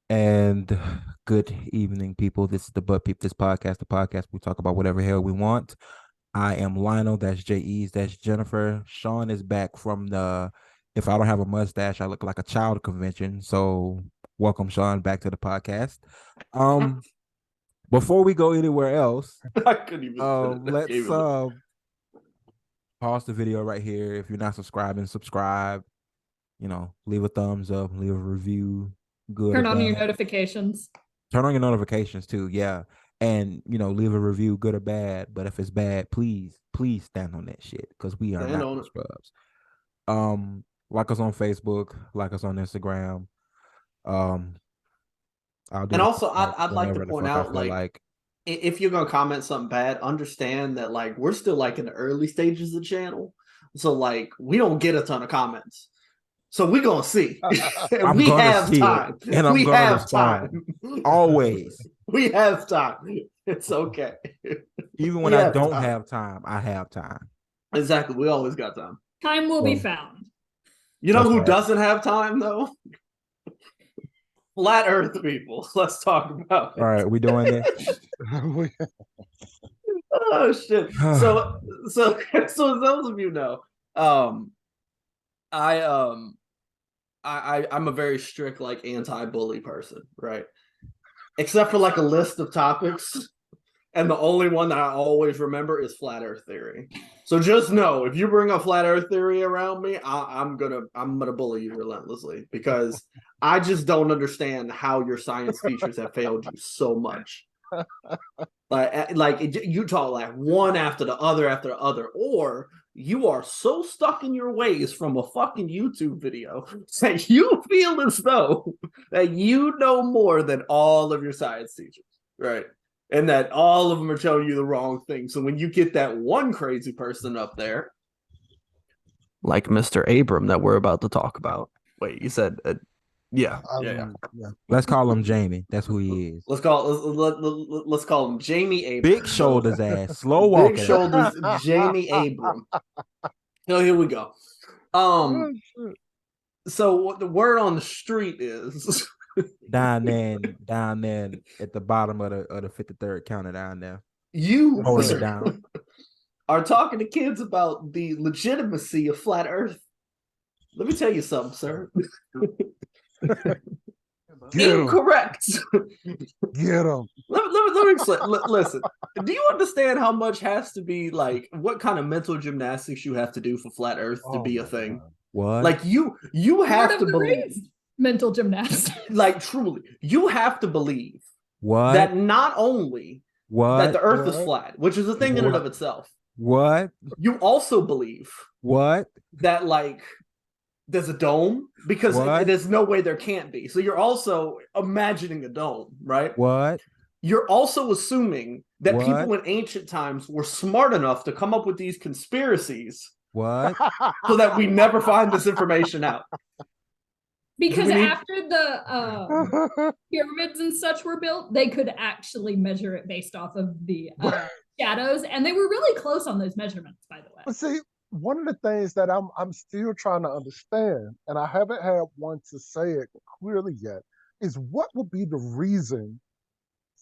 And good evening, people. This is the But Peep This podcast, the podcast we talk about whatever hell we want. I am Lionel, that's J.E.'s, that's Jennifer. Sean is back from the If I Don't Have a Mustache, I Look Like a Child convention. So welcome, Sean, back to the podcast. Um, Before we go anywhere else, I couldn't even let's pause the video right here. If you're not subscribing, subscribe. Leave a thumbs up, leave a review. Good. Turn on your notifications. Turn on your notifications too, yeah. And leave a review, good or bad. But if it's bad, please stand on that shit because we are not scrubs. Like us on Facebook, like us on Instagram. And also, I'd like to point out, like, if you're gonna comment something bad, understand that like we're still like in the early stages of the channel, so like we don't get a ton of comments. So we're gonna see. We have time. And I'm gonna respond. Always. We have time. It's okay. Even when I don't have time, I have time. Exactly. We always got time. Time will be found. You know who doesn't have time though? Flat Earth people. Let's talk about it. All right, we doing this? Oh shit. So as those of you know, I'm a very strict, like, anti-bully person, right? Except for like a list of topics, and the only one that I always remember is flat Earth theory. So just know, if you bring a flat Earth theory around me, I'm gonna bully you relentlessly because I just don't understand how your science teachers have failed you so much. Like you talk like one after the other, or you are so stuck in your ways from a fucking YouTube video that you feel as though that you know more than all of your science teachers, right? And that all of them are telling you the wrong thing. So when you get that one crazy person up there, like Mr. Abram that we're about to talk about. Wait, you said, yeah. Let's call him Jamie. That's who he is. Let's call him Jamie Abram. Big shoulders ass, slow walking. Big shoulders, Jamie Abram. So here we go. So what the word on the street is down there at the bottom of the 53rd counter down there. You holding it down. Are talking to kids about the legitimacy of flat Earth. Let me tell you something, sir. Incorrect. Get him. Let me explain. Listen, do you understand how much has to be, like, what kind of mental gymnastics you have to do for flat Earth to be a thing? God. What? Like you have to believe mental gymnastics. Like, truly, you have to believe what that not only that the Earth is flat, which is a thing in and of itself. What? You also believe that, like, there's a dome because there's no way there can't be. So you're also imagining a dome, right? What? You're also assuming that people in ancient times were smart enough to come up with these conspiracies. So that we never find this information out. Because after the pyramids and such were built, they could actually measure it based off of the shadows, and they were really close on those measurements, by the way. But see, one of the things that I'm still trying to understand, and I haven't had one to say it clearly yet, is what would be the reason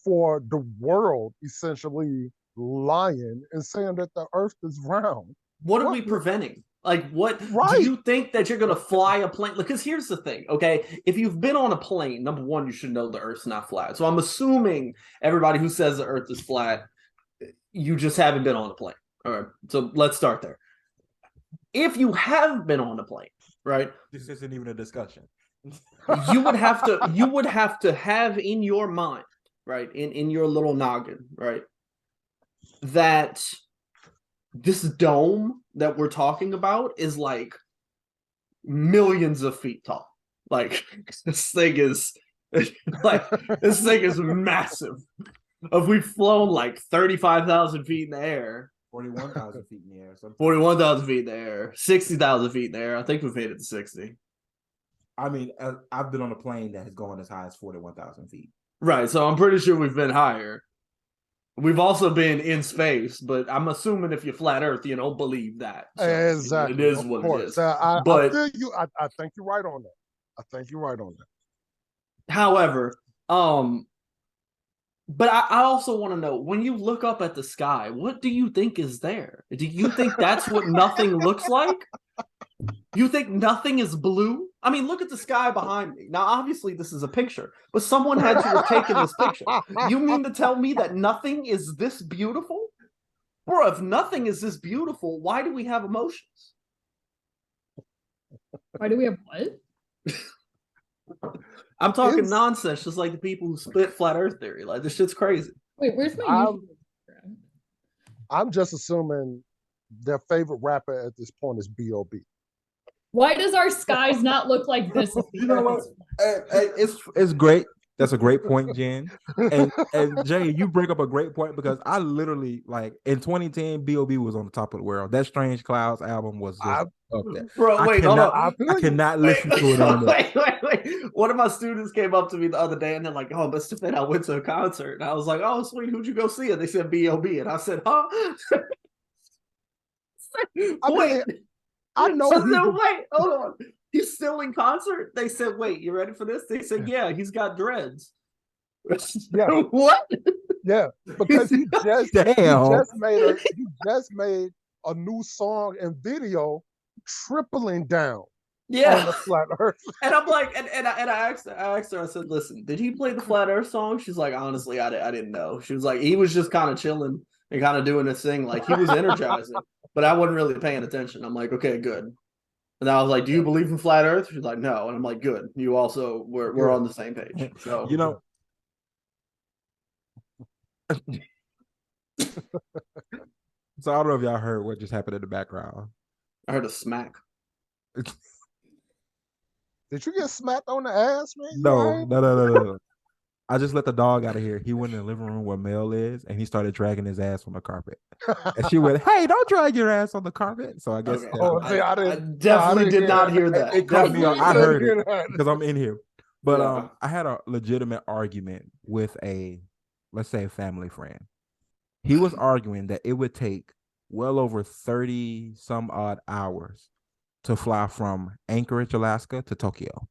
for the world essentially lying and saying that the Earth is round? What are we preventing? Like, what do you think that you're going to fly a plane? Because here's the thing, okay? If you've been on a plane, number one, you should know the Earth's not flat. So I'm assuming everybody who says the Earth is flat, you just haven't been on a plane. All right, so let's start there. If you have been on a plane, right? This isn't even a discussion. you would have to have in your mind, right, in your little noggin, right, that this dome that we're talking about is like millions of feet tall. Like, this thing is massive. If we've flown like 35,000 feet in the air, 41,000 feet in the air. 41,000 feet in the air, 60,000 feet in the air. I think we've made it to 60. I mean, I've been on a plane that has gone as high as 41,000 feet. Right, so I'm pretty sure we've been higher. We've also been in space, but I'm assuming if you're flat Earth, you don't believe that. So exactly. It is what it is. I feel you. I think you're right on that. However, but I also want to know, when you look up at the sky, what do you think is there? Do you think that's what nothing looks like? You think nothing is blue? I mean, look at the sky behind me. Now, obviously, this is a picture, but someone had to have taken this picture. You mean to tell me that nothing is this beautiful? Bro, if nothing is this beautiful, why do we have emotions? Why do we have what? I'm talking nonsense, just like the people who spit flat Earth theory. Like, this shit's crazy. Wait, where's my I'm just assuming their favorite rapper at this point is B.O.B. Why does our skies not look like this? You know what? It's great. That's a great point, Jen. And Jay, you bring up a great point, because I literally, like, in 2010, B.O.B. was on the top of the world. That Strange Clouds album was just up there. Bro, wait, hold on. I cannot listen to it anymore. Wait. One of my students came up to me the other day and they're like, "Oh, Mr. Finn, I went to a concert." And I was like, "Oh, sweet, who'd you go see?" And they said B.O.B. And I said, "Huh?" Wait. I know. Wait, hold on. He's still in concert? They said, "Wait, you ready for this?" They said, "Yeah, he's got dreads." Yeah. What? Yeah, because he just made a new song and video tripling down on the flat Earth. And I'm like, and I asked her, I said, "Listen, did he play the flat Earth song?" She's like, "Honestly, I didn't know." She was like, "He was just kind of chilling and kind of doing his thing. Like, he was energizing, but I wasn't really paying attention." I'm like, "Okay, good." And I was like, "Do you believe in flat Earth?" She's like, "No." And I'm like, "Good. You also we're on the same page." So you know. So I don't know if y'all heard what just happened in the background. I heard a smack. Did you get smacked on the ass, man? No. I just let the dog out of here. He went in the living room where Mel is, and he started dragging his ass on the carpet. And she went, "Hey, don't drag your ass on the carpet." So I guess I definitely did not hear that. It caught me on. I heard it because I'm in here. But I had a legitimate argument with let's say, a family friend. He was arguing that it would take well over 30 some odd hours to fly from Anchorage, Alaska to Tokyo.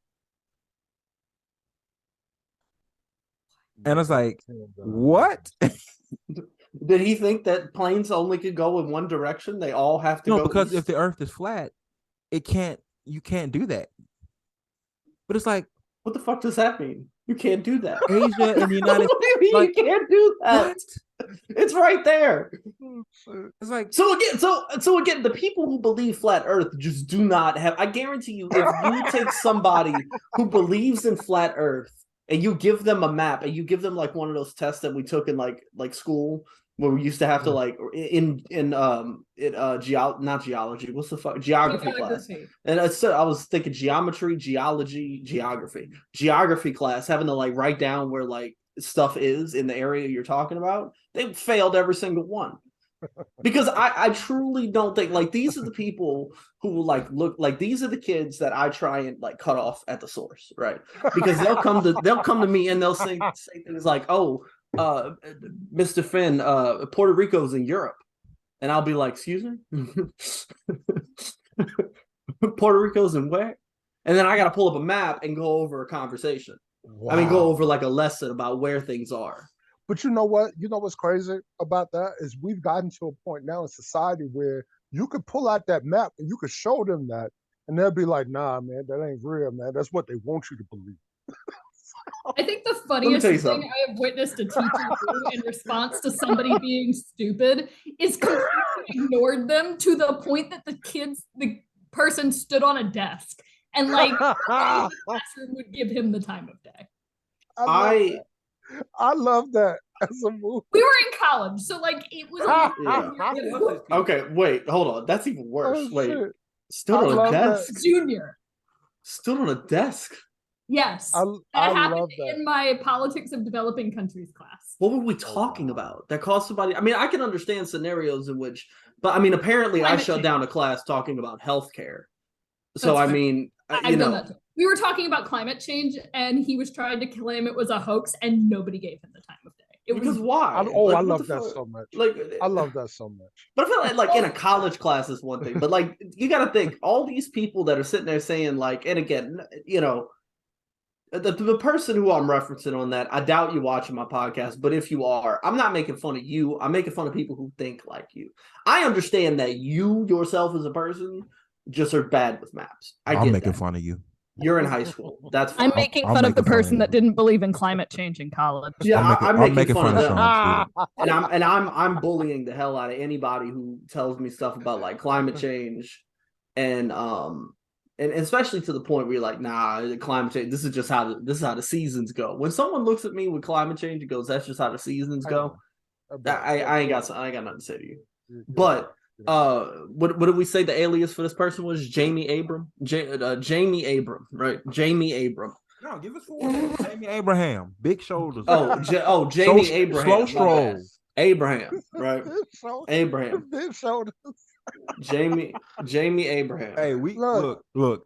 And I was like, what? Did he think that planes only could go in one direction? They all have to go because east? If the Earth is flat, you can't do that. But it's like, what the fuck does that mean? You can't do that. Asia and the United States. You can't do that. What? It's right there. It's like, so again, the people who believe flat Earth just do not have. I guarantee you, if you take somebody who believes in flat Earth and you give them a map and you give them like one of those tests that we took in like school, where we used to have to like not geology, what's the fuck, geography class. And I was thinking geometry, geology, geography class, having to like write down where like stuff is in the area you're talking about. They failed every single one. Because I truly don't think, like, these are the people who like look like these are the kids that I try and like cut off at the source, right? Because they'll come to me and they'll say things like, "Oh, Mr. Finn, Puerto Rico's in Europe," and I'll be like, "Excuse me, Puerto Rico's in where?" And then I got to pull up a map and go over a conversation. Wow. I mean, go over like a lesson about where things are. But you know what? You know what's crazy about that is we've gotten to a point now in society where you could pull out that map and you could show them that, and they'll be like, "Nah, man, that ain't real, man. That's what they want you to believe." I think the funniest thing I have witnessed a teacher do in response to somebody being stupid is completely ignored them to the point that the person stood on a desk and like the classroom would give him the time of day. I love that as a movie. We were in college, so like it was. Okay, wait, hold on. That's even worse. Oh, wait, shit. stood on a desk. Junior. Stood on a desk. Yes, that happened in my politics of developing countries class. What were we talking about that caused somebody? I mean, I can understand scenarios in which, but I mean, apparently I shut down a class talking about healthcare. So I mean, you know, we were talking about climate change, and he was trying to claim it was a hoax, and nobody gave him the time of day. Because why? I love that so much. Like, I love that so much. But I feel like in a college class is one thing, but like you got to think all these people that are sitting there saying like, and again, you know, The person who I'm referencing on that, I doubt you watching my podcast, but if you are, I'm not making fun of you. I'm making fun of people who think like you. I understand that you yourself as a person just are bad with maps. I I'm get making that. fun of you. You're in high school. That's fine. I'm making I'm fun of the making fun of person you. that didn't believe in climate change in college. Yeah, I'm making fun of them. Sean's student. And I'm bullying the hell out of anybody who tells me stuff about like climate change and especially to the point where you're like, nah, climate change, this is how the seasons go. When someone looks at me with climate change and goes, that's just how the seasons go, I ain't got nothing to say to you. But what did we say the alias for this person was? Jamie Abram? Jamie Abram, right? Jamie Abram. No, give us full name. Jamie Abraham. Big shoulders. Jamie Abraham. Slow stroll. Abraham, right? Abraham. Big shoulders. Jamie Abraham. Hey, look.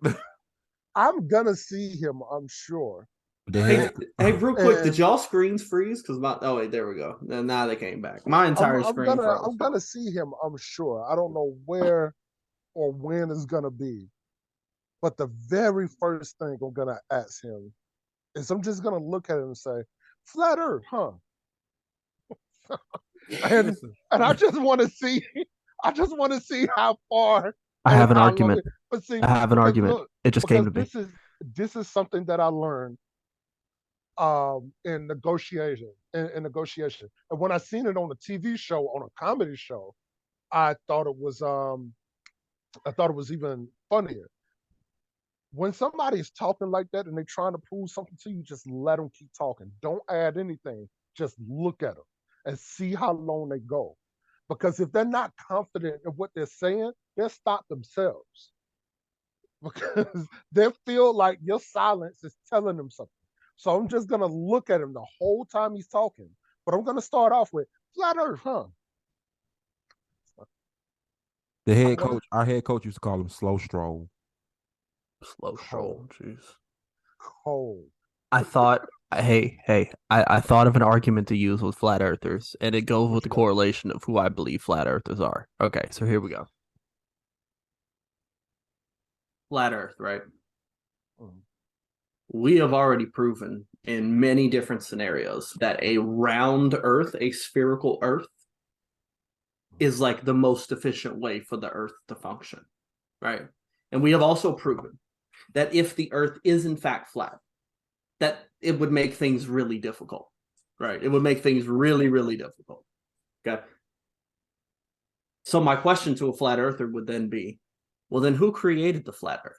I'm gonna see him, I'm sure. Hey, real quick, did y'all screens freeze? Because wait, there we go. Now they came back. My entire screen froze. I'm gonna see him, I'm sure. I don't know where or when it's gonna be. But the very first thing I'm gonna ask him is I'm just gonna look at him and say, flat earth, huh? and I just want to see how far I have an argument. See, I have an argument. Look, it just came to me. This is something that I learned in negotiation. And when I seen it on a TV show, on a comedy show, I thought it was even funnier. When somebody's talking like that and they're trying to prove something to you, just let them keep talking. Don't add anything. Just look at them and see how long they go. Because if they're not confident in what they're saying, they'll stop themselves. Because they feel like your silence is telling them something. So I'm just going to look at him the whole time he's talking. But I'm going to start off with, flat earth, huh? Our head coach used to call him slow stroll. Slow stroll, jeez. Cold. I thought, I thought of an argument to use with flat earthers, and it goes with the correlation of who I believe flat earthers are. Okay, so here we go. Flat earth, right? We have already proven in many different scenarios that a round earth, a spherical earth, is like the most efficient way for the earth to function, right? And we have also proven that if the earth is in fact flat, that it would make things really difficult, right? It would make things really, really difficult. Okay. So my question to a flat earther would then be, well, then who created the flat earth?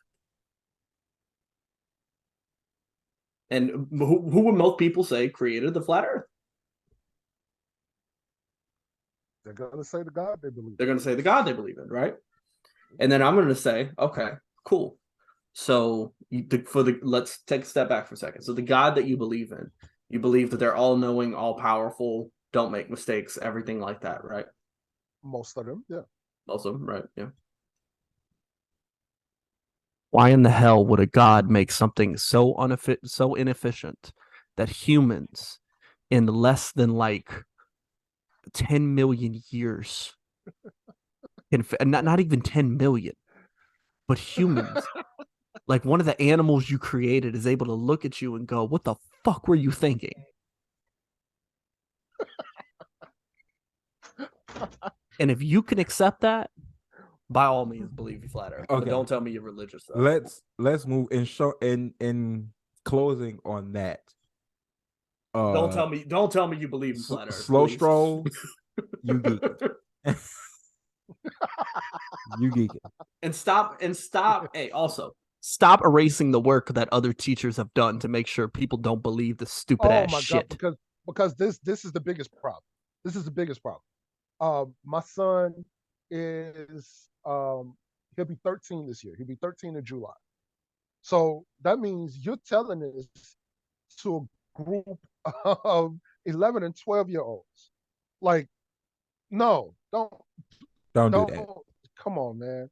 And who would most people say created the flat earth? They're going to say the God they believe in. They're going to say the God they believe in, right? And then I'm going to say, okay, cool. So let's take a step back for a second. So the God that you believe in, you believe that they're all knowing, all powerful, don't make mistakes, everything like that, right? Most of them, yeah. Most of them, right? Yeah. Why in the hell would a god make something so inefficient that humans in less than like 10 million years, not even 10 million, but humans, like one of the animals you created is able to look at you and go, what the fuck were you thinking? And if you can accept that, by all means, believe you flat earth. Okay. But don't tell me you're religious. Though. Let's move in closing on that. Don't tell me you believe in flat earth. Slow stroll, you geek. You geek. And stop. Hey, also stop erasing the work that other teachers have done to make sure people don't believe the stupid ass shit. God, because this is the biggest problem. This is the biggest problem. My son is he'll be 13 this year. He'll be 13 in July. So that means you're telling this to a group of 11 and 12-year-olds. Like, no, don't do that. Come on, man.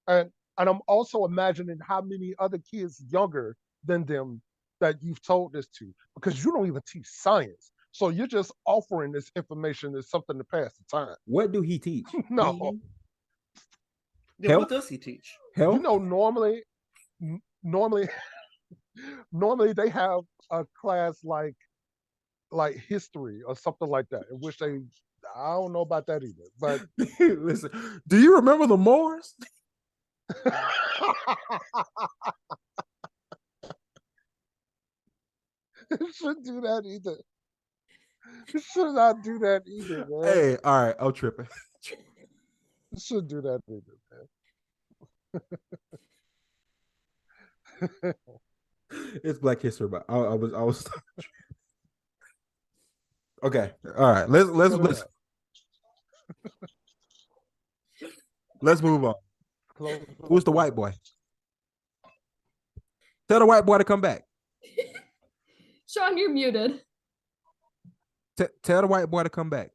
And I'm also imagining how many other kids younger than them that you've told this to, because you don't even teach science. So you're just offering this information as something to pass the time. What do he teach? No. Yeah, what does he teach? Health? You know, normally Normally they have a class like history or something like that, in which I don't know about that either. But listen, do you remember the Moors? Shouldn't do that either. Should not do that either, man. Hey, all right, I'm tripping. Shouldn't do that either, man. It's Black History, but I was okay. All right, let's move on. Who's the white boy? Tell the white boy to come back. Sean, you're muted. Tell the white boy to come back.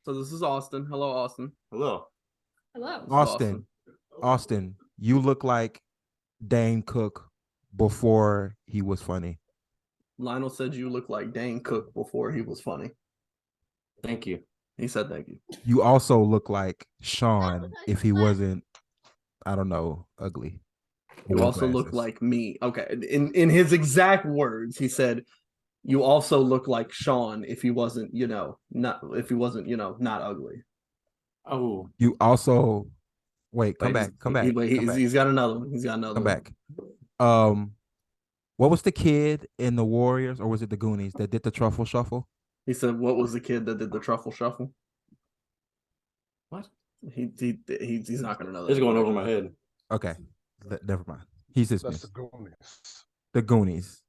So this is Austin. Hello, Austin. Hello. Hello. Austin, you look like Dane Cook before he was funny. Lionel said you look like Dane Cook before he was funny. Thank you. He said thank you. You also look like Sean if he wasn't, I don't know, ugly. You also look like me. Okay. In his exact words, he said, you also look like Sean if he wasn't, not ugly. Oh. You also come back. He's got another one. He's got another Come one. back. What was the kid in the Warriors, or was it the Goonies that did the truffle shuffle? He said, what was the kid that did the truffle shuffle? What? He's not gonna know that. It's going over my head. Okay. Never mind. He's That's dismissed. the Goonies. The Goonies.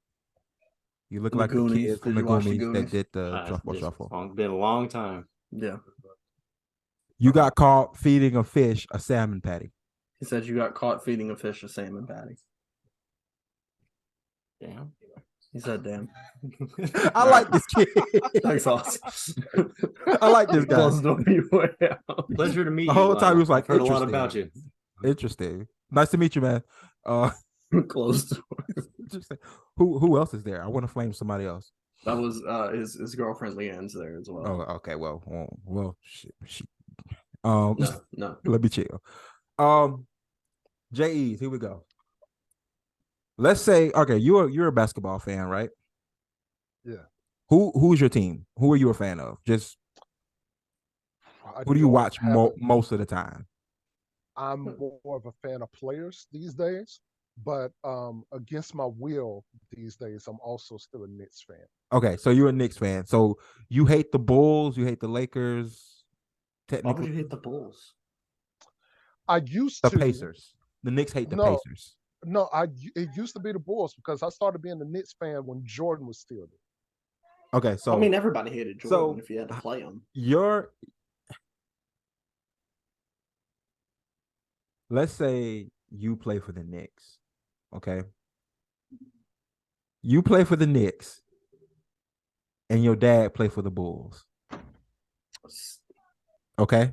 You look like the kid from the Did you watch the Goonies that Goonies? did the truffle shuffle. It's been a long time. Yeah. You got caught feeding a fish a salmon patty. He said you got caught feeding a fish a salmon patty. Damn. He said, damn. I like this kid. Thanks, Austin. I like this guy. Close the door your way out. Pleasure to meet you. The whole time he was like, I've heard a lot interesting. about you. Interesting. Nice to meet you, man. Close the door. Interesting. Who else is there? I want to flame somebody else. That was his girlfriend Leanne's there as well. Oh, okay. Well, shit. No. Let me chill. J.E.'s, here we go. Let's say, okay, you're a basketball fan, right? Yeah. Who's your team? Who are you a fan of? Just who do you watch most of the time? I'm more of a fan of players these days, but against my will these days, I'm also still a Knicks fan. Okay, so you're a Knicks fan. So you hate the Bulls, you hate the Lakers. Why would you hate the Bulls? I used the to. Pacers. The Knicks hate the Pacers. No, it used to be the Bulls because I started being a Knicks fan when Jordan was still there. Okay, so I mean, everybody hated Jordan if you had to play him. Let's say you play for the Knicks, okay? You play for the Knicks, and your dad play for the Bulls. Okay?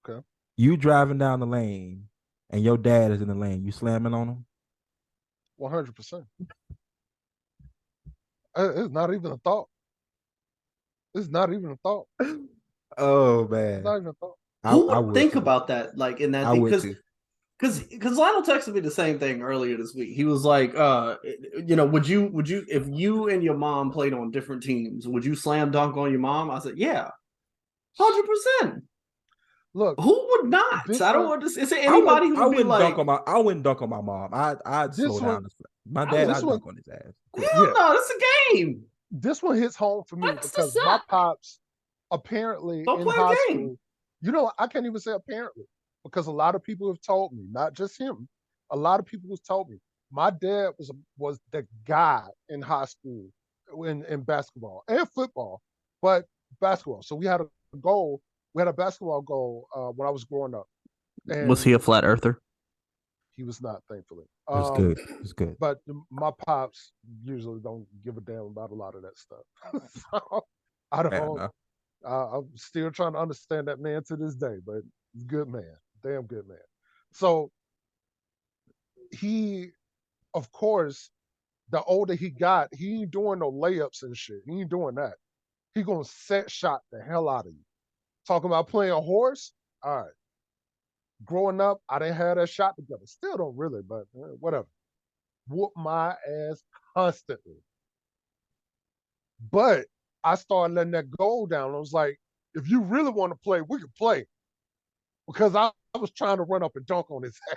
Okay. You driving down the lane, and your dad is in the lane. You slamming on him? 100%. It's not even a thought. It's not even a thought. Oh man, it's not even a thought. Who would think about that? Like in that thing, because Lionel texted me the same thing earlier this week. He was like, would you if you and your mom played on different teams, would you slam dunk on your mom? I said, yeah, 100%. Look, who would not? I don't understand. Is there anybody who would be like, I wouldn't dunk on my mom. I'd slow down. My dad, I'd dunk on his ass. Hell no, that's a game. This one hits home for me because my pops apparently in high school. You know, I can't even say apparently because a lot of people have told me, not just him. A lot of people have told me my dad was the guy in high school in basketball and football, but basketball. So we had a goal. We had a basketball goal when I was growing up. And was he a flat earther? He was not, thankfully. It's good. It's good. But my pops usually don't give a damn about a lot of that stuff. So I don't. I'm still trying to understand that man to this day, but he's a good man, damn good man. So he, of course, the older he got, he ain't doing no layups and shit. He ain't doing that. He gonna set shot the hell out of you. Talking about playing a horse, all right. Growing up, I didn't have that shot together. Still don't really, but whatever. whoop my ass constantly. But I started letting that goal down. I was like, if you really want to play, we can play. Because I was trying to run up and dunk on his ass.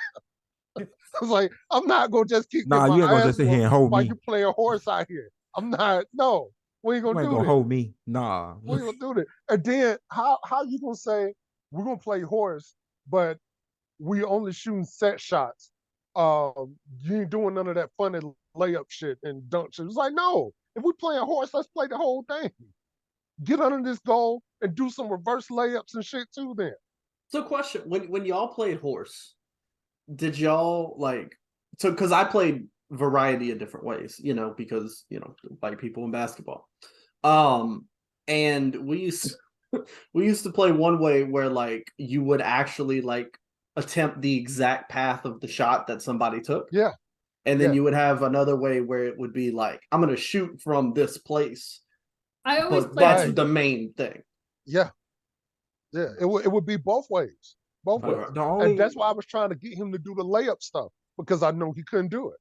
I was like, I'm not gonna just keep getting Nah, my you ain't gonna ass just sit here whooped and hold while me. you playing horse out here. I'm not. No, we ain't You gonna ain't do gonna this. hold me. Nah. We ain't gonna do this. And then how you gonna say we're gonna play horse, but we only shooting set shots? You ain't doing none of that funny layup shit and dunk shit. It's like, no, if we playing horse, let's play the whole thing. Get under this goal and do some reverse layups and shit too. Then So, question: when y'all played horse, did y'all like? So, because I played variety of different ways, because white people in basketball. And we used to play one way where like you would actually like attempt the exact path of the shot that somebody took. yeah. And then Yeah. you would have another way where it would be like, I'm gonna shoot from this place. I always But play that's Right. the main thing. Yeah. Yeah. It would be both ways. Both Right, ways. right. The And only that's why I was trying to get him to do the layup stuff because I know he couldn't do it.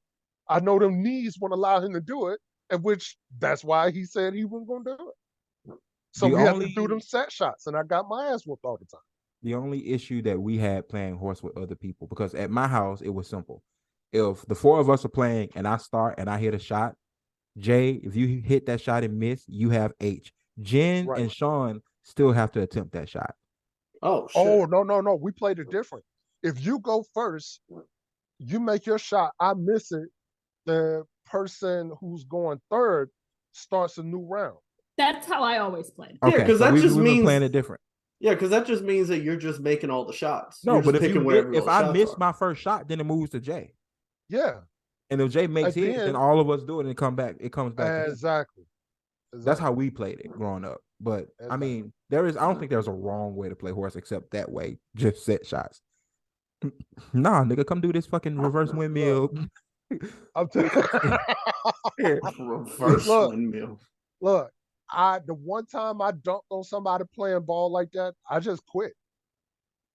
I know them knees won't allow him to do it, and which that's why he said he wasn't going to do it. So the we had to do them only set shots, and I got my ass whooped all the time. the only issue that we had playing horse with other people, because at my house it was simple. If the four of us are playing and I start and I hit a shot, Jay, if you hit that shot and miss, you have H. Jen Right. and Sean still have to attempt that shot. Oh shit. Oh, no. We played it different. If you go first, you make your shot, I miss it, the person who's going third starts a new round. That's how I always played. Yeah, Okay, because so that we've just been means playing it different. Yeah, because that just means that you're just making all the shots. No, You're but just if you picking miss, wherever if the I shots miss are. my first shot, then it moves to Jay. Yeah. And if Jay makes And his, then then all of us do it and come back. It comes back to him. exactly. That's how we played it growing up. But I Exactly. mean, I don't think there's a wrong way to play horse except that way. Just set shots. Nah, nigga, come do this fucking reverse windmill. I'm t- Reverse Look. windmill. Look, the one time I dunked on somebody playing ball like that, I just quit.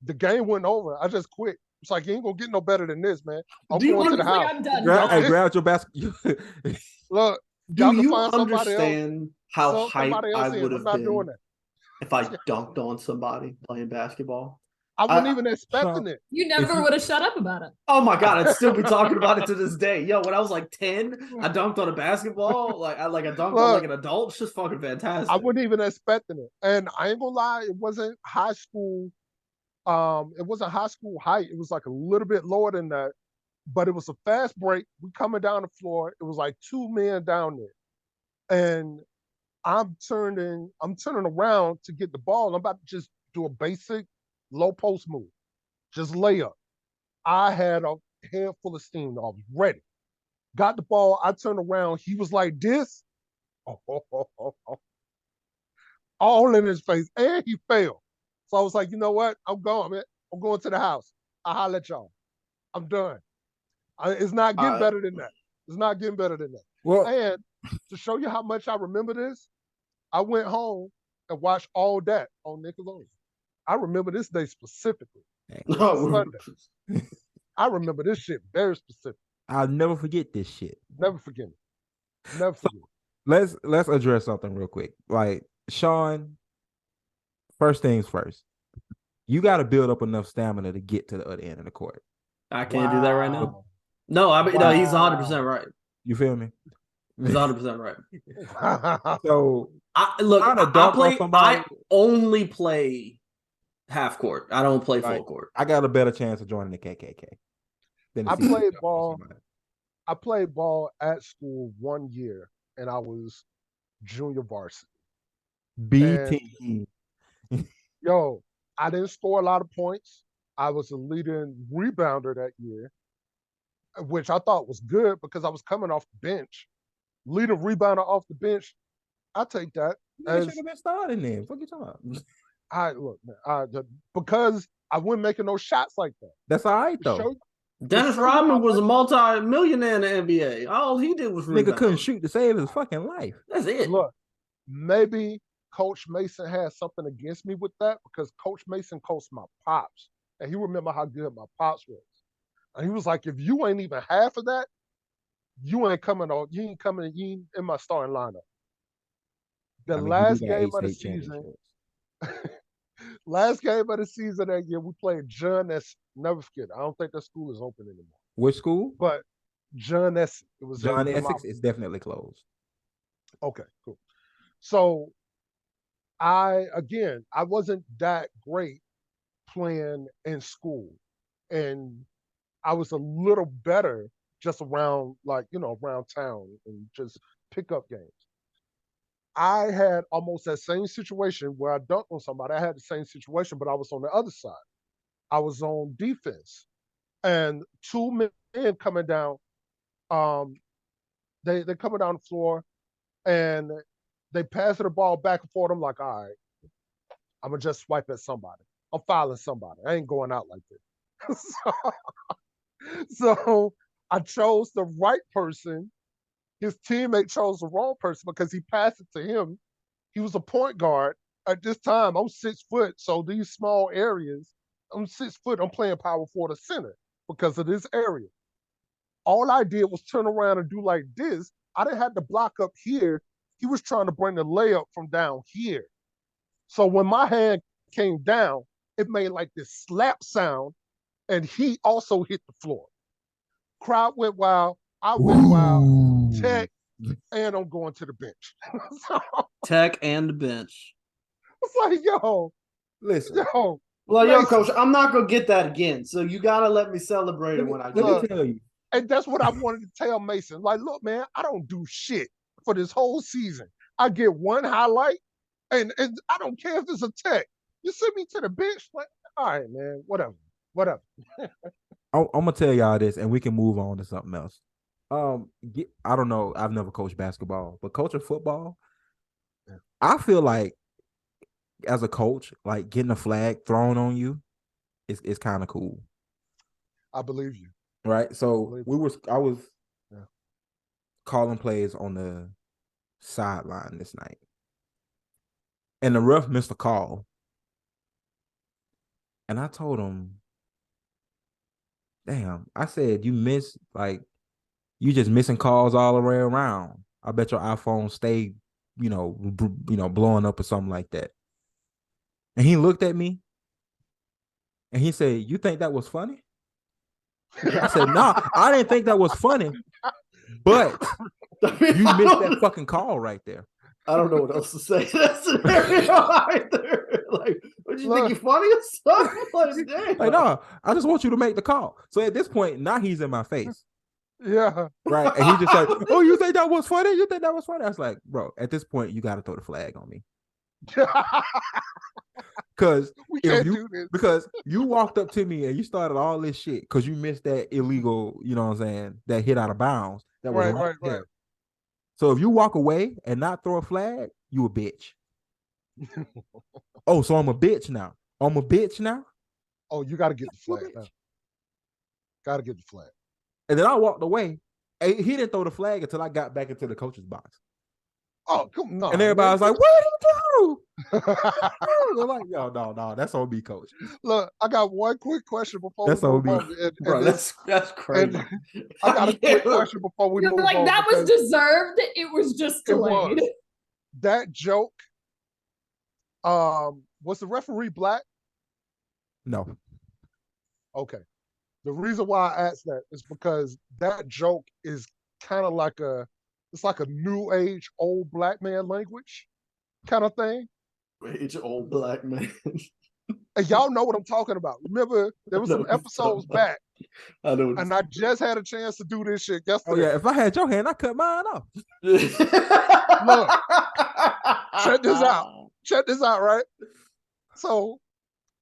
The game went over. I just quit. It's like you ain't gonna get no better than this, man. I'm Do you going to the It's like, house. I'm done. Hey, Bye. grab your basket. Look, Do y'all can you find somebody else. understand how hype Somebody I else in. would I'm have not doing been that. if I dunked on somebody playing basketball? I wasn't I- even expecting Sean, it. You never would have shut up about it. Oh my god, I'd still be talking about it to this day. Yo, when I was like 10, I dunked on a basketball. Like I dunked on like Look, an adult. It's just fucking fantastic. I wasn't even expecting it. And I ain't gonna lie, it wasn't high school. It wasn't high school height. It was like a little bit lower than that. But it was a fast break. We coming down the floor. It was like two men down there. And I'm turning around to get the ball. I'm about to just do a basic low post move. Just lay up. I had a head full of steam. I was ready. Got the ball. I turned around. He was like this. All in his face. And he failed. So I was like, you know what? I'm going, man. I'm going to the house. I'll holler at y'all. I'm done. It's not getting better than that. It's not getting better than that. Well, And to show you how much I remember this, I went home and watched all that on Nickelodeon. I remember this day specifically. Sunday. I remember this shit very specific. I'll never forget this shit. Never forget it. Never forget it. Let's address something real quick. Like, Sean, first things first. You got to build up enough stamina to get to the other end of the court. I can't do that right now. Wow. No, no, he's Wow. 100% right. You feel me? He's 100% right. So I dunk on play. somebody. I only play half court. I don't play Like, full court. I got a better chance of joining the KKK than I to see you played dunk on ball. somebody. I played ball at school 1 year, and I was junior varsity. BT. Yo, I didn't score a lot of points. I was a leading rebounder that year, which I thought was good because I was coming off the bench. Leading rebounder off the bench, I take that. You should have been starting then. What you talking about? Look, man, because I wasn't making no shots like that. That's all right though. Dennis show you how Rodman was a much- multi-millionaire in the NBA. All he did was Nigga rebound. couldn't shoot to save his fucking life. That's it. Look, maybe Coach Mason had something against me with that because Coach Mason coached my pops, and he remembered how good my pops was. And he was like, if you ain't even half of that, You ain't coming on. You ain't coming. You ain't in my starting lineup. The I mean, he do last got game eight of the state season, championships. last game of the season that year, we played John S. Never forget. I don't think that school is open anymore. Which school? But John S. It was John in Essex Demopolis. is definitely closed. Okay, cool. So I wasn't that great playing in school, and I was a little better just around around town and just pick up games. I had almost that same situation where I dunked on somebody. I had the same situation, but I was on the other side. I was on defense, and two men coming down. Um, they coming down the floor, and they pass the ball back and forth. I'm like, all right, I'm gonna just swipe at somebody. I'm fouling somebody. I ain't going out like this. so I chose the right person. His teammate chose the wrong person because he passed it to him. He was a point guard. At this time, I'm 6 foot, so these small areas, I'm 6 foot, I'm playing power forward or center because of this area. All I did was turn around and do like this. I didn't have to block up here. He was trying to bring the layup from down here. So when my hand came down, it made like this slap sound, and he also hit the floor. Crowd went wild. I went wild. Tech, and I'm going to the bench. So, Tech and bench. it's like, yo, Listen, yo. Well, yo, Mason, coach, I'm not gonna get that again. So you gotta let me celebrate it when I get let me it. tell you. and that's what I wanted to tell Mason. Like, look, man, I don't do shit for this whole season. I get one highlight, and I don't care if it's a tech. You send me to the bench, like, all right, man, whatever. I'm gonna tell y'all this, and we can move on to something else. I don't know. I've never coached basketball, but coaching football, I feel like as a coach, like getting a flag thrown on you is kind of cool. I believe you. Right. So I was Yeah. calling plays on the sideline this night. And the ref missed a call. And I told him, damn, I said, you just missing calls all the way around. I bet your iPhone stay, blowing up or something like that. And he looked at me and he said, you think that was funny? I said, nah, I didn't think that was funny, but you missed that fucking call right there. I don't know what else to say. That scenario either. Like, what do you think? You funny or something? Like, damn. Like, no, I just want you to make the call. So at this point, now he's in my face. Yeah. Right. And he just like, oh, you think that was funny? You think that was funny? I was like, bro, at this point, you got to throw the flag on me. Because you walked up to me and you started all this shit because you missed that illegal, you know what I'm saying, that hit out of bounds. That was right there. Right. So if you walk away and not throw a flag, you a bitch. Oh, so I'm a bitch now. I'm a bitch now? Oh, you got to get the flag now. Got to get the flag. And then I walked away. And he didn't throw the flag until I got back into the coach's box. Oh, come on. And everybody was like, what did you do? They're like, yo, no, that's on me, coach. Look, I got one quick question before that's we move on on. Bro, that's crazy. I got a quick question before we move like, on. That was deserved. It was just delayed. That joke, was the referee black? No. Okay. The reason why I asked that is because that joke is kind of like it's like a new age old black man language kind of thing. Age old black man. And y'all know what I'm talking about. Remember, there was some episodes back. I know. And I just had a chance to do this shit yesterday. Oh, yeah. If I had your hand, I cut mine off. Look, check this out. Check this out, right? So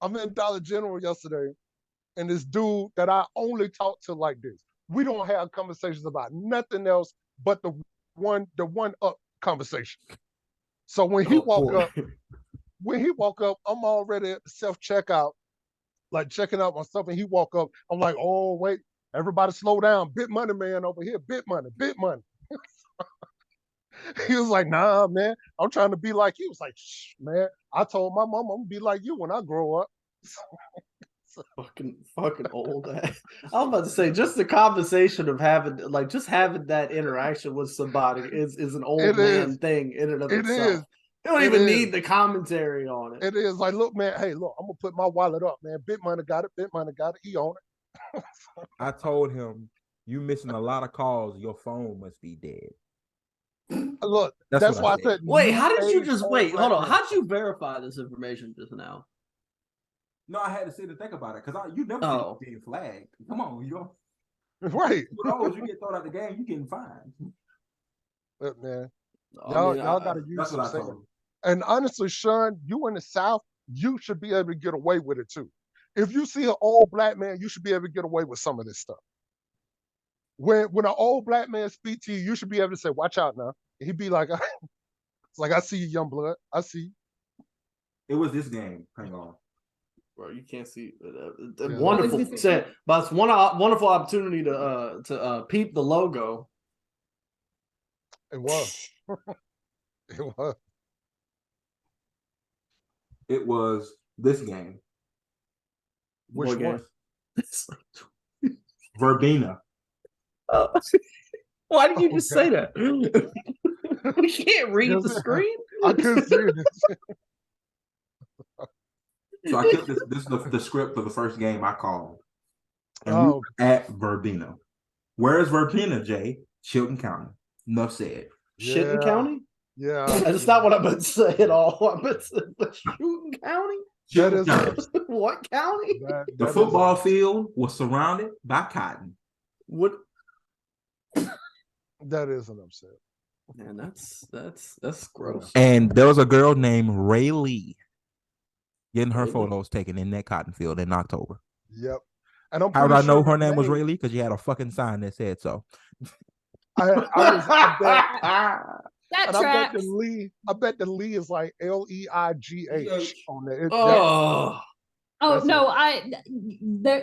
I'm in Dollar General yesterday, and this dude that I only talk to like this. We don't have conversations about nothing else but the one up conversation. So when he woke up, I'm already at the self-checkout, like checking out my stuff, and he woke up. I'm like, oh wait, everybody slow down. Bit money man over here, bit money. He was like, nah, man, I'm trying to be like you. He was like, shh, man, I told my mom I'm gonna be like you when I grow up. fucking old. I was about to say, just the conversation of having that interaction with somebody is an old man thing in and of itself. You don't even need the commentary on it. It is like, look, man, hey, look, I'm gonna put my wallet up, man. Big money got it, he on it. I told him, you missing a lot of calls, your phone must be dead. Look, that's why I said. Wait, how did you just wait? Hold on. How did you verify this information just now? No, I had to sit and think about it because you never see being flagged. Come on, you know. Right. With those, you get thrown out the game, you getting fined. Look, man, y'all got to use some sense. And honestly, Sean, you in the South, you should be able to get away with it too. If you see an old black man, you should be able to get away with some of this stuff. When an old black man speak to you, you should be able to say, "Watch out now." He'd be like, "It's like I see you, young blood. I see." It was this game. Hang on, bro. You can't see. Wonderful, but it's one wonderful opportunity to peep the logo. It was. It was. It was this game. Which one? Verbena. Why did you just say that? We can't read the screen. I couldn't see it. So I kept this is the script of the first game I called. And we were at Verbena. Where is Verbena, Jay? Chilton County. Enough said. Chilton County? Yeah. That's not what I meant to say at all. I meant to say Chilton County? Chilton County. What county? The football field was surrounded by cotton. What? That is an upset. Man, that's gross. And there was a girl named Ray Lee getting her photos taken in that cotton field in October. Yep. And how did I know her name was Ray Lee? Because she had a fucking sign that said so. That tracks. I bet the Lee is like Leigh on there.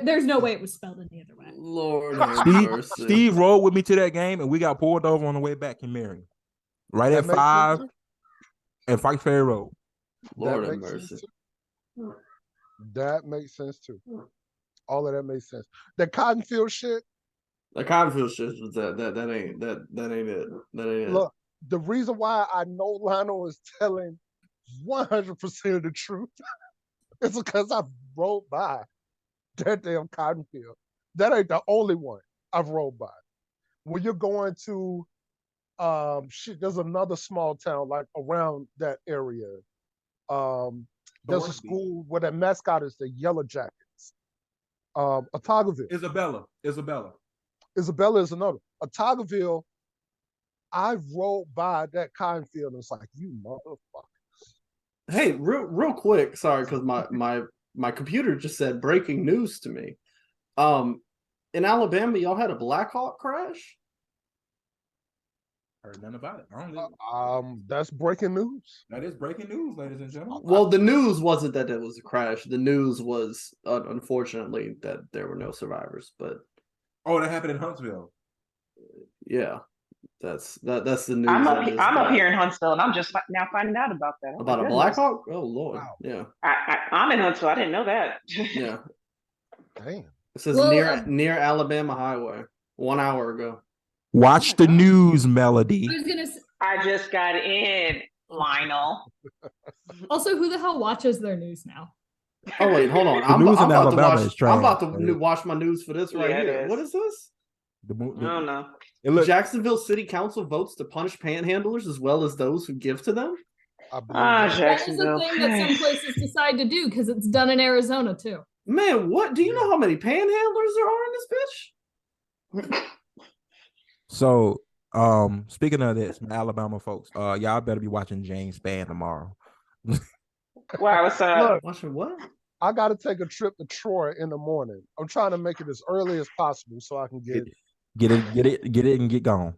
There's no way it was spelled any other way. Lord, Steve rode with me to that game, and we got pulled over on the way back in Marion, right at 5 at Fight Ferry Road. Lord have mercy. That makes sense too. All of that makes sense. The cotton field shit. The cotton field shit was that ain't it. That ain't it. Look, the reason why I know Lionel is telling 100% of the truth is because I rode by that damn cotton field. That ain't the only one I've rode by. When you're going to there's another small town like around that area. There's a school where the mascot is the Yellow Jackets. Otagoville. Isabella is another. Otagoville, I rode by that cotton field and it's like, you motherfuckers. Hey, real quick, sorry, because my computer just said breaking news to me. In Alabama, y'all had a Black Hawk crash? Heard nothing about it. That's breaking news. That is breaking news, ladies and gentlemen. Well, the news wasn't that it was a crash. The news was, unfortunately, that there were no survivors. But that happened in Huntsville. Yeah, that's the news. I'm up here in Huntsville, and I'm just now finding out about that. About a Black Hawk? Oh Lord, wow. Yeah. I'm in Huntsville. I didn't know that. Yeah. Damn. It says near Alabama Highway 1 hour ago. Watch the news, Melody. I just got in, Lionel. Also, who the hell watches their news now? Oh wait, hold on. I'm about to watch my news for this right here. What is this? I don't know. Jacksonville City Council votes to punish panhandlers as well as those who give to them. That is a thing that some places decide to do because it's done in Arizona too. Man, what? Do you know how many panhandlers there are in this bitch? So, speaking of this, Alabama folks, y'all better be watching James Spann tomorrow. Wow, what's up? Look, watching what? I got to take a trip to Troy in the morning. I'm trying to make it as early as possible so I can get it, and get gone.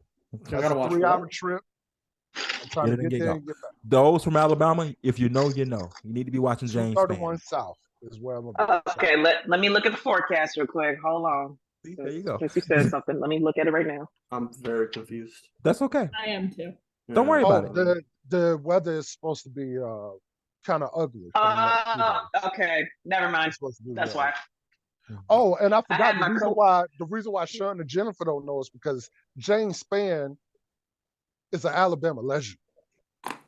I got a 3-hour trip. I'm trying to get there and get back. Those from Alabama, if you know, you know. You need to be watching James Spann. 31 South is where I'm about. Okay, let me look at the forecast real quick. Hold on. There you go. Since you said something, let me look at it right now. I'm very confused. That's okay. I am too. Don't worry about it. The weather is supposed to be kind of ugly. Okay, never mind. That's why. Oh, and I I forgot had my the reason why Sean and Jennifer don't know is because James Spann is an Alabama legend.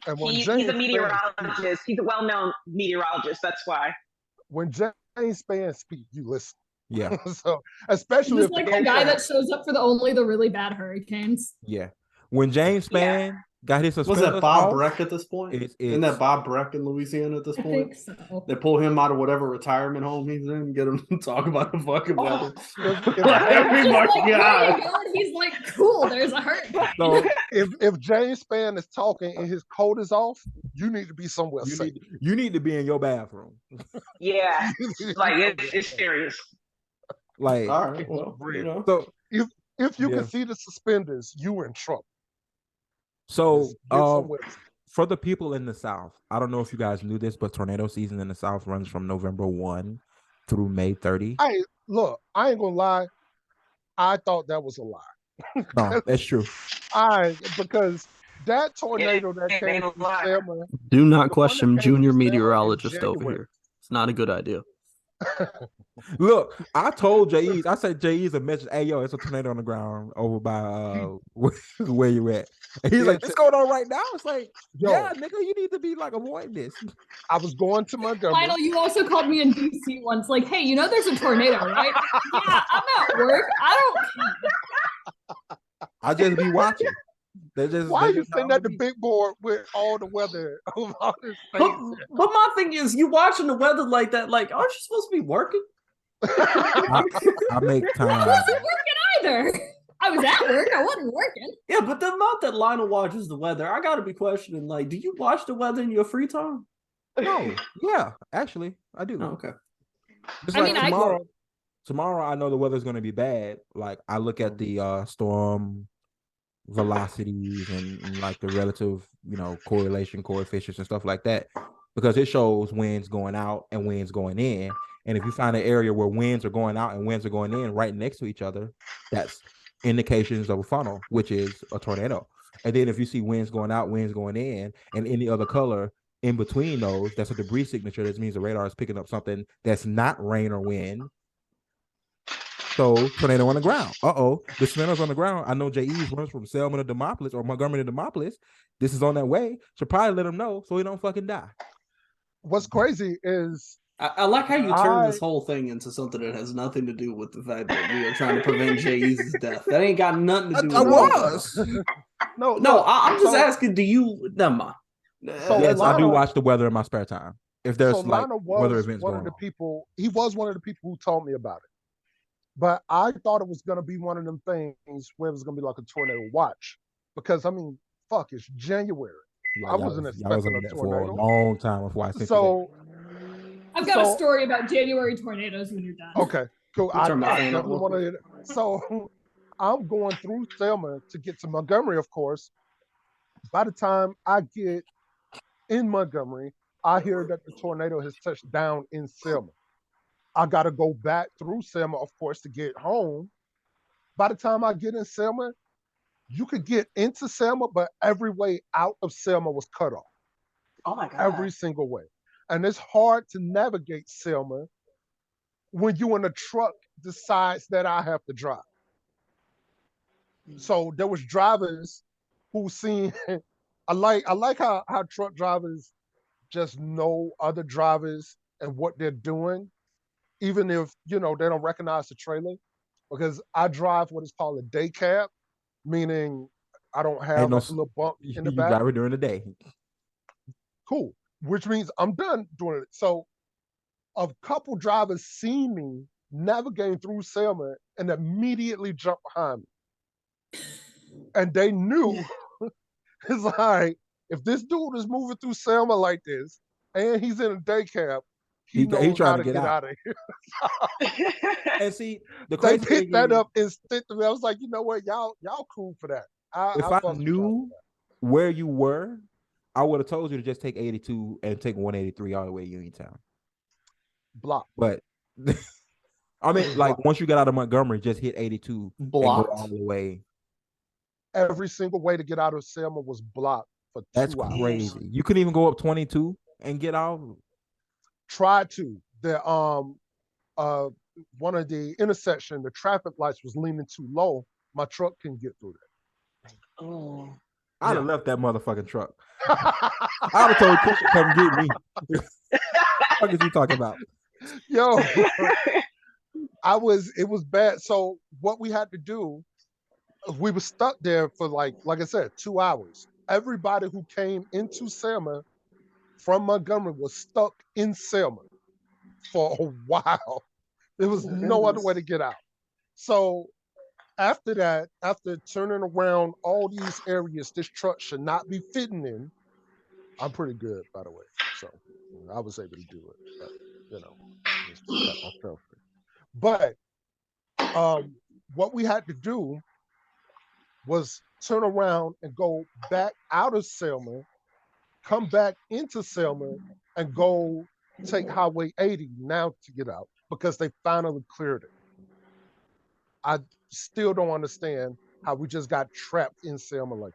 And when he's a James Spann speaks, meteorologist. He's a well-known meteorologist. That's why. when James Spann speaks, you listen. Yeah, So Is especially this if like it the comes guy from that shows up for the really bad hurricanes? yeah. When James Yeah. Spann got his Was that suspenders Bob off, Breck at this point? Isn't that Bob Breck in Louisiana at this I point? think so. They pull him out of whatever retirement home he's in, get him to talk about the fucking weather. if Every Just fucking like, where guy. you going? He's like, cool, there's a hurricane. so if James Spann is talking and his coat is off, you need to be somewhere safe. you need to be in your bathroom. Yeah. You need to be Like somewhere it's safe. serious. Like All right, well, you know. so If you Yeah. can see the suspenders, you in trouble. so Just get somewhere safe. for the people in the South, I don't know if you guys knew this, but tornado season in the South runs from November 1 through May 30. I ain't gonna lie. I thought that was a lie. No, that's true. Because that tornado that It came ain't a through lie. Selma, Do not the one question that came junior through Selma in meteorologist over January. here. It's not a good idea. Look, I told Jay-E's, I said Jay-E's a message, hey yo, it's a tornado on the ground over by where you at. And he's like, what's going on right now? It's like, Yo, yeah, nigga, you need to be like avoid this. I was going to Montgomery. Lionel, you also called me in DC once, like, hey, you know there's a tornado, right? Yeah, I'm at work. I don't care. I just be watching. Why are you sitting at the big board with all the weather of all this But things? my thing is, you watching the weather like that, like, aren't you supposed to be working? I make I time. wasn't working either. I was at work. I wasn't working. Yeah, but the amount that Lionel watches the weather, I gotta be questioning, like, do you watch the weather in your free time? No, yeah, actually, I do. Oh, okay. Just I like mean, tomorrow I know the weather's gonna be bad. Like I look at the storm velocities and like the relative, correlation coefficients and stuff like that, because it shows winds going out and winds going in. And if you find an area where winds are going out and winds are going in right next to each other, that's indications of a funnel, which is a tornado. And then if you see winds going out, winds going in, and any other color in between those, that's a debris signature. That means the radar is picking up something that's not rain or wind. So tornado on the ground. The tornado's on the ground. I know J.E.'s runs from Selma to Demopolis or Montgomery to Demopolis. This is on that way. Should probably let him know so he don't fucking die. What's crazy is I like how you turn this whole thing into something that has nothing to do with the fact that we are trying to prevent Jay-Z's death. That ain't got nothing to do with I was. No, I'm just asking, do you never mind. So Yes, I do Lionel- watch the weather in my spare time. If there's like Lionel weather was events one going of the on. people. He was one of the people who told me about it. But I thought it was gonna be one of them things where it was gonna be like a tornado watch. Because I mean, fuck, it's January. Yeah, I wasn't expecting a for a tornado. long time before I sent So I've got a story about January tornadoes when you're done. okay, cool. I turn my fan up definitely real want to hear that. So I'm going through Selma to get to Montgomery, of course. By the time I get in Montgomery, I hear that the tornado has touched down in Selma. I got to go back through Selma, of course, to get home. By the time I get in Selma, you could get into Selma, but every way out of Selma was cut off. Oh my god. Every single way. And it's hard to navigate Selma when you in a truck decides that I have to drive. So there was drivers who seen I like how truck drivers just know other drivers and what they're doing, even if they don't recognize the trailer. Because I drive what is called a day cab, meaning I don't have like a little bump in the You back. drive it during the day. Cool. Which means I'm done doing it. So a couple drivers seen me navigating through Selma and immediately jumped behind me. And they knew it's like, if this dude is moving through Selma like this and he's in a day cab, he knows how to get out of here. And see, they picked that up instantly. I was like, you know what, y'all cool for that. If I knew where you were, I would have told you to just take 82 and take 183 all the way to Uniontown. Block. But I mean, like once you get out of Montgomery, just hit 82 and go all the way. Every single way to get out of Selma was blocked for 2 hours. That's crazy. You couldn't even go up 22 and get out. Tried to. The one of the intersection, the traffic lights was leaning too low. My truck couldn't get through Oh. I'd have Yeah. left that motherfucking truck. that. I'd have told Chris to come get me. What is you talking about? Yo, it was bad. So what we had to do, we were stuck there for like I said, 2 hours. Everybody who came into Selma from Montgomery was stuck in Selma for a while. There was no other way to get out. So after that, after turning around all these areas this truck should not be fitting in, I'm pretty good, by the way. So I was able to do it. But, just got myself in. But what we had to do was turn around and go back out of Selma, come back into Selma, and go take Highway 80 now to get out because they finally cleared it. I still don't understand how we just got trapped in Selma like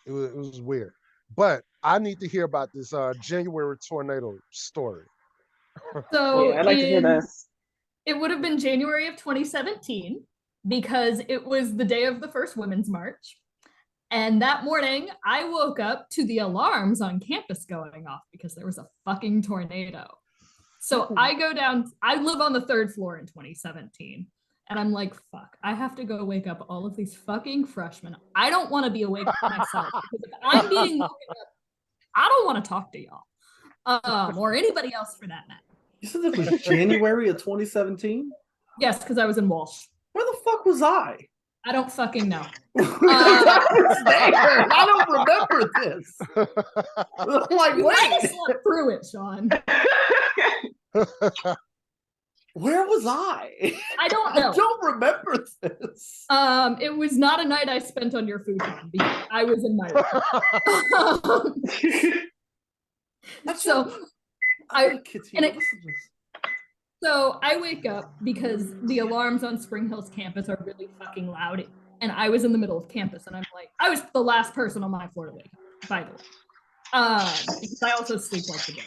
that. It was weird. But I need to hear about this January tornado story. So I'd like to hear this. it would have been January of 2017 because it was the day of the first Women's March. And that morning, I woke up to the alarms on campus going off because there was a fucking tornado. So I go down, I live on the third floor in 2017. And I'm like, fuck, I have to go wake up all of these fucking freshmen. I don't want to be awake myself because if I'm being woken up, I don't want to talk to y'all or anybody else for that matter. You said this was January of 2017? Yes, because I was in Walsh. Where the fuck was I? I don't fucking know. I was there. I don't remember this. I'm like, You might have wait. slept through it, Sean. Where was I? I don't know. I don't remember this. It was not a night I spent on your futon because I was in my room. So I wake up because the alarms on Spring Hill's campus are really fucking loud. And I was in the middle of campus and I'm like, I was the last person on my floor to wake up, by the way. Because I also sleep like the day.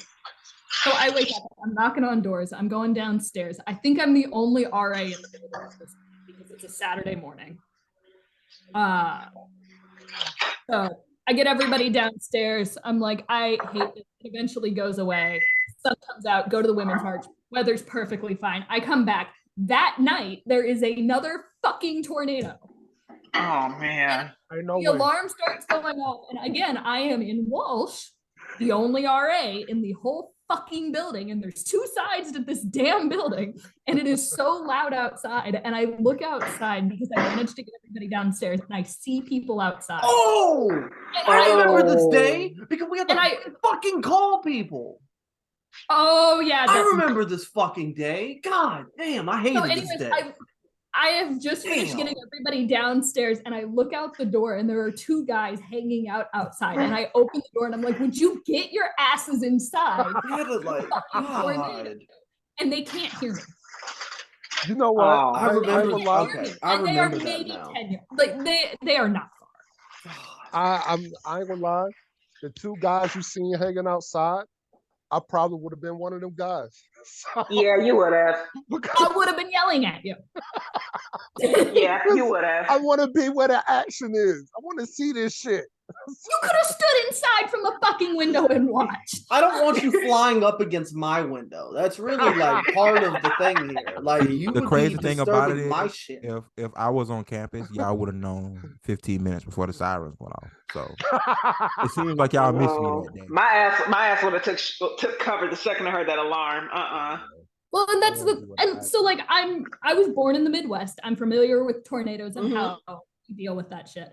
So I wake up, I'm knocking on doors, I'm going downstairs. I think I'm the only RA in the middle of this because it's a Saturday morning. So I get everybody downstairs. I'm like, I hate this. It eventually goes away. Sun comes out, go to the Women's March. Weather's perfectly fine. I come back. That night, there is another fucking tornado. Oh, man. The alarm starts going off. And again, I am in Walsh, the only RA in the whole fucking building. And there's two sides to this damn building. And it is so loud outside. And I look outside because I managed to get everybody downstairs and I see people outside. Oh! I remember this day because we had to fucking call people. Oh, yeah. I remember this fucking day. God damn, I hated this day. I have just finished getting everybody downstairs and I look out the door and there are two guys hanging out outside and I open the door and I'm like, would you get your asses inside? God. And they can't hear me. You know what? I remember that now. Like they are not far. I ain't gonna lie. The two guys you seen hanging outside, I probably would have been one of them guys. So, yeah, you would have. I would have been yelling at you. Yeah, you would have. I want to be where the action is. I want to see this shit. You could have stood inside from a fucking window and watched. I don't want you flying up against my window. That's really like part of the thing here. Like you the would crazy be thing about it my is, shit. if I was on campus, y'all would have known 15 minutes before the sirens went off. So it seems like y'all missed me that day. My ass would have took cover the second I heard that alarm. Well, and so like I was born in the Midwest. I'm familiar with tornadoes and how you deal with that shit.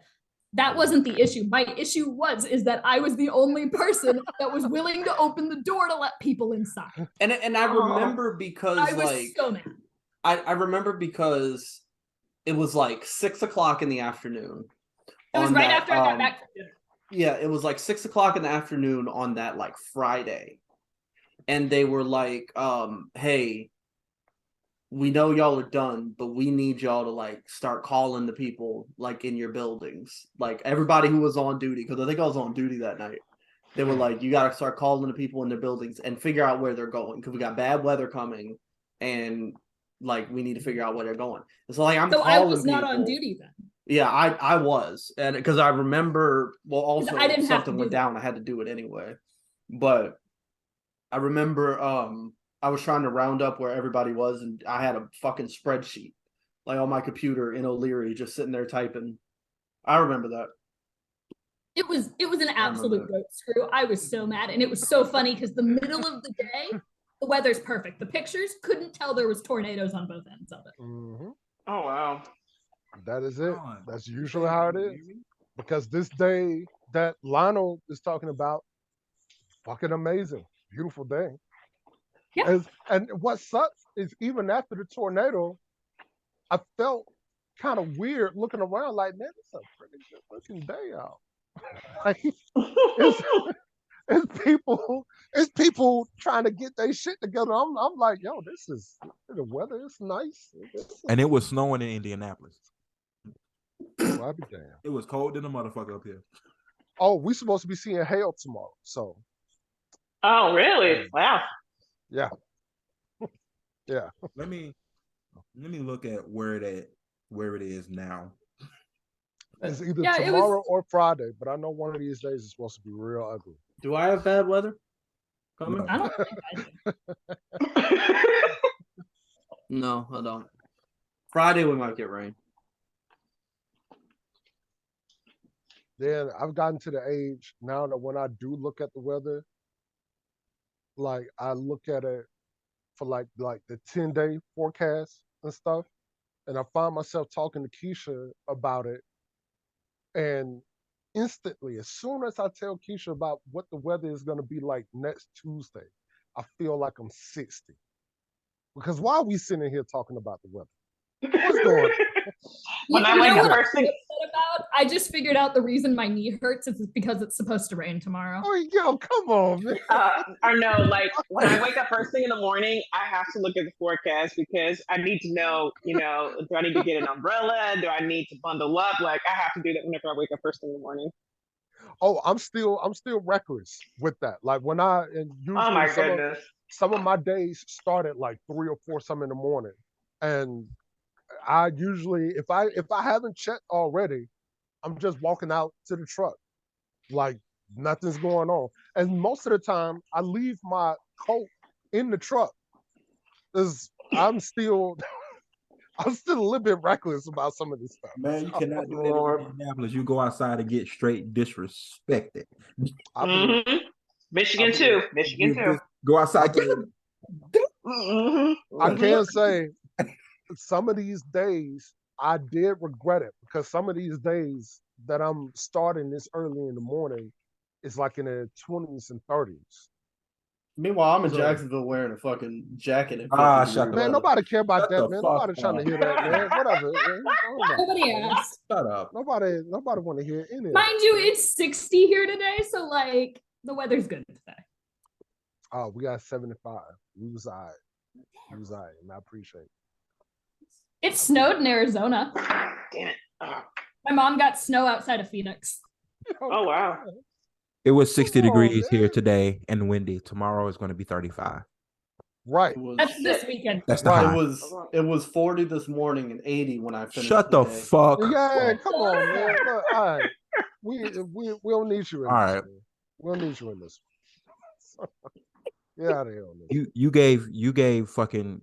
That wasn't the issue. My issue is that I was the only person that was willing to open the door to let people inside. And I remember because I was so mad. I remember because it was like 6 o'clock in the afternoon. It was right after I got back from dinner. Yeah, it was like 6 o'clock in the afternoon on that like Friday. And they were like, hey, we know y'all are done, but we need y'all to like start calling the people like in your buildings, like everybody who was on duty, because I think I was on duty that night. They were like, you got to start calling the people in their buildings and figure out where they're going because we got bad weather coming and like we need to figure out where they're going. And so like I'm So calling I was not people. on duty then. Yeah, I was, and because I remember, well, also I didn't have to something do went that. down. I had to do it anyway, but I remember I was trying to round up where everybody was, and I had a fucking spreadsheet like on my computer in O'Leary, just sitting there typing. I remember that. It was an absolute goat screw. I was so mad, and it was so funny because the middle of the day, the weather's perfect. The pictures couldn't tell there was tornadoes on both ends of it. Mm-hmm. Oh wow. That is it. That's usually how it is. Because this day that Lionel is talking about, fucking amazing, beautiful day. Yeah. And what sucks is even after the tornado, I felt kind of weird looking around like, man, it's a pretty good looking day out. Like it's people trying to get their shit together. I'm like, yo, the weather is nice. And it was snowing in Indianapolis. Well, I'll be damned. It was cold than a motherfucker up here. Oh, we're supposed to be seeing hail tomorrow. So. Oh really? Wow. Yeah. Yeah. Let me look at where it is now. It's either tomorrow or Friday, but I know one of these days is supposed to be real ugly. Do I have bad weather coming? No. I don't think I do. No, I don't. Friday we might get rain. Then I've gotten to the age now that when I do look at the weather, like I look at it for like the 10-day forecast and stuff, and I find myself talking to Keisha about it, and instantly, as soon as I tell Keisha about what the weather is going to be like next Tuesday, I feel like I'm 60. Because why are we sitting here talking about the weather? What's going on? When I wake up first thing. I just figured out the reason my knee hurts is because it's supposed to rain tomorrow. Oh, yo, come on, man. Or no, like when I wake up first thing in the morning, I have to look at the forecast because I need to know, do I need to get an umbrella? Do I need to bundle up? Like I have to do that whenever I wake up first thing in the morning. Oh, I'm still reckless with that. Like when and usually Oh my goodness. Some of my days start at like 3 or 4 something in the morning, and I usually, if I haven't checked already, I'm just walking out to the truck, like nothing's going on. And most of the time, I leave my coat in the truck, because I'm still a little bit reckless about some of this stuff. Man, you cannot do that in Indianapolis. You go outside and get straight disrespected. Mm-hmm. Michigan too. Go outside. I can say some of these days I did regret it, because some of these days that I'm starting this early in the morning is like in the 20s and 30s. Meanwhile, I'm in Jacksonville wearing a fucking jacket. And shut man, nobody care about that, man. Nobody up. trying to hear that, man. Whatever. Nobody asked. Shut up. Nobody want to hear any of Mind you, it's 60 here today, so like the weather's good today. Oh, we got 75. We was all right, and I appreciate it. It snowed in Arizona. Damn it. My mom got snow outside of Phoenix. Oh wow. It was 60 Come on, degrees here man. today and windy. Tomorrow is going to be 35. Right. That's this weekend. That's the Right. high. It was 40 this morning and 80 when I finished. Shut the day. fuck Yeah, up. come on, man. Look, all right. We don't need you in All this. right. Man. We don't need you in this. Get out of here on this. You gave fucking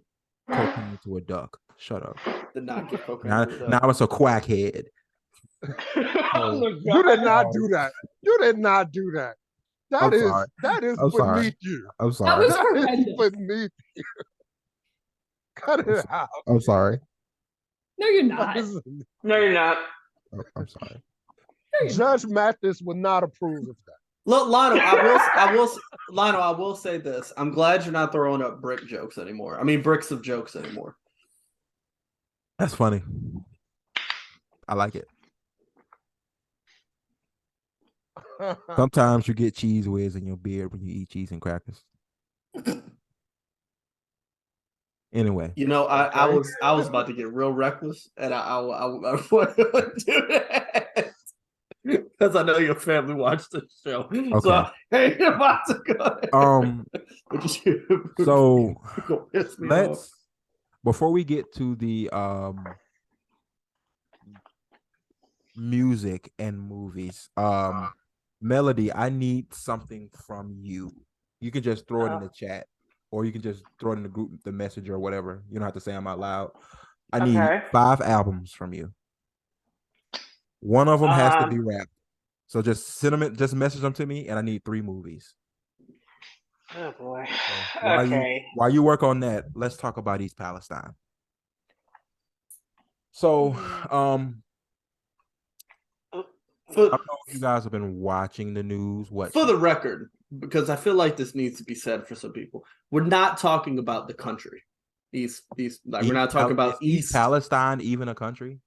cocaine to a duck. Shut up. Did not get cocaine. Now it's a quackhead. You did not do that. You did not do that. That is I'm sorry. beneath you. I'm That sorry. was That is horrendous. beneath you. Cut it out. I'm sorry. No, you're not. No, you're not. I'm sorry. Judge Mathis would not approve of that. Look, Lionel, I will say this. I'm glad you're not throwing up brick jokes anymore. I mean, bricks of jokes anymore. That's funny. I like it. Sometimes you get cheese whiz in your beard when you eat cheese and crackers. Anyway, I was about to get real reckless, and I want to do that because I know your family watched the show. Okay. So I ain't about to go. so Piss me off. before we get to the music and movies, Melody, I need something from you. You can just throw it in the chat, or you can just throw it in the group, the message, or whatever. You don't have to say them out loud. I need 5 albums from you. One of them has to be rap. So just send them, just message them to me, and I need 3 movies. Oh boy. So while you work on that, let's talk about East Palestine. So, I don't know if you guys have been watching the news. For the record, because I feel like this needs to be said for some people, we're not we're not talking about East Palestine, even a country.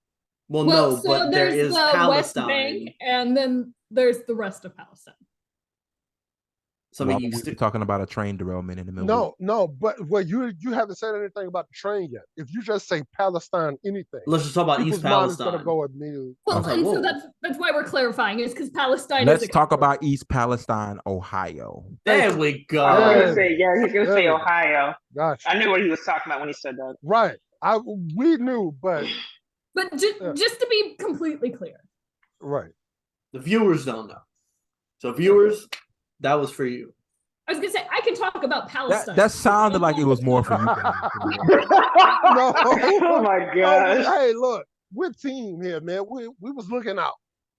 Well, no, so but there is the Palestine, West Bank, and then there's the rest of Palestine. So why would we be talking about a train derailment in the middle? No, but you haven't said anything about the train yet. If you just say Palestine, anything, let's just talk about East Palestine. Going to go immediately. Well, and so that's why we're clarifying, is because Palestine. Let's talk about East Palestine, Ohio. There we go. I was gonna say, he's gonna say Ohio. Gotcha. I knew what he was talking about when he said that. Right. We knew, but just to be completely clear, right? The viewers don't know. So viewers, that was for you. I was gonna say I can talk about Palestine. That sounded like it was more for you guys. No. Oh my gosh. Hey, look, we're team here, man. We was looking out.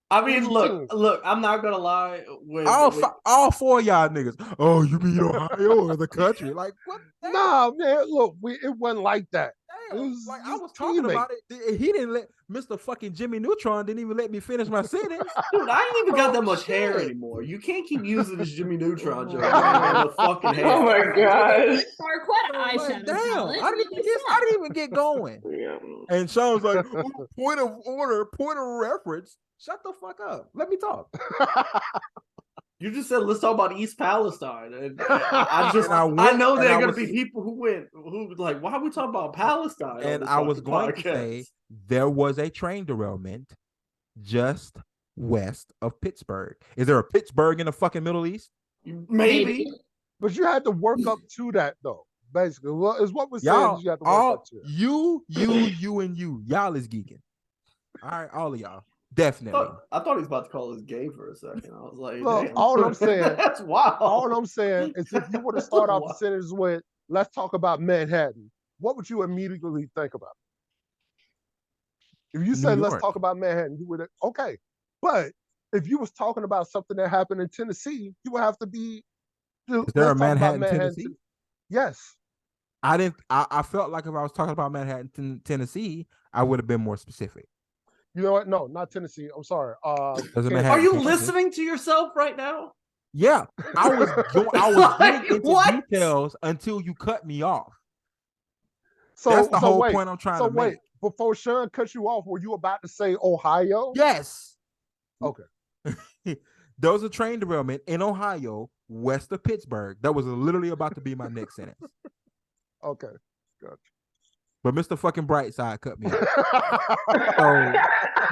I mean, look. I'm not gonna lie. All 4 of y'all niggas. Oh, you mean Ohio or the country? Like what? Nah, man. Look, it wasn't like that. Damn. Like I was talking about it. He didn't let Mr. fucking Jimmy Neutron didn't even let me finish my sentence. Dude, I ain't even got that much hair anymore. You can't keep using this Jimmy Neutron joke. The fucking hair. Oh my gosh. Eyeshadow. Damn, I didn't even get going. And Sean's like, point of order, point of reference. Shut the fuck up. Let me talk. You just said let's talk about East Palestine, and I know there are going to be people who like, why are we talking about Palestine? And I was going to say there was a train derailment just west of Pittsburgh. Is there a Pittsburgh in the fucking Middle East? Maybe. But you had to work up to that though. Basically, well, is what we're saying. You have to work up to it. You, and you. Y'all is geeking. All right, all of y'all. Definitely. I thought he was about to call us gay for a second. I was like, look, all I'm saying, that's wild. All I'm saying is if you were to start off the sentence with, let's talk about Manhattan, what would you immediately think about? If you said, let's talk about Manhattan, you would, okay. But if you was talking about something that happened in Tennessee, you would have to be, is there a Manhattan, Tennessee? Yes. I felt like if I was talking about Manhattan, Tennessee, I would have been more specific. You know what? No, not Tennessee. I'm sorry. Are you listening to yourself right now? Yeah, I was getting into details until you cut me off. So that's the whole point I'm trying to make. Before Sean cut you off, were you about to say Ohio? Yes. Okay. There was a train derailment in Ohio, west of Pittsburgh. That was literally about to be my next sentence. Okay, gotcha. But Mr. fucking Brightside cut me off. So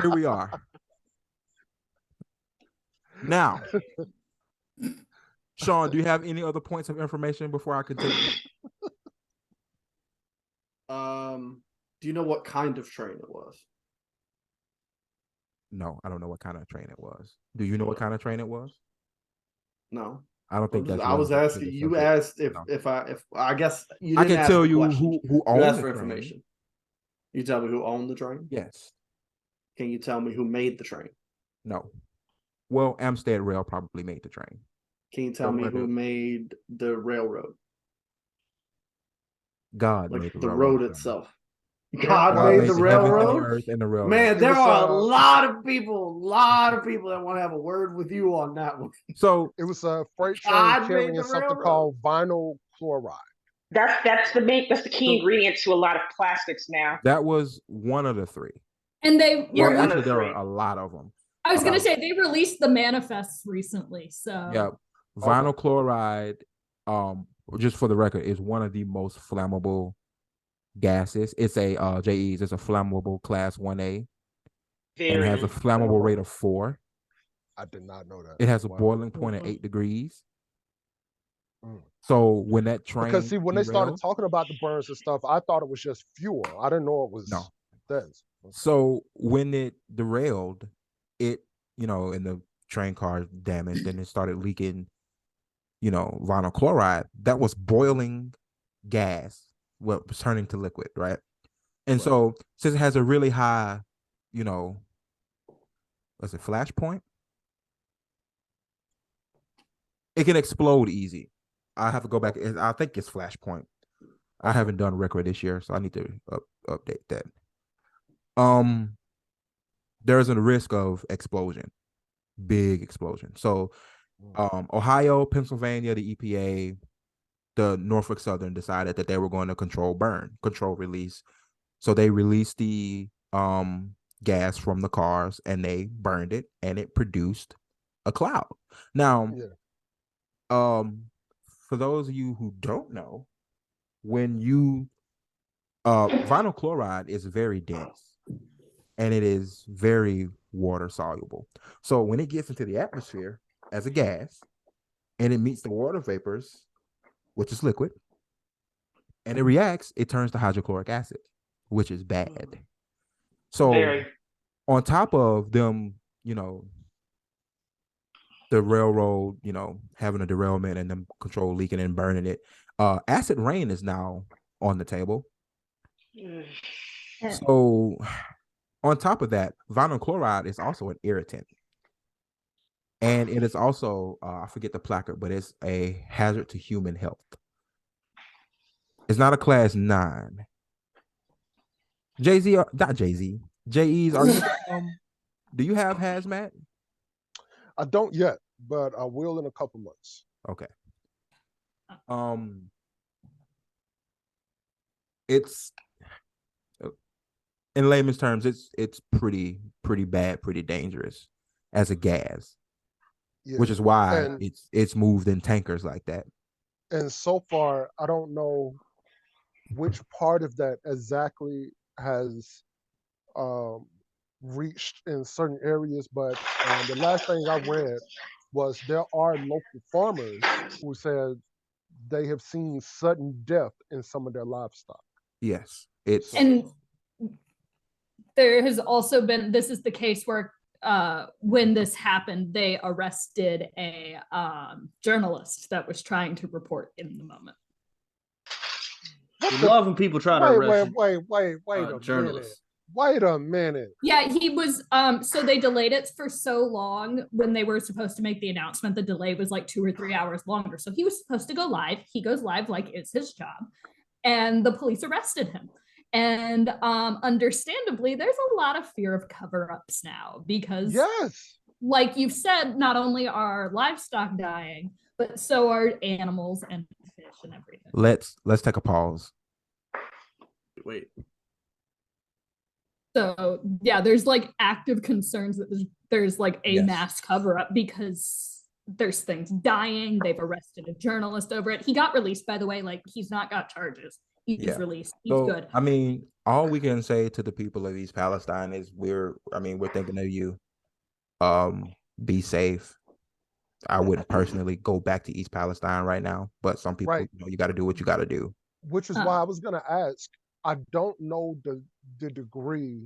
here we are. Now, Sean, do you have any other points of information before I continue? Do you know what kind of train it was? No, I don't know what kind of train it was. Do you know what kind of train it was? No. I don't think that's. I was asking. You asked if I guess you. I can tell you who owned the information. You tell me who owned the train. Yes. Can you tell me who made the train? No. Well, Amstead Rail probably made the train. Can you tell me who made the railroad? God made the road itself. God made the railroad. And the railroad. Man, there are a lot of people that want to have a word with you on that one. So it was a freight train carrying something called vinyl chloride. That's the key ingredient to a lot of plastics now. That was one of the 3. And there are a lot of them. I was going to say they released the manifests recently. So yeah, vinyl chloride, just for the record, is one of the most flammable gases. It's a JEs. It's a flammable class 1A, and it has a flammable rate of 4. I did not know that. It has a boiling point of 8 degrees. So when that Because train see, when they started derailed, talking about the burns and stuff, I thought it was just fuel. I didn't know it no. was this. So when it derailed, it, and the train car damaged and it started leaking, vinyl chloride that was boiling gas, what was turning to liquid, right? And so since it has a really high, what's it, flash point? It can explode easy. I have to go back. I think it's flash point. I haven't done record this year, so I need to update that. There's a risk of explosion, big explosion. So, Ohio, Pennsylvania, the EPA, the Norfolk Southern decided that they were going to control release. So they released the gas from the cars and they burned it and it produced a cloud. Now, for those of you who don't know, when you vinyl chloride is very dense and it is very water soluble. So when it gets into the atmosphere as a gas and it meets the water vapors, which is liquid, and it reacts, it turns to hydrochloric acid, which is bad. So on top of them, the railroad, having a derailment and them control leaking and burning it, acid rain is now on the table. So on top of that, vinyl chloride is also an irritant. And it is also, I forget the placard, but it's a hazard to human health. It's not a class 9. Jay-Z, not Jay-Z. J-E's, are you, do you have hazmat? I don't yet, but I will in a couple months. Okay. It's, in layman's terms, it's pretty bad, pretty dangerous as a gas, which is why it's moved in tankers like that. And so far, I don't know which part of that exactly has reached in certain areas, but the last thing I read was there are local farmers who said they have seen sudden death in some of their livestock. Yes, it's and there has also been, this is the case where when this happened, they arrested a journalist that was trying to report in the moment. I love when people try to arrest wait a journalists. Wait a minute. Yeah, he was so they delayed it for so long. When they were supposed to make the announcement, the delay was like 2 or 3 hours longer. So he was supposed to go live. He goes live like it's his job. And the police arrested him. And understandably, there's a lot of fear of cover-ups now because, like you've said, not only are livestock dying, but so are animals and fish and everything. Let's take a pause. Wait. So yeah, there's like active concerns that there's like a mass cover-up because there's things dying. They've arrested a journalist over it. He got released, by the way. Like, he's not got charges. He's released. He's good. I mean, all we can say to the people of East Palestine is we're thinking of you. Be safe. I wouldn't personally go back to East Palestine right now, but some people, you got to do what you got to do. Which is why I was going to ask. I don't know the degree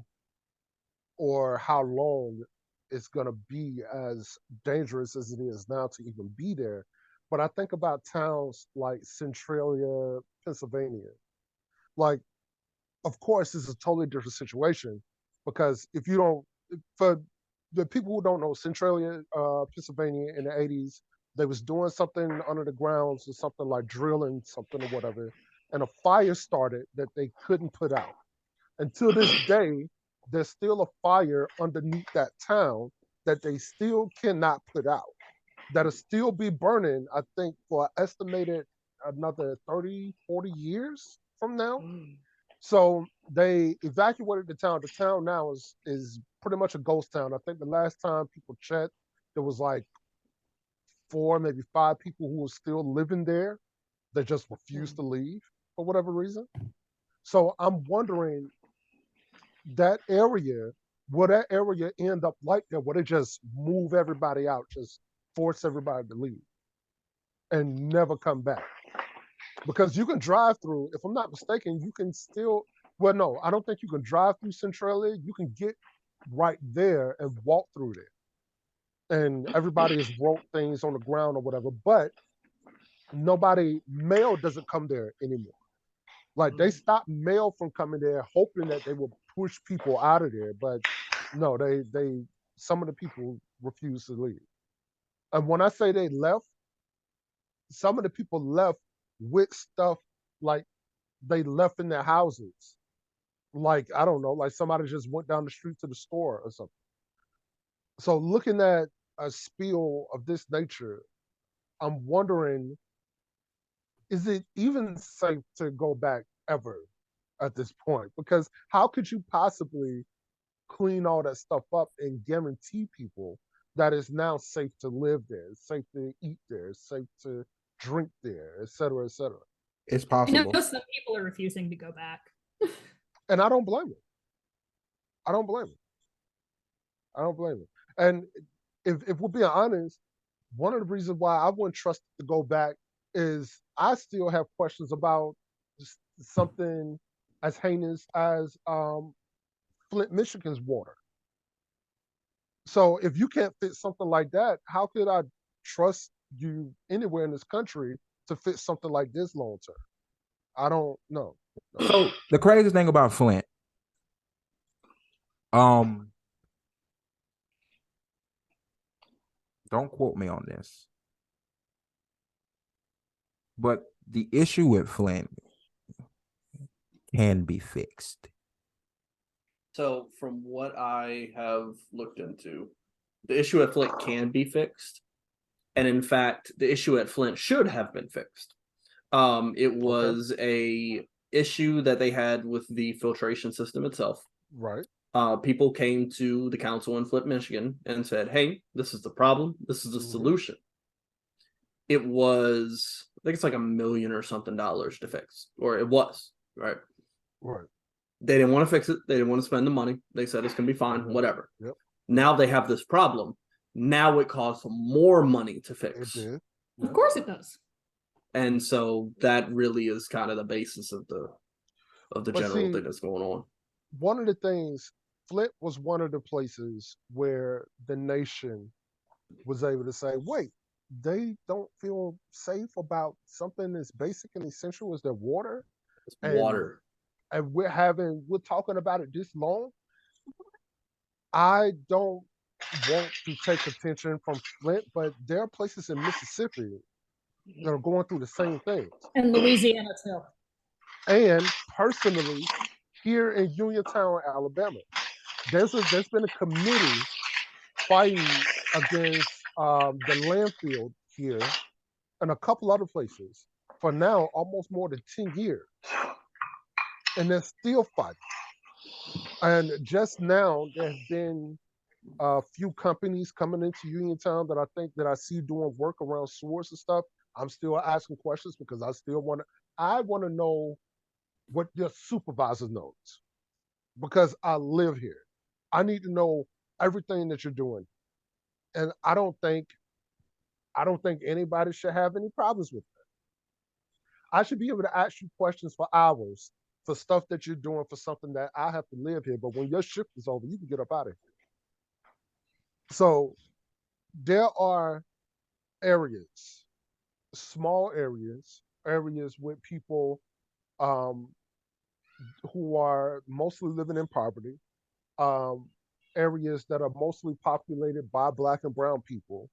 or how long it's going to be as dangerous as it is now to even be there. But I think about towns like Centralia, Pennsylvania. Like, of course, this is a totally different situation because if you don't, for the people who don't know, Centralia, Pennsylvania in the 80s, they was doing something under the grounds or something like drilling something or whatever, and a fire started that they couldn't put out. Until this day, there's still a fire underneath that town that they still cannot put out. That'll still be burning, I think, for estimated another 30, 40 years from now. So they evacuated the town. The town now is pretty much a ghost town. I think the last time people checked, there was like 4, maybe 5 people who were still living there. They just refused to leave for whatever reason. So I'm wondering, that area, will that area end up like that? Will it just move everybody out, just force everybody to leave? and never come back. Because you can drive through, if I'm not mistaken, you can still, well, no, I don't think you can drive through Centralia. You can get right there and walk through there. And everybody has wrote things on the ground or whatever, but mail doesn't come there anymore. Like they stopped mail from coming there, hoping that they would push people out of there. But no, some of the people refused to leave. And when I say they left, some of the people left with stuff like they left in their houses. Like, I don't know, like somebody just went down the street to the store or something. So looking at a spiel of this nature, I'm wondering, is it even safe to go back ever at this point? Because how could you possibly clean all that stuff up and guarantee people that it's now safe to live there, it's safe to eat there, it's safe to drink there, et cetera, et cetera? It's I know possible. some people are refusing to go back. And I don't blame it. I don't blame it. I don't blame it. And if we're being honest, one of the reasons why I wouldn't trust to go back is I still have questions about something as heinous as Flint, Michigan's water. So if you can't fix something like that, how could I trust you anywhere in this country to fix something like this long term? I don't know. No. So the craziest thing about Flint, don't quote me on this, but the issue with Flint can be fixed. So, from what I have looked into, the issue at Flint can be fixed, and in fact, the issue at Flint should have been fixed. It was a issue that they had with the filtration system itself. Right. People came to the council in Flint, Michigan, and said, "Hey, this is the problem. This is the solution." It was, I think it's like $1 million or something to fix, or it was, right? Right. They didn't want to fix it. They didn't want to spend the money. They said it's going to be fine, whatever. Yep. Now they have this problem. Now it costs more money to fix. It did. Of course it does. And so that really is kind of the basis of the general thing that's going on. One of the things, Flint was one of the places where the nation was able to say, wait, they don't feel safe about something as basic and essential as their water. It's water. And we're talking about it this long. I don't want to take attention from Flint, but there are places in Mississippi that are going through the same things. And Louisiana too. And personally, here in Uniontown, Alabama, there's been a committee fighting against the landfill here and a couple other places for now almost more than 10 years. And they're still fighting. And just now, there have been a few companies coming into Uniontown that I think that I see doing work around sewers and stuff. I'm still asking questions because I want to know what your supervisor knows because I live here. I need to know everything that you're doing. And I don't think anybody should have any problems with that. I should be able to ask you questions for hours for stuff that you're doing for something that I have to live here. But when your shift is over, you can get up out of here. So there are areas, small areas with people who are mostly living in poverty, areas that are mostly populated by Black and brown people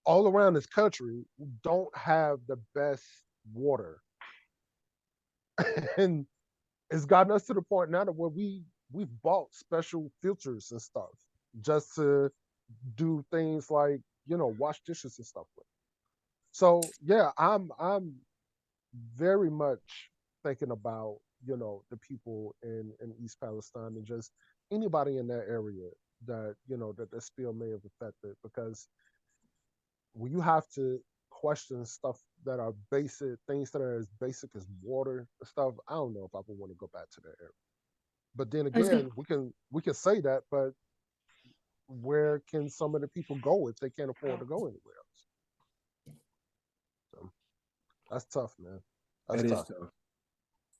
all around this country who don't have the best water. And it's gotten us to the point now that where we've bought special filters and stuff just to do things like, wash dishes and stuff with. So yeah, I'm very much thinking about, the people in East Palestine and just anybody in that area that, that the spill may have affected, because when you have to question stuff that are basic, things that are as basic as water and stuff, I don't know if I would want to go back to that area. But then again, we can say that, but where can some of the people go if they can't afford to go anywhere else? That's tough, man. That's That is tough. tough.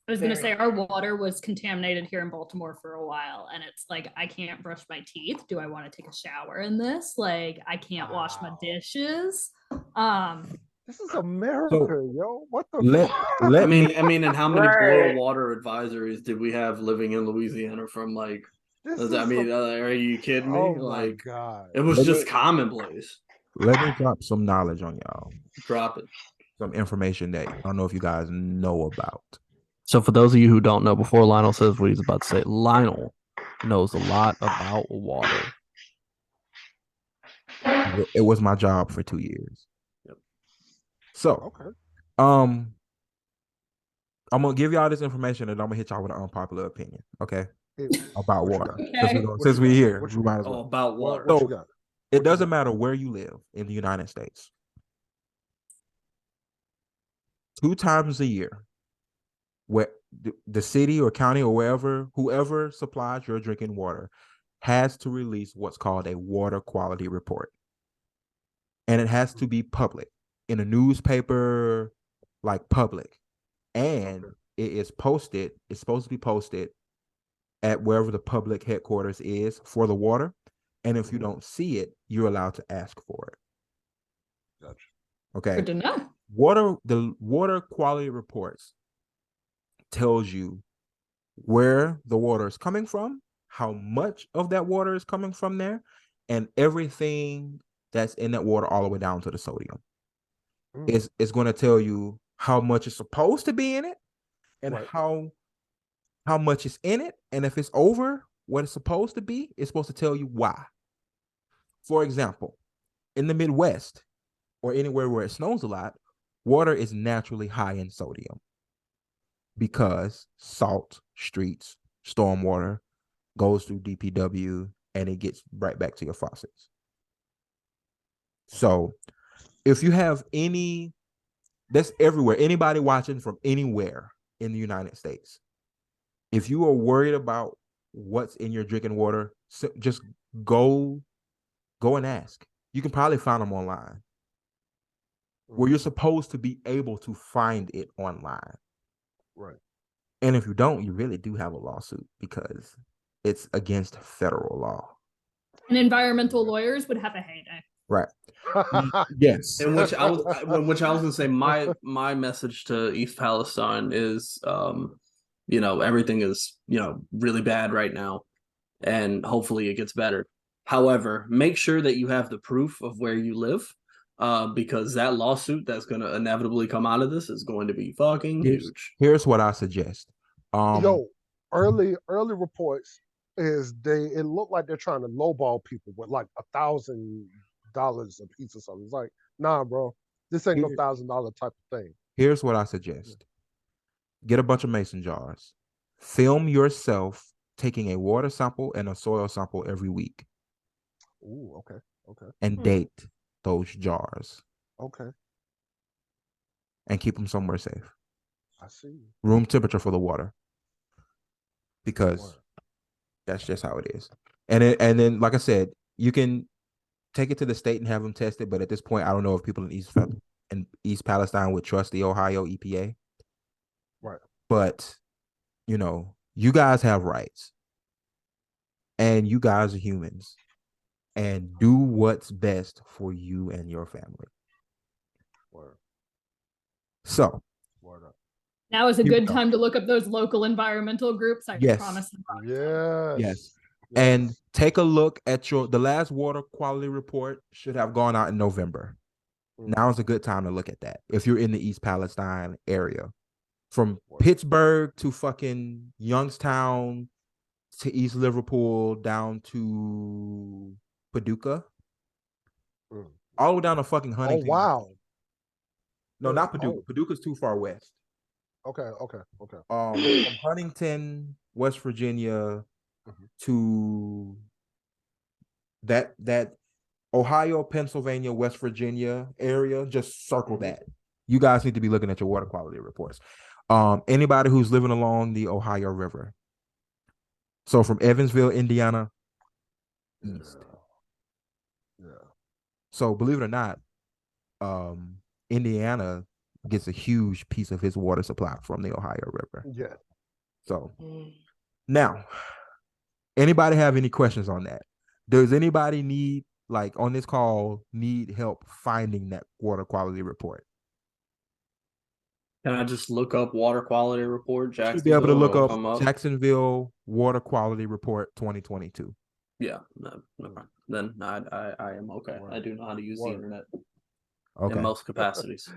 I was going to say our water was contaminated here in Baltimore for a while, and it's like I can't brush my teeth. Do I want to take a shower in this? Like I can't wash my Wow. dishes. This is America, yo. What the Let fuck? let me I mean, and how many Right. boil water advisories did we have living in Louisiana from like? This I is mean, are you kidding me? oh my Like, god. it was Let just me- commonplace. let me drop some knowledge on y'all. Drop it. Some information that I don't know if you guys know about. So for those of you who don't know, before Lionel says what he's about to say, Lionel knows a lot about water. It was my job for 2 years. Yep. So, Okay. I'm gonna give y'all this information and I'm gonna hit y'all with an unpopular opinion, okay? Hey, About what you water. got? Okay. Since we're here, What we you might got? as Oh, well. about water. What So, you got? It What you doesn't got? matter where you live in the United States. 2 times a year, where the city or county or wherever, whoever supplies your drinking water has to release what's called a water quality report. And it has to be public in a newspaper, like public. And it is posted, it's supposed to be posted at wherever the public headquarters is for the water. And if you don't see it, you're allowed to ask for it. Gotcha. Okay. Good to know. The water quality reports tells you where the water is coming from, how much of that water is coming from there, and everything that's in that water all the way down to the sodium. It's going to tell you how much is supposed to be in it and Right. how much is in it, and if it's over what it's supposed to be, it's supposed to tell you why. For example, in the Midwest or anywhere where it snows a lot, water is naturally high in sodium because salt streets, stormwater goes through DPW and it gets right back to your faucets. So if you have that's everywhere, anybody watching from anywhere in the United States, if you are worried about what's in your drinking water, just go and ask. You can probably find them online. Where you're supposed to be able to find it online. Right. And if you don't, you really do have a lawsuit because it's against federal law. And environmental lawyers would have a heyday. Right. Yes. In which I was gonna say my message to East Palestine is everything is really bad right now, and hopefully it gets better. However, make sure that you have the proof of where you live, because that lawsuit that's gonna inevitably come out of this is going to be fucking huge. Here's what I suggest. Yo, early reports is it looked like they're trying to lowball people with like $1,000 a piece or something. It's like, nah, bro, this ain't no $1,000 type of thing. Here's what I suggest. Get a bunch of mason jars. Film yourself taking a water sample and a soil sample every week. Ooh, okay. And date those jars. Okay. And keep them somewhere safe. I see. Room temperature for the water. Because that's just how it is. And then, like I said, you can take it to the state and have them tested. But at this point, I don't know if people in East Palestine would trust the Ohio EPA. Right. But, you guys have rights. And you guys are humans. And do what's best for you and your family. Word. So. Word up. Now is a good time to look up those local environmental groups. I promise. Yes. And take a look at the last water quality report should have gone out in November. Now is a good time to look at that. If you're in the East Palestine area, from Pittsburgh to fucking Youngstown to East Liverpool down to Paducah, all the way down to fucking Huntington. Oh, wow. No, not Paducah. Paducah's too far west. Okay. From Huntington, West Virginia, to that Ohio, Pennsylvania, West Virginia area, just circle that. You guys need to be looking at your water quality reports. Anybody who's living along the Ohio River. So from Evansville, Indiana, east. Yeah. So believe it or not, Indiana, gets a huge piece of his water supply from the Ohio River. Yeah. So now, anybody have any questions on that? Does anybody need, like, on this call, need help finding that water quality report? Can I just look up water quality report? Should be able to Jacksonville, look it'll up come up. Jacksonville Water Quality Report 2022. Yeah, no, never mind. Then I am okay. I do know how to use the internet Okay. in most capacities.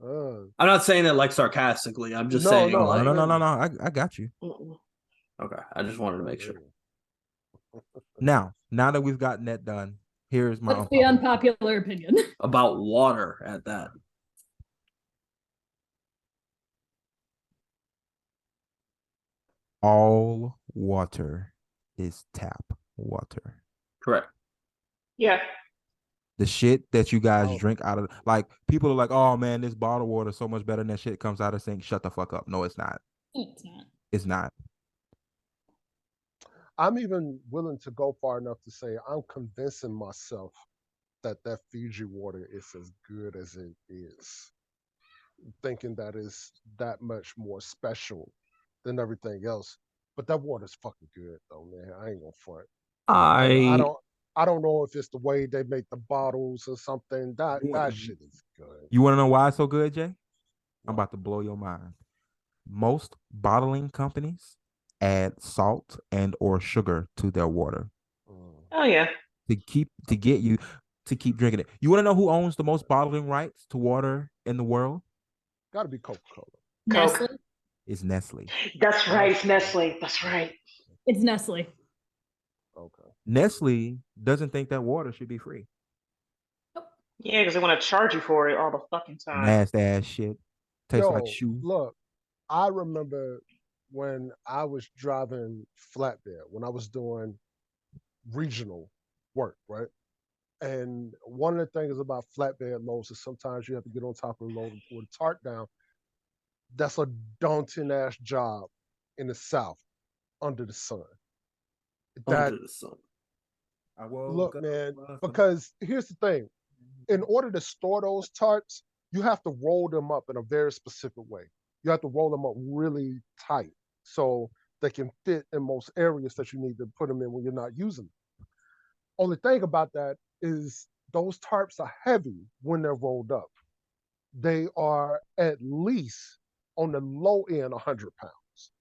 Uh, I'm not saying it like sarcastically. I'm just No, saying no, like No. I got you. okay. I just wanted to make sure. Now that we've gotten that done, here's my What's the unpopular opinion? About water at that. all water is tap water. Correct. Yeah. The shit that you guys Oh. drink out of, like, people are like, oh man, this bottled water is so much better than that shit comes out of the sink. Shut the fuck up. No, it's not. It's not. It's not. I'm even willing to go far enough to say I'm convincing myself that Fiji water is as good as it is, thinking that is that much more special than everything else. But that water's fucking good though, man. I ain't gonna front. And I don't know if it's the way they make the bottles or something. That shit is good. You want to know why it's so good, Jay? I'm about to blow your mind. Most bottling companies add salt and or sugar to their water Oh yeah. to get you to keep drinking it. You want to know who owns the most bottling rights to water in the world? Got to be Coca-Cola. Nestle. It's Nestle. That's right, it's Nestle. That's right. It's Nestle. Okay. Nestle doesn't think that water should be free. Yeah, because they want to charge you for it all the fucking time. Nasty ass shit. Tastes like shoe. Look, I remember when I was driving flatbed, when I was doing regional work, right? And one of the things about flatbed loads is sometimes you have to get on top of the load and pull the tarp down. That's a daunting ass job in the South under the sun. Under the sun. Look, man, because here's the thing. In order to store those tarps, you have to roll them up in a very specific way. You have to roll them up really tight so they can fit in most areas that you need to put them in when you're not using them. Only thing about that is those tarps are heavy when they're rolled up. They are at least on the low end 100 pounds.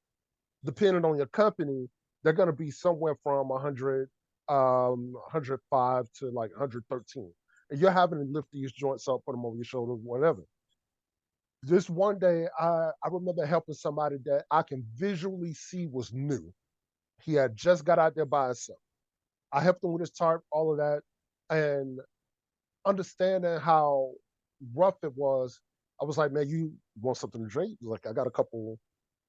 Depending on your company, they're going to be somewhere from 105 to like 113. And you're having to lift these joints up, put them over your shoulders, whatever. This one day, I remember helping somebody that I can visually see was new. He had just got out there by himself. I helped him with his tarp, all of that, and understanding how rough it was, I was like, man, you want something to drink? He's like, I got a couple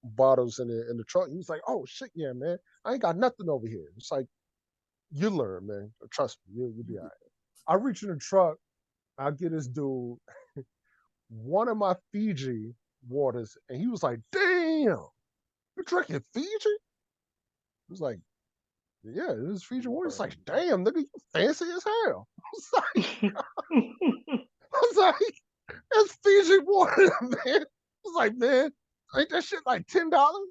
bottles in the truck. He was like, oh shit, yeah, man, I ain't got nothing over here. It's like, you learn, man. Trust me, you'll be all right. I reach in the truck, I get this dude one of my Fiji waters, and he was like, damn, you're drinking Fiji? He was like, yeah, this is Fiji water. It's like, damn, nigga, you fancy as hell. I was like, that's Fiji water, man. I was like, man, ain't that shit like $10? I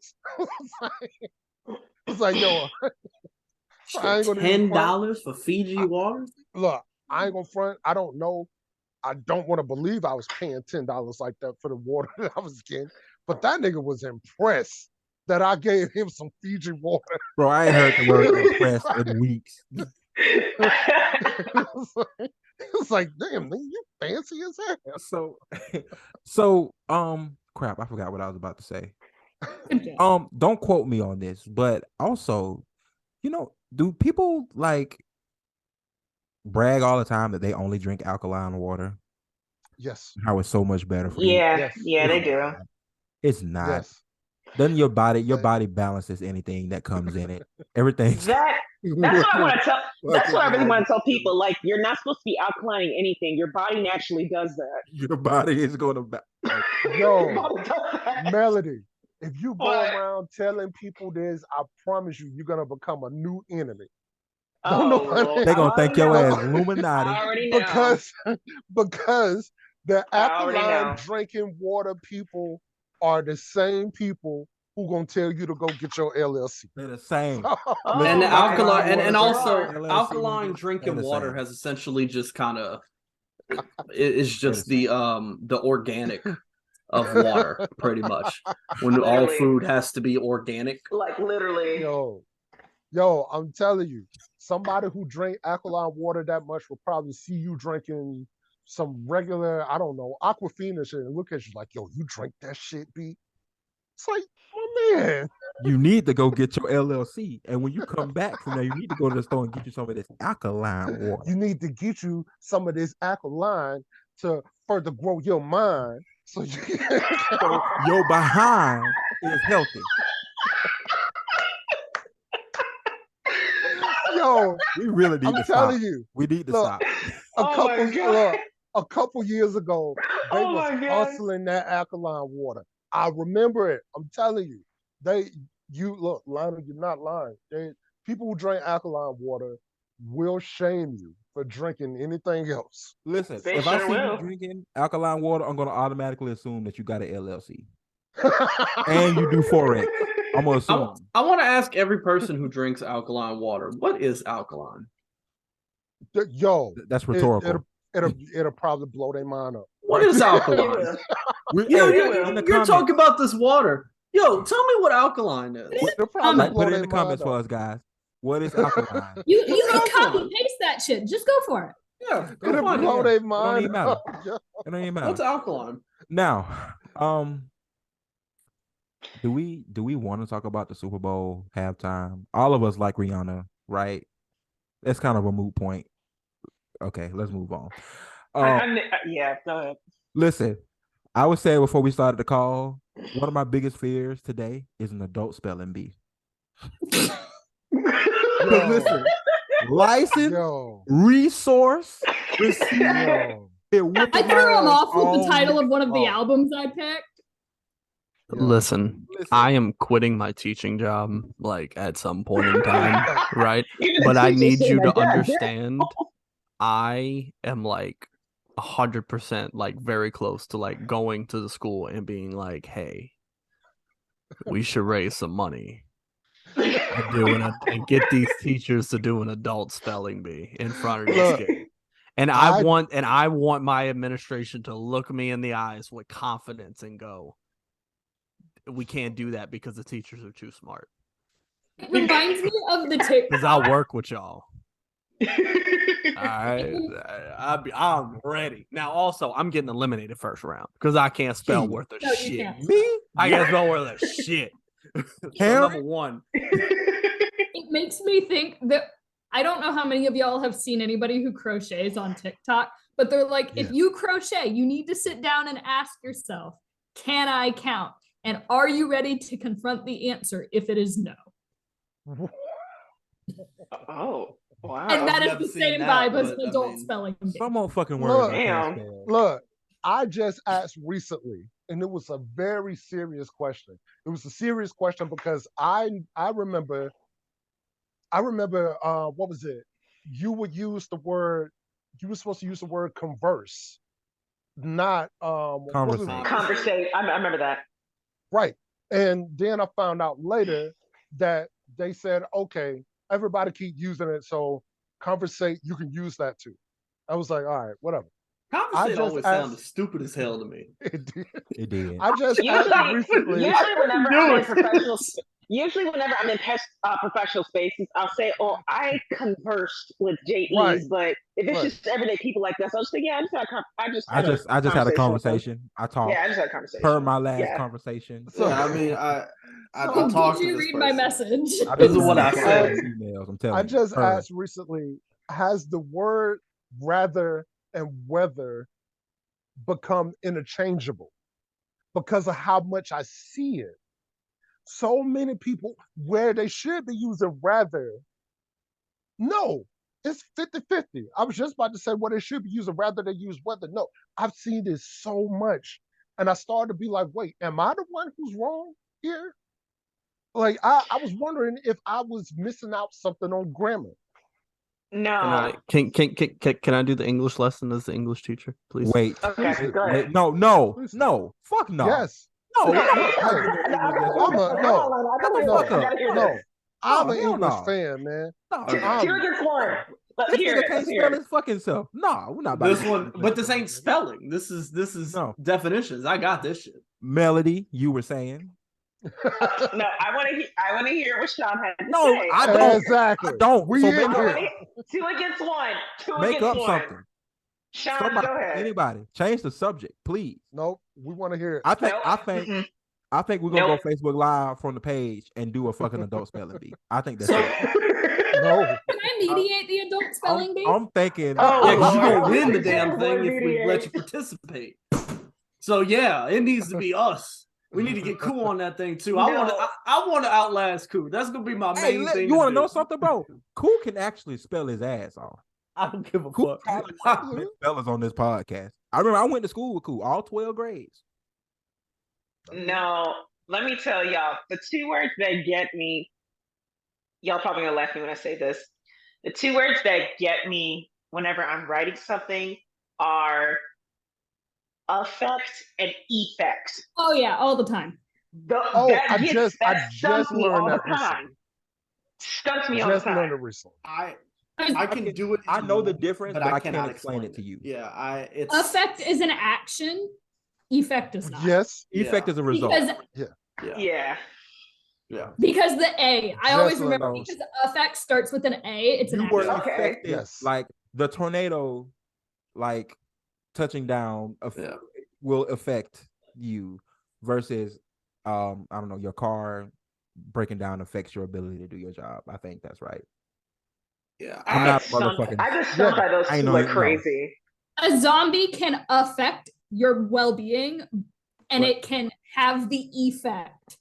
was like, yo, I ain't gonna $10 for Fiji water? Look, I ain't gonna front. I don't know. I don't want to believe I was paying $10 like that for the water that I was getting. But that nigga was impressed that I gave him some Fiji water. Bro, I ain't heard the word impressed in weeks. It was like, damn, nigga, you fancy as hell. So, crap, I forgot what I was about to say. Don't quote me on this, but also, do people like brag all the time that they only drink alkaline water? Yes. How it's so much better for you. Yes. Yeah, they do. It's not. Yes. Doesn't your body balances anything that comes in it? Everything. That's what I want to tell. That's what I really want to tell people. Like, you're not supposed to be alkalining anything. Your body naturally does that. Your body is going to. Yo, Melody, if you go around telling people this, I promise you, you're gonna become a new enemy. Don't Oh, nobody. Lord. They're gonna I think already your know. ass Illuminati. I already know. Because the I already alkaline know. drinking water people are the same people who gonna tell you to go get your LLC. They're the same. Oh And the my alkaline and, and water, also God. LLC, alkaline they're drinking the water same. has essentially just kind of it's just They're the organic of water, pretty much. When all Literally. food has to be organic. Like literally. Yo, I'm telling you, somebody who drink alkaline water that much will probably see you drinking some regular, I don't know, Aquafina shit and look at you like, yo, you drink that shit, B? It's like, my man. You need to go get your LLC, and when you come back from there, you need to go to the store and get you some of this alkaline water. You need to get you some of this alkaline to further grow your mind. So Your behind is healthy. Yo, We really need I'm to telling stop. you. We need to Look, stop. a couple years ago, they Oh was my God. hustling that alkaline water. I remember it. I'm telling you. Look, Lionel, you're not lying. People who drink alkaline water will shame you for drinking anything else. Listen, They if I sure see will. you drinking alkaline water, I'm gonna automatically assume that you got an LLC and you do forex. I'm gonna assume. I want to ask every person who drinks alkaline water, what is alkaline? Yo, That's rhetorical. it'll probably blow their mind up. What is alkaline? Hey, You're in the comments, talking about this water. Yo, tell me what alkaline is. It'll probably Comment. blow put it in their the comments mind for up. us, guys. What is alkaline? You What's can copy alkaline? paste that shit. Just go for it. Yeah, go It'll find blow it. their It don't mind even matter. up. Yo. It don't even matter. What's alkaline? Now, do we want to talk about the Super Bowl halftime? All of us like Rihanna, right? That's kind of a moot point. Okay, let's move on. Yeah, go ahead. Listen, I would say before we started the call, one of my biggest fears today is an adult spelling bee. Yo, Listen, license, yo, resource, receipt, yo. I threw him off with the title of one of the Oh. albums I picked. Listen, I am quitting my teaching job like at some point in time, right? But I need you to understand I am like 100% like very close to like going to the school and being like, hey, we should raise some money and get these teachers to do an adult spelling bee in front of these kids. And I want my administration to look me in the eyes with confidence and go, we can't do that because the teachers are too smart. It reminds me of the TikTok. Because I'll work with y'all. All right, I'm ready. Now, also, I'm getting eliminated first round because I can't spell worth of shit. Me? I can't spell worth of shit. So number one. It makes me think that I don't know how many of y'all have seen anybody who crochets on TikTok, but they're like, if you crochet, you need to sit down and ask yourself, can I count? And are you ready to confront the answer if it is no? Oh, wow. And that I've is never the seen same that, vibe as but, an I adult mean, spelling bee. Some more fucking words. Look, I can't damn. spell. Look, I just asked recently, and it was a very serious question. It was a serious question because I remember what was it? You were supposed to use the word converse, not what was it? Conversate. Conversate. I remember that. Right. And then I found out later that they said, okay, everybody keep using it, so conversate, you can use that too. I was like, all right, whatever. Conversate always sounded stupid as hell to me. It did. It did. I just asked recently. Usually whenever I'm in professional spaces, I'll say, "Oh, I conversed with JEs," Right. but if it's Right. just everyday people like that, so I'll just think, "Yeah, I just had a conversation. I talked. Yeah, I just had a conversation. Per my last conversation. So- Yeah, I mean, I So talked did to you this read my person. message? This is what I said. Emails, I'm telling I you. just Per. asked recently, has the word rather and whether become interchangeable because of how much I see it? So many people where they should be using rather. No, it's 50-50. I was just about to say what they should be using rather they use whether. No, I've seen this so much. And I started to be like, wait, am I the one who's wrong here? Like, I was wondering if I was missing out something on grammar. No. Can I do the English lesson as the English teacher, please? Wait. Okay, go ahead. No. Fuck no. Yes. No. Okay. No. I'm an hell English no. fan, man. No. Two against one. Let's This hear nigga it. can't Let's hear spell it. his fucking self. No, we're not about This to- one, but this ain't spelling. This is No. definitions. I got this shit. Melody, you were saying. No, I want to hear what Sean had to No, say. I don't. Exactly. I don't. We So in make I up, here. wanna- Two against one. make Against up one. something. Sean, Somebody, go ahead. anybody, change the subject, please. Nope. We want to hear it. I think Nope. I think we're gonna Nope. go Facebook Live from the page and do a fucking adult spelling bee. I think that's So- it. No. Can I mediate the adult spelling bee? I'm thinking. Oh, Yeah, because you're Lord. gonna win the Oh, damn Lord, thing if we mediate. let you participate. So yeah, it needs to be us. We need to get Koo on that thing too. I want to outlast Koo. That's gonna be my Hey, main thing. you want to do. know something, bro? Cool can actually spell his ass off. I don't give a Cool, fuck. spellers on this podcast. I remember I went to school with Cool, all 12 grades. No, let me tell y'all, the two words that get me, y'all probably gonna laugh at me when I say this. The two words that get me whenever I'm writing something are affect and effect. Oh yeah, all the time. I just stumps me all learned the that time. recently. Stumps me all the Just learned it time. recently. I can do it. I know the too, difference, but I can't cannot explain it to you. Yeah, it's Affect is an action. Effect is not. Yes. Effect is a result. Yeah. Because the A. I always Just remember knows. because affect starts with an A. It's an You were action. Okay. affected, Yes. like the tornado, like touching down Yeah. will affect you versus I don't know, your car breaking down affects your ability to do your job. I think that's right. Yeah. I'm I not get stumped. motherfucking- I just stumped by those I two know like you know. crazy. A zombie can affect your well-being, and But- it can have the effect.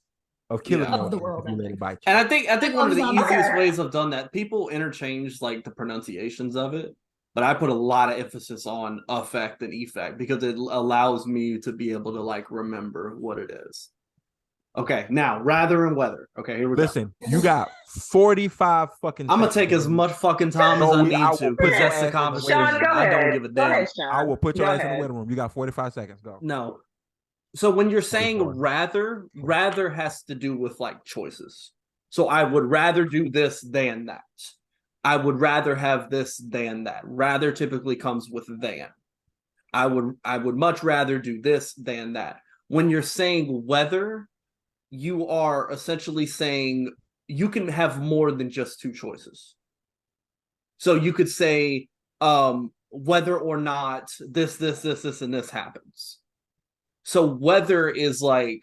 of killing Yeah. you Of the if world you let ending. it bite you. And I think one of the love zombies. easiest ways I've done that, people interchange like the pronunciations of it, but I put a lot of emphasis on affect and effect because it allows me to be able to like remember what it is. Okay, now rather and weather. Okay, here we Listen, you got 45 fucking go. I'm gonna seconds take as to- much fucking time No, as I I need will to put your because that's ass the in the conversation. waiting Sean, go I ahead. don't give a Go damn. ahead, Sean. I will put your Go ass in the ahead. waiting room. You got 45 seconds. Go. No. So when you're saying 44. rather has to do with like choices. So I would rather do this than that. I would rather have this than that. Rather typically comes with than. I would much rather do this than that. When you're saying whether, you are essentially saying you can have more than just two choices. So you could say whether or not this, and this happens. So whether is like,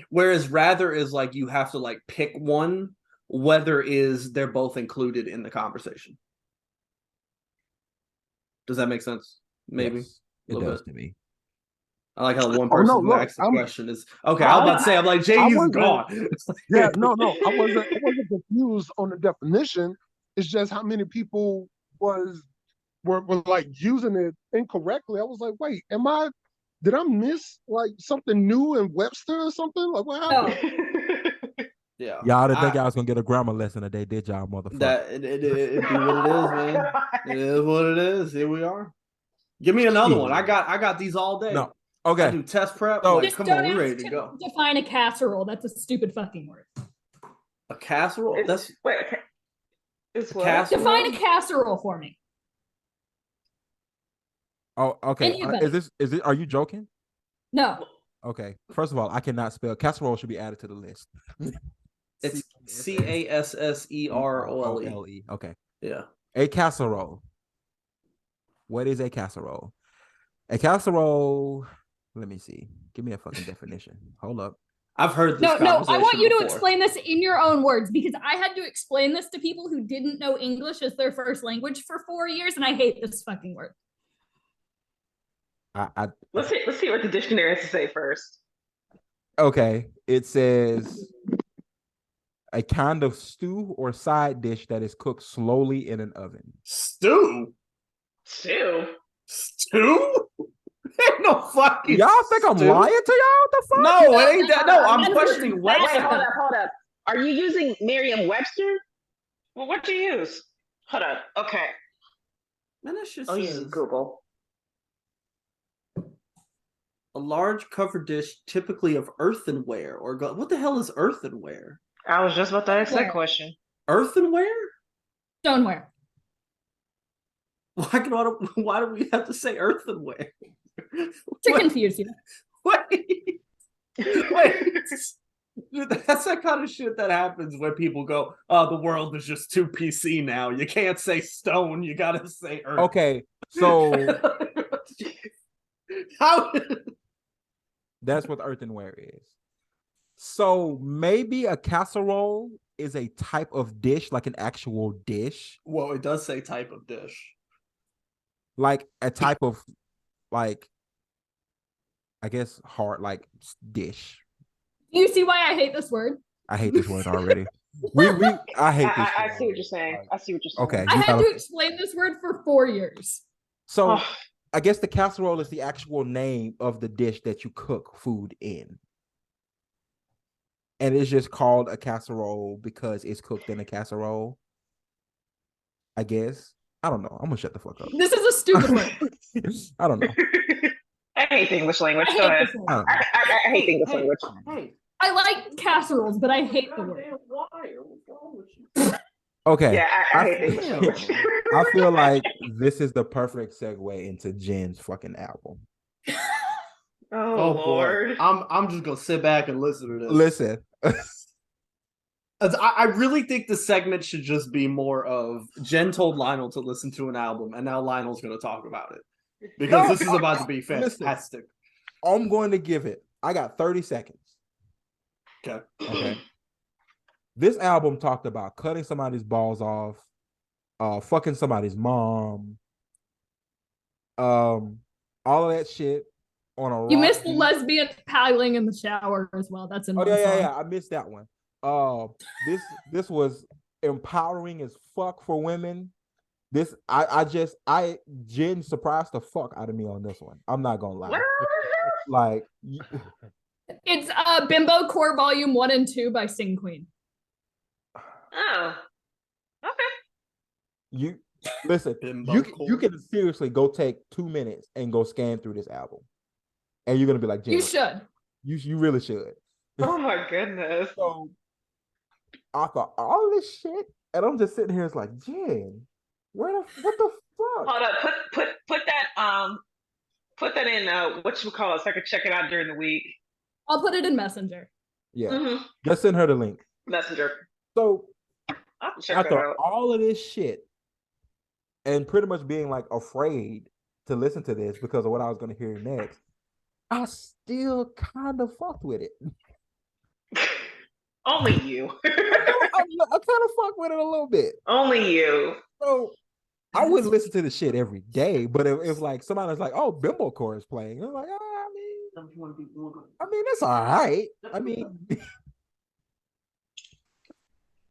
whereas rather is like you have to like pick one. Whether is they're both included in the conversation. Does that make sense? Maybe. Yes, it Little does bit. to me. I like how one Oh, person no, who look, asked the I'm- question is okay. I was about to say, I'm like, Jay-Z's wasn't- gone. Yeah, no. I wasn't confused on the definition. It's just how many people were like using it incorrectly. I was like, wait, did I miss like something new in Webster or something? Like what happened? Yeah. Y'all didn't think I was gonna get a grammar lesson today, did y'all, motherfucker? That it be what it is, man. It is what it is. Here we are. Give me another one. I got these all day. No. I Okay. do test prep. So- Like, Just come don't on, we're ask ready to go. define a casserole. That's a stupid fucking word. A casserole? That's Wait, it's what? casserole. Define a casserole for me. Oh, okay. Anybody. Is it? Are you joking? No. Okay. First of all, I cannot spell. Casserole should be added to the list. It's CASSEROLE. L-E. Okay. Yeah. A casserole. What is a casserole? A casserole. Let me see. Give me a fucking definition. Hold up. I've heard this. No, I want you to before. explain this in your own words because I had to explain this to people who didn't know English as their first language for 4 years, and I hate this fucking word. Let's see what the dictionary has to say first. Okay. It says a kind of stew or side dish that is cooked slowly in an oven. Stew. Stew. Ain't no fucking. Y'all think I'm stew. lying to y'all? The fuck? No, it ain't that. No, I'm And questioning Wait, Webster. hold up. Are you using Merriam-Webster? Well, what do you use? Hold up. Okay. Man, that shit I'll use says Google. a large covered dish, typically of earthenware or what the hell is earthenware? I was just about to ask that Where? question. Earthenware? Stoneware. Why do we have to say earthenware? To confuse you. Wait. Wait. Dude, that's that kind of shit that happens when people go, "Oh, the world is just too PC now. You can't say stone. You gotta say earth." Okay, so how? that's what earthenware is. So maybe a casserole is a type of dish, like an actual dish, Well, it does say type of dish. like a type of, like, I guess hard, like dish. Do you see why I hate this word? I hate this word already. I hate this. I word see what already. you're saying. Like, I see what you're saying. okay, I you had gotta. to explain this word for 4 years. So Oh, I guess the casserole is the actual name of the dish that you cook food in. And it's just called a casserole because it's cooked in a casserole. I guess. I don't know. I'm gonna shut the fuck up. This is a stupid word. I don't know. I hate the English language. I Go hate ahead. this word. I don't know. I hate the English Hey, language. hey, I like casseroles, but I hate the word. why? What's wrong with you? Okay. Yeah, I hate the English Damn. language. I feel like this is the perfect segue into Jen's fucking album. Oh, Lord. Boy, I'm just gonna sit back and listen to this. Listen. I really think the segment should just be more of Jen told Lionel to listen to an album, and now Lionel's going to talk about it because this is about to be fantastic. I'm going to give it. I got 30 seconds. Okay. This album talked about cutting somebody's balls off, fucking somebody's mom, all of that shit on a. You missed the lesbian piling in the shower as well. That's in one song. Yeah. I missed that one. This was empowering as fuck for women. Jen surprised the fuck out of me on this one. I'm not gonna lie. Like, It's Bimbo Core Volume 1 and 2 by Sing Queen. Oh. Okay. you listen, Bimbo you Core. can seriously go take 2 minutes and go scan through this album, and you're gonna be like, Jen, You should. You really should. Oh my goodness. So I thought all this shit, and I'm just sitting here, it's like, Jen, what the fuck? Hold up. Put that in what you call it so I can check it out during the week. I'll put it in Messenger. Yeah. Just send her the link. Messenger. So I'll check that after out. all of this shit, and pretty much being like afraid to listen to this because of what I was going to hear next, I still kind of fucked with it. Only you. I kind of fucked with it a little bit. Only you. So I wouldn't listen to the shit every day, but if like somebody's like, "Oh, Bimbo Core is playing," I'm like, I mean, it's all right. I mean,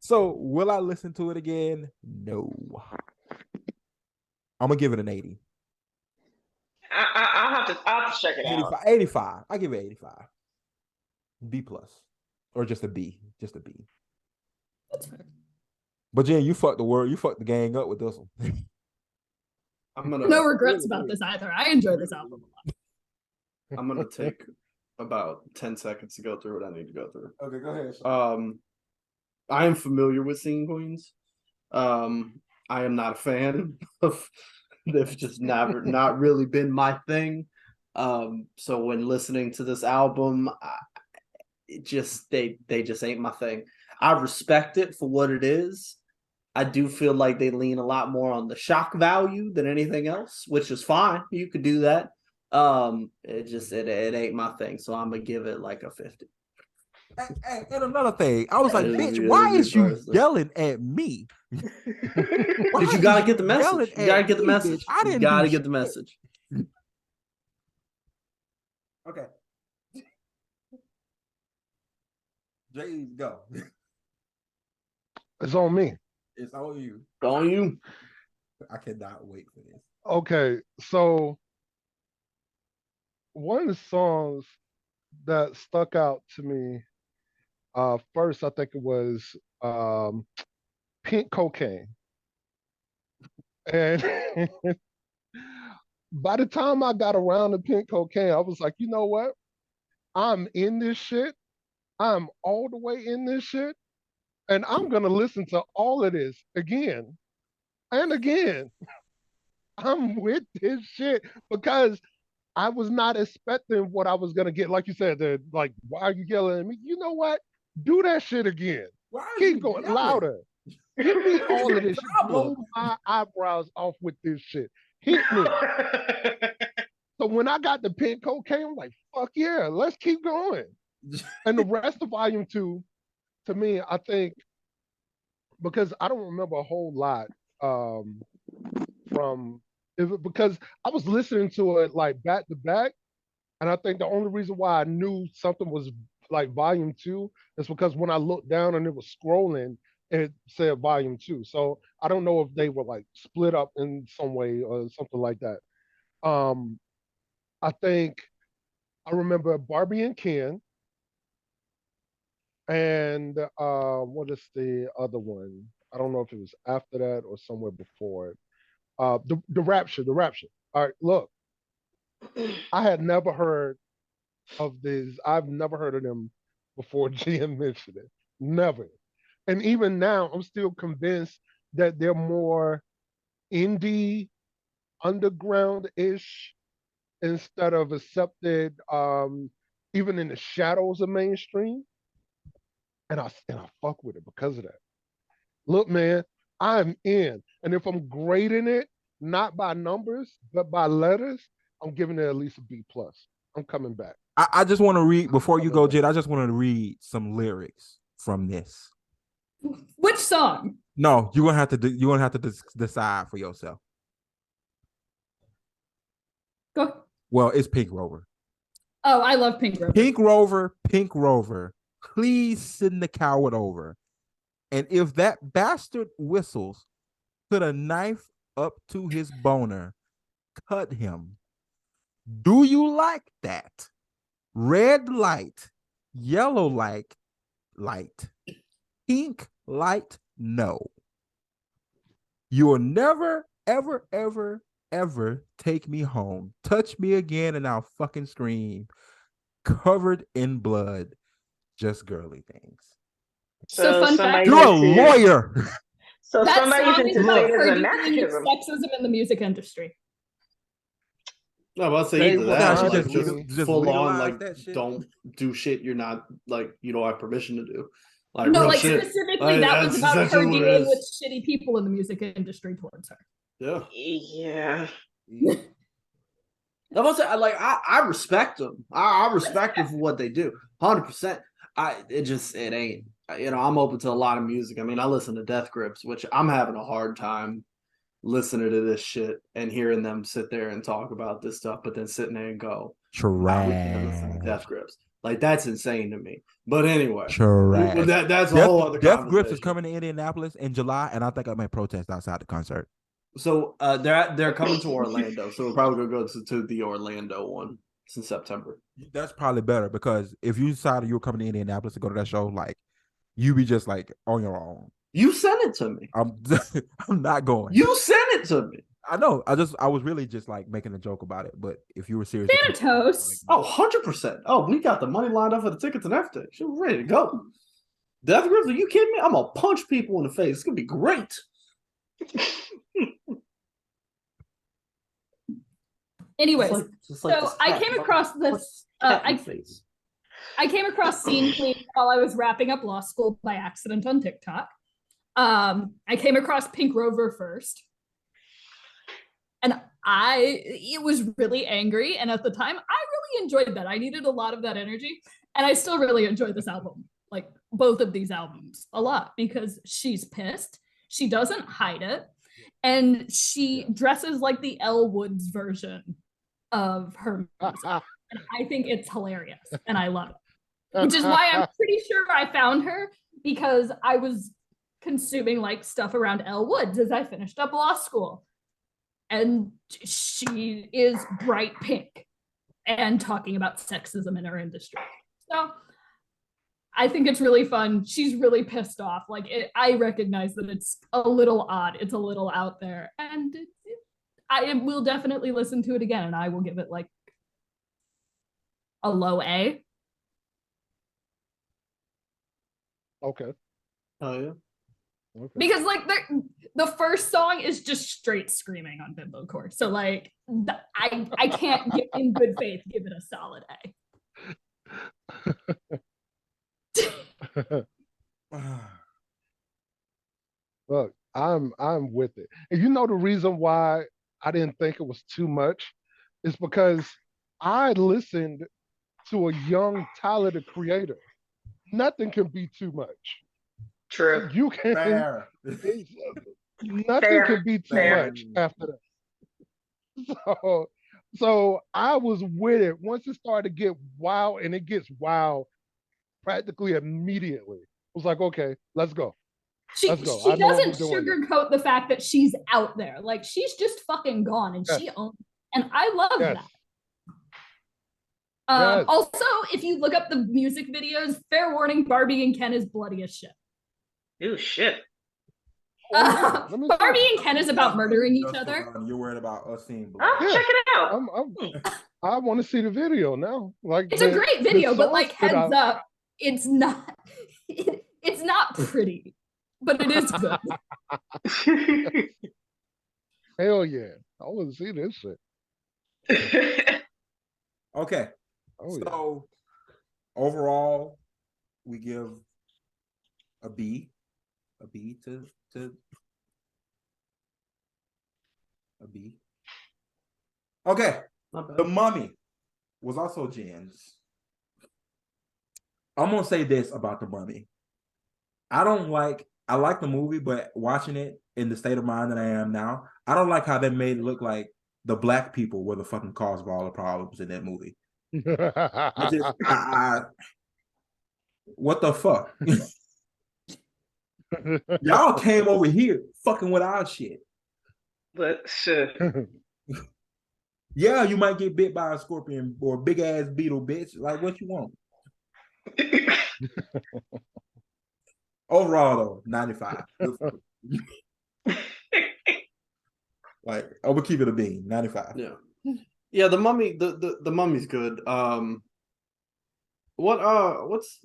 so will I listen to it again? No. I'm gonna give it an 80. I'll have to check it 85, out. 85. I give it 85. B plus, or just a B, That's fair. But Jen, you fucked the gang up with this one. I'm gonna No regrets about this either. I enjoy this album a lot. I'm gonna take about 10 seconds to go through what I need to go through. Okay, go ahead. I am familiar with Singing Queens. I am not a fan of. They've just not really been my thing. So when listening to this album, they just ain't my thing. I respect it for what it is. I do feel like they lean a lot more on the shock value than anything else, which is fine. You could do that. It ain't my thing, so I'm gonna give it like a 50. And another thing, I was like, bitch, why is you yelling at me? Because you gotta get the message. You gotta get the message. I didn't. You gotta get the message. Okay. Jay, go. It's on me. It's on you. Don't you? I cannot wait for this. Okay, so one of the songs that stuck out to me First, I think it was Pink Cocaine. And by the time I got around to Pink Cocaine, I was like, you know what? I'm in this shit. I'm all the way in this shit. And I'm going to listen to all of this again and again. I'm with this shit because I was not expecting what I was gonna get. Like you said, like, why are you yelling at me? You know what? Do that shit again. Keep going louder. Hit me all of this shit. Blow my eyebrows off with this shit. Hit me. So when I got the Pink Cocaine, I'm like, fuck yeah, let's keep going. And the rest of Volume 2, to me, I think, because I don't remember a whole lot from because I was listening to it like back to back, and I think the only reason why I knew something was like volume 2 is because when I looked down and it was scrolling, it said volume 2. So I don't know if they were like split up in some way or something like that. Um, I think I remember Barbie and Ken, and what is the other one? I don't know if it was after that or somewhere before it. The Rapture, the Rapture. All right, look, I had never heard of these. I've never heard of them before GM mentioned it. Never. And even now, I'm still convinced that they're more indie, underground-ish instead of accepted, even in the shadows of mainstream. And I fuck with it because of that. Look, man, I'm in. And if I'm grading it, not by numbers, but by letters, I'm giving it at least a B plus. I'm coming back. I just want to read before you go, Jid. I just want to read some lyrics from this. Which song? No, you're gonna have to. You're gonna have to decide for yourself. Go. Well, it's Pink Rover. Oh, I love Pink Rover. Pink Rover, Pink Rover. Please send the coward over. And if that bastard whistles, put a knife up to his boner, cut him. Do you like that? Red light, yellow light, pink light, no. You'll never, ever, ever, ever take me home. Touch me again and I'll fucking scream. Covered in blood, just girly things. So fun fact, you're a lawyer. So that somebody's song is about anticipated her as a dealing with masochism. sexism in the music industry. No, I'll say either They that, Nah, or she like just full on, legalized like that shit. don't do shit you're not like you don't have permission to do. Like No, real like shit. specifically, Like, that was that's about her essentially what it dealing is. with shitty people in the music industry towards her. Yeah. Yeah. I was say, I respect them. I respect them for what they do, 100%. It ain't. You know, I'm open to a lot of music. I mean, I listen to Death Grips, which I'm having a hard time listening to this shit and hearing them sit there and talk about this stuff, but then sitting there and go, listen to Death Grips. Like that's insane to me. But anyway, that's a whole other Death Grips is conversation. coming to Indianapolis in July, and I think I may protest outside the concert. So they're coming to Orlando, so we're probably gonna go to the Orlando one. It's in September. That's probably better because if you decided you were coming to Indianapolis to go to that show, like you be just like on your own. You sent it to me. I'm not going. You sent it to me. I know. I was really just like making a joke about it. But if you were serious, Thanatos. Oh, 100%. Oh, we got the money lined up for the tickets and everything. She's ready to go. Death Grips, are you kidding me? I'm gonna punch people in the face. It's gonna be great. Anyways, so I came across this. I came across Scene Queen while I was wrapping up law school by accident on TikTok. I came across Pink Rover first, and it was really angry. And at the time, I really enjoyed that. I needed a lot of that energy, and I still really enjoy this album, like both of these albums, a lot because she's pissed. She doesn't hide it, and she dresses like the Elle Woods version of her music. And I think it's hilarious, and I love it. Which is why I'm pretty sure I found her, because I was consuming like stuff around Elle Woods as I finished up law school. And she is bright pink and talking about sexism in our industry. So I think it's really fun. She's really pissed off. Like I recognize that it's a little odd. It's a little out there, and I will definitely listen to it again, and I will give it like a low A. Okay. Oh yeah. Okay. Because like the first song is just straight screaming on Bimbo Core. So like I can't in good faith give it a solid A. Look, I'm with it. And you know the reason why I didn't think it was too much is because I listened to a young, talented creator. Nothing can be too much. True. You can Fair. nothing can be too Fair. much after that. So I was with it. Once it started to get wild, and it gets wild practically immediately. I was like, okay, let's go. She Let's go. I know what doesn't we're doing. sugarcoat the fact that she's out there. Like she's just fucking gone, and Yes. she owns it. And I love Yes. that. Yes. Also, if you look up the music videos, fair warning, Barbie and Ken is bloody as shit. Ooh, shit. Let me Barbie see. and Ken is about murdering each other. You're worried about us seeing blood. Oh, Yeah. check it out. I want to see the video now. Like It's a great video, but like songs heads up, it's not it's not pretty, but it is good. Hell yeah. I want to see this shit. Okay. Oh yeah. So overall, we give a B to a B. Okay. Not bad. The Mummy was also Jen's. I'm gonna say this about The Mummy. I like the movie, but watching it in the state of mind that I am now, I don't like how they made it look like the black people were the fucking cause of all the problems in that movie. What the fuck? Y'all came over here fucking with our shit. But shit. Yeah, you might get bit by a scorpion or a big ass beetle, bitch. Like what you want. Overall, though, 95. Like, I would keep it a bean, 95. Yeah, the mummy, the mummy's good. What's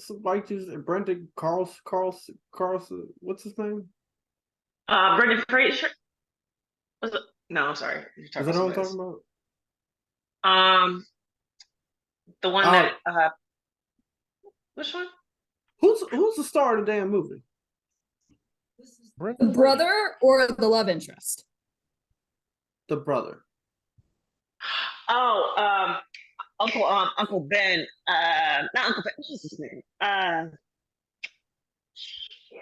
the white dude's Brendan Carlson, what's his name? Brendan Fraser. Was it? No, I'm sorry. You're Is talking that what I'm about talking about? The one that which one? Who's the star of the damn movie? The brother or the love interest? The brother. Oh, Uncle Ben. Not Uncle Ben. What's his name? Shit.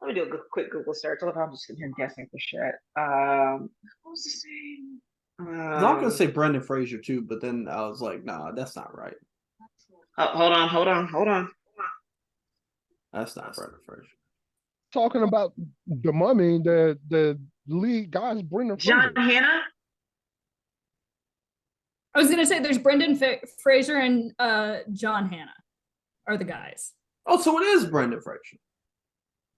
Let me do a quick Google search. I'm just sitting here guessing for shit. What was his name? I'm gonna say Brendan Fraser too, but then I was like, nah, that's not right. Hold on. That's not Brendan Fraser. Talking about the Mummy, the lead guy's Brendan John Fraser. Hannah. I was gonna say there's Brendan Fraser and John Hannah are the guys. Oh, so it is Brendan Fraser.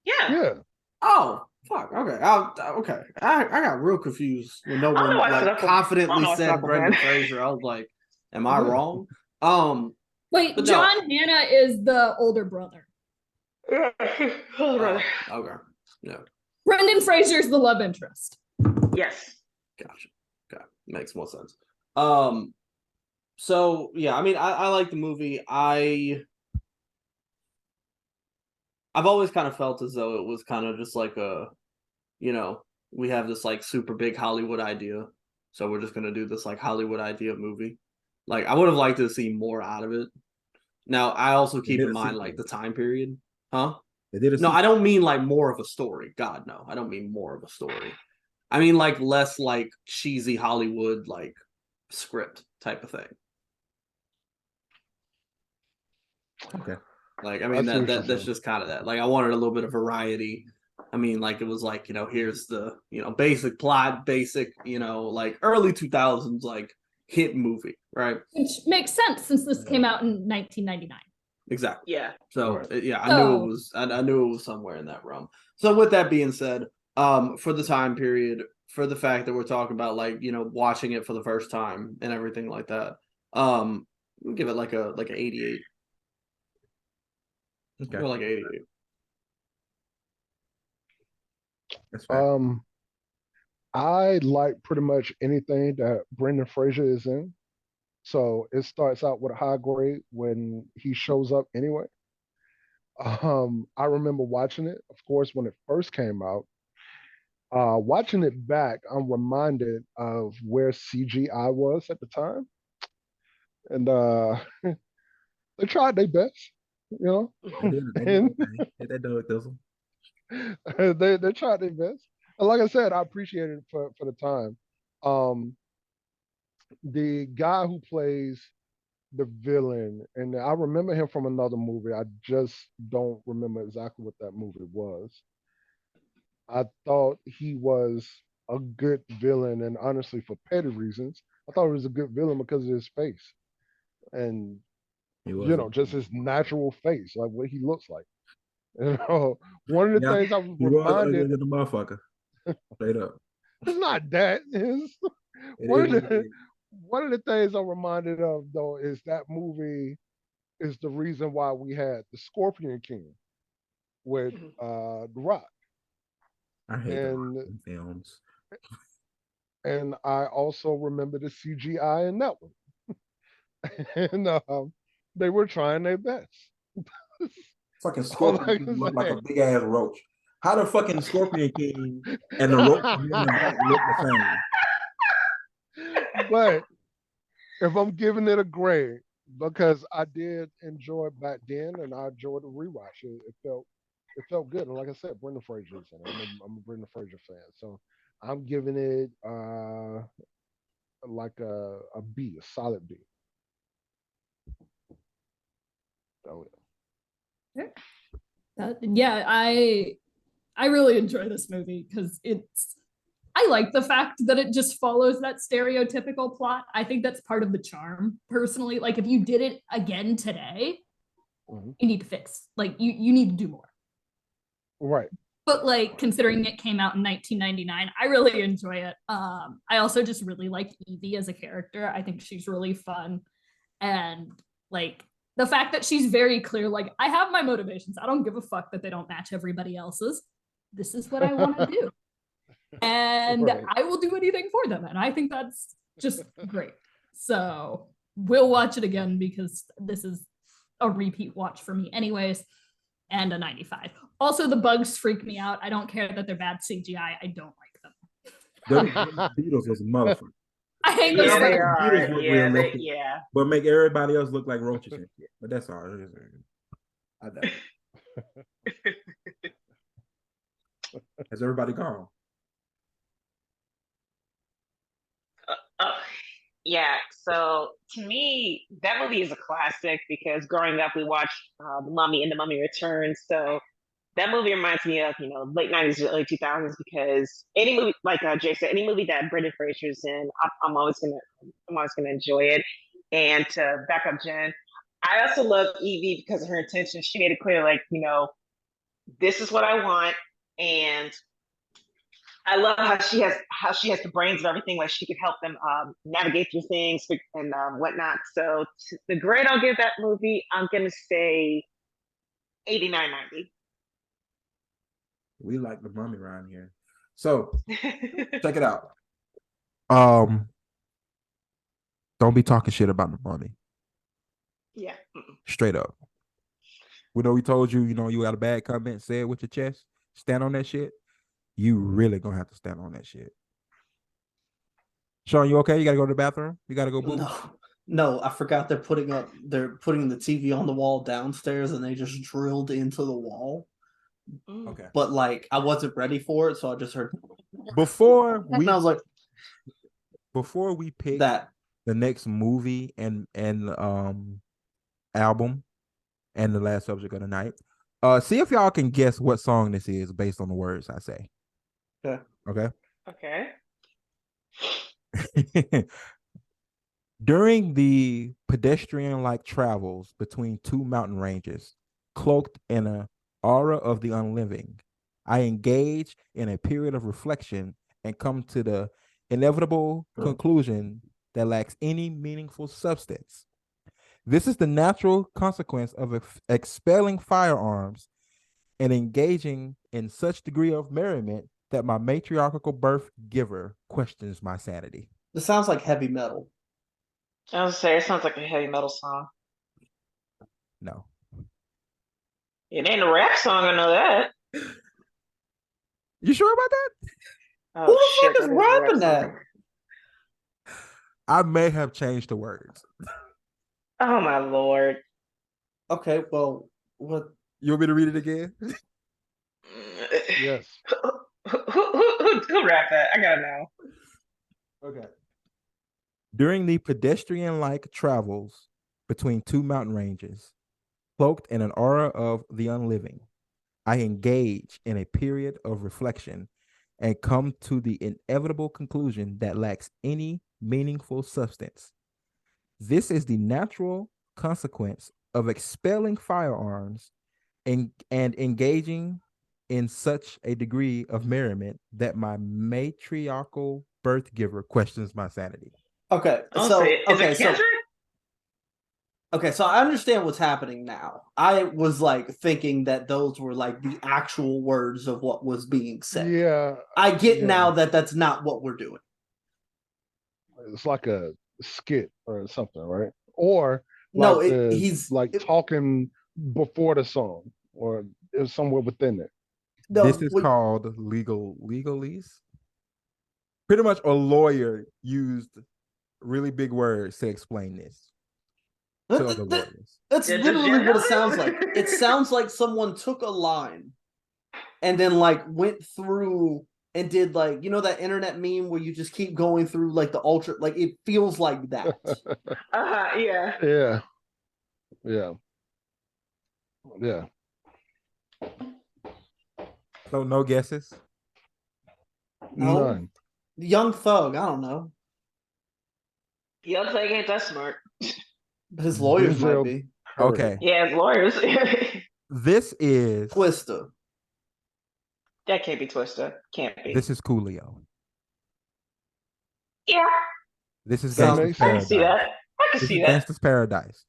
Yeah. Yeah. Oh, fuck. Okay. I got real confused when no one like confidently said Brendan Fraser. I was like, am I wrong? Wait, But John Hannah is the older brother. Okay. Yeah. Brendan Fraser's the love interest. Yes. Gotcha. Okay. Makes more sense. So yeah, I mean, I like the movie. I've always kind of felt as though it was kind of just like we have this like super big Hollywood idea, so we're just gonna do this like Hollywood idea movie. Like I would have liked to see more out of it. Now I also keep in mind like the time period, huh? No, I don't mean like more of a story. God, no, I don't mean more of a story. I mean like less like cheesy Hollywood like script type of thing. Okay. Like, I mean, that's just kind of that. Like, I wanted a little bit of variety. I mean, like, it was like, here's the, basic plot, basic, like early 2000s, like hit movie, right? Which makes sense since this came out in 1999. Exactly. Yeah. So yeah, I So- knew it was somewhere in that realm. So with that being said, for the time period, for the fact that we're talking about like, watching it for the first time and everything like that, we'll give it like an 88. Okay. Or like 88. That's fair. I like pretty much anything that Brendan Fraser is in. So it starts out with a high grade when he shows up anyway. I remember watching it, of course, when it first came out. Watching it back, I'm reminded of where CGI was at the time. And they tried their best, you know. They did And their thing. They did their thizzle. they tried their best. And like I said, I appreciate it for the time. Um, the guy who plays the villain, and I remember him from another movie. I just don't remember exactly what that movie was. I thought he was a good villain, and honestly, for petty reasons, I thought he was a good villain because of his face and He was. just his natural face, like what he looks like. One of the Yeah, things I was he was ugly reminded, than the motherfucker. Straight up. it's not that. It's It one is of what it the is. one of the things I'm reminded of though is that movie is the reason why we had the Scorpion King with The Rock. I hate the And Rock in films. and I also remember the CGI in that one. And they were trying their best. Fucking All Scorpion I King can looked like a say. big ass roach. How the fucking Scorpion King and the roach from Men in Black look the same? But if I'm giving it a grade, because I did enjoy it back then, and I enjoyed the rewatch. It felt good, and like I said, Brendan Fraser is in it. I'm a Brendan Fraser fan, so I'm giving it like a B, a solid B. Oh Yeah, I really enjoy this movie because I like the fact that it just follows that stereotypical plot. I think that's part of the charm, personally. Like if you did it again today, Mhm. you need to fix. Like you need to do more. Right. But like considering it came out in 1999, I really enjoy it. I also just really like Evie as a character. I think she's really fun, and like the fact that she's very clear, like I have my motivations. I don't give a fuck that they don't match everybody else's. This is what I want to do, and Right. I will do anything for them. And I think that's just great. So we'll watch it again because this is a repeat watch for me, anyways. And a 95. Also, the bugs freak me out. I don't care that they're bad CGI. I don't like them. The Beatles was a motherfucker. I hate Yeah, those. Yeah, they like fucking- computers are. look Yeah, realistic. yeah. But make everybody else look like roaches and shit. But that's all. I know. Has everybody gone? Oh, yeah. So to me, that movie is a classic because growing up, we watched The Mummy and The Mummy Returns. So that movie reminds me of late '90s, early 2000s because any movie, like Jay said, any movie that Brendan Fraser's in, I'm always gonna enjoy it. And to back up Jen, I also love Evie because of her intention. She made it clear, like this is what I want, and I love how she has the brains of everything. Like she can help them navigate through things and whatnot. So the grade I'll give that movie, I'm gonna say 89, 90. We like the mummy around here. So check it out. Don't be talking shit about the mummy. Yeah. Straight up. We know we told you, you got a bad comment, say it with your chest, stand on that shit. You really gonna have to stand on that shit. Sean, you okay? You gotta go to the bathroom? You gotta go boo? No, I forgot they're putting the TV on the wall downstairs and they just drilled into the wall. Okay. But like I wasn't ready for it, so I just heard Before and I was like we pick that. the next movie and album and the last subject of the night, see if y'all can guess what song this is based on the words I say. Yeah. Okay. Okay. During the pedestrian-like travels between two mountain ranges, cloaked in an aura of the unliving, I engage in a period of reflection and come to the inevitable conclusion that lacks any meaningful substance. This is the natural consequence of expelling firearms and engaging in such degree of merriment that my matriarchal birth giver questions my sanity. This sounds like heavy metal. I was say it sounds like a heavy metal song. No. It ain't a rap song, I know that. You sure about that? Oh, Who the shit, fuck is that is a rap rapping that? song. I may have changed the words. Oh my lord. Okay, well, what? You want me to read it again? Yes. Who rapped that? I gotta know. Okay. During the pedestrian-like travels between two mountain ranges, cloaked in an aura of the unliving, I engage in a period of reflection and come to the inevitable conclusion that lacks any meaningful substance. This is the natural consequence of expelling firearms and engaging in such a degree of merriment that my matriarchal birth giver questions my sanity. Okay, I'll so say it. Is okay, it so Kendrick? okay, so I understand what's happening now. I was like thinking that those were like the actual words of what was being said. Yeah. I get Yeah. now that that's not what we're doing. It's like a skit or something, right? Or No, like he's talking before the song, or it's somewhere within it. no, This is called legalese. Pretty much a lawyer used really big words to explain this to other lawyers. That's Yeah, literally what it sounds notice? like. It sounds like someone took a line and then like went through and did like, you know, that internet meme where you just keep going through like the ultra, like it feels like that. Yeah. Yeah. Yeah. Yeah. So no guesses. No. None. Young Thug, I don't know. Young Thug ain't that smart. But his lawyers might Denzel be. Curry. Okay. Yeah, his lawyers. This is Twista. That can't be Twister. Can't be. this is Coolio. Yeah, This is Sounds- Gangsta's I can see Paradise. that. I can This see is that. Gangsta's Paradise.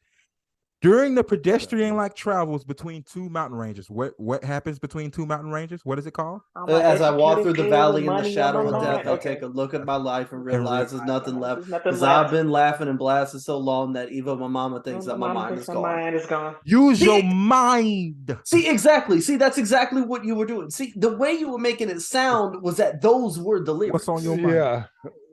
During the pedestrian-like travels between two mountain ranges, what happens between two mountain ranges? What is it called? I'm an As I walk educated through the kid valley with in the money on shadow my of death, mind. I Okay. take a look at my life and realize there's nothing left. There's nothing Because left. I've been laughing and blasting so long that even my mama thinks that my mind is My gone. mind is gone. Use See- your mind. See, exactly. See, that's exactly what you were doing. See, the way you were making it sound was that those were the lyrics. What's on your mind? Yeah.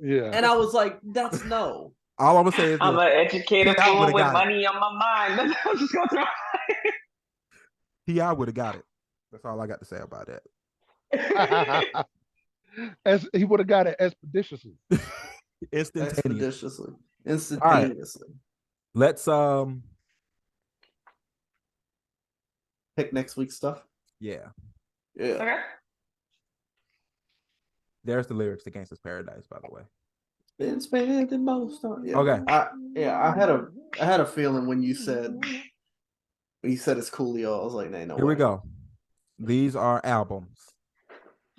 Yeah. And I was like, that's no. All I'm gonna say is I'm this. an educated T.I. fool would've with got it. money on my mind. I'm just going through. T.I. would have got it. That's all I got to say about that. As he would have got it expeditiously. Instantaneous. Instantaneously. Let's Pick next week's stuff. yeah. Yeah. Okay. There's the lyrics to Gangsta's Paradise, by the way. Been spending most time. Yeah. Okay. I had a feeling when you said it's Coolio. I was like, nah, no Here way. we go. These are albums.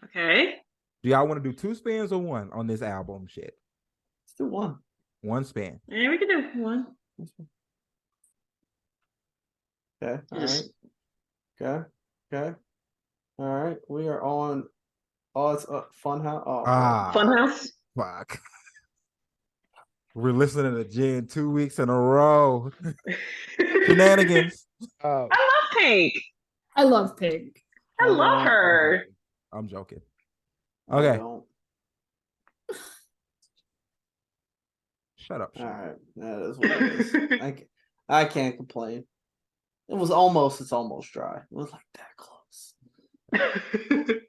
Okay. Do y'all want to do 2 spins or 1 on this album shit? Let's do 1. 1 spin. Yeah, we can do one. Okay. All Yes. right. Okay. All right. We are on. Oh, it's Funhouse. Oh, Funhouse. Fuck. We're listening to Jen 2 weeks in a row. Shenanigans. I love Pink. I love Pink. I love her. I'm joking. I Okay. don't. Shut up. All Sean. right. That is what it is. I can't complain. It's almost dry. It was like that close.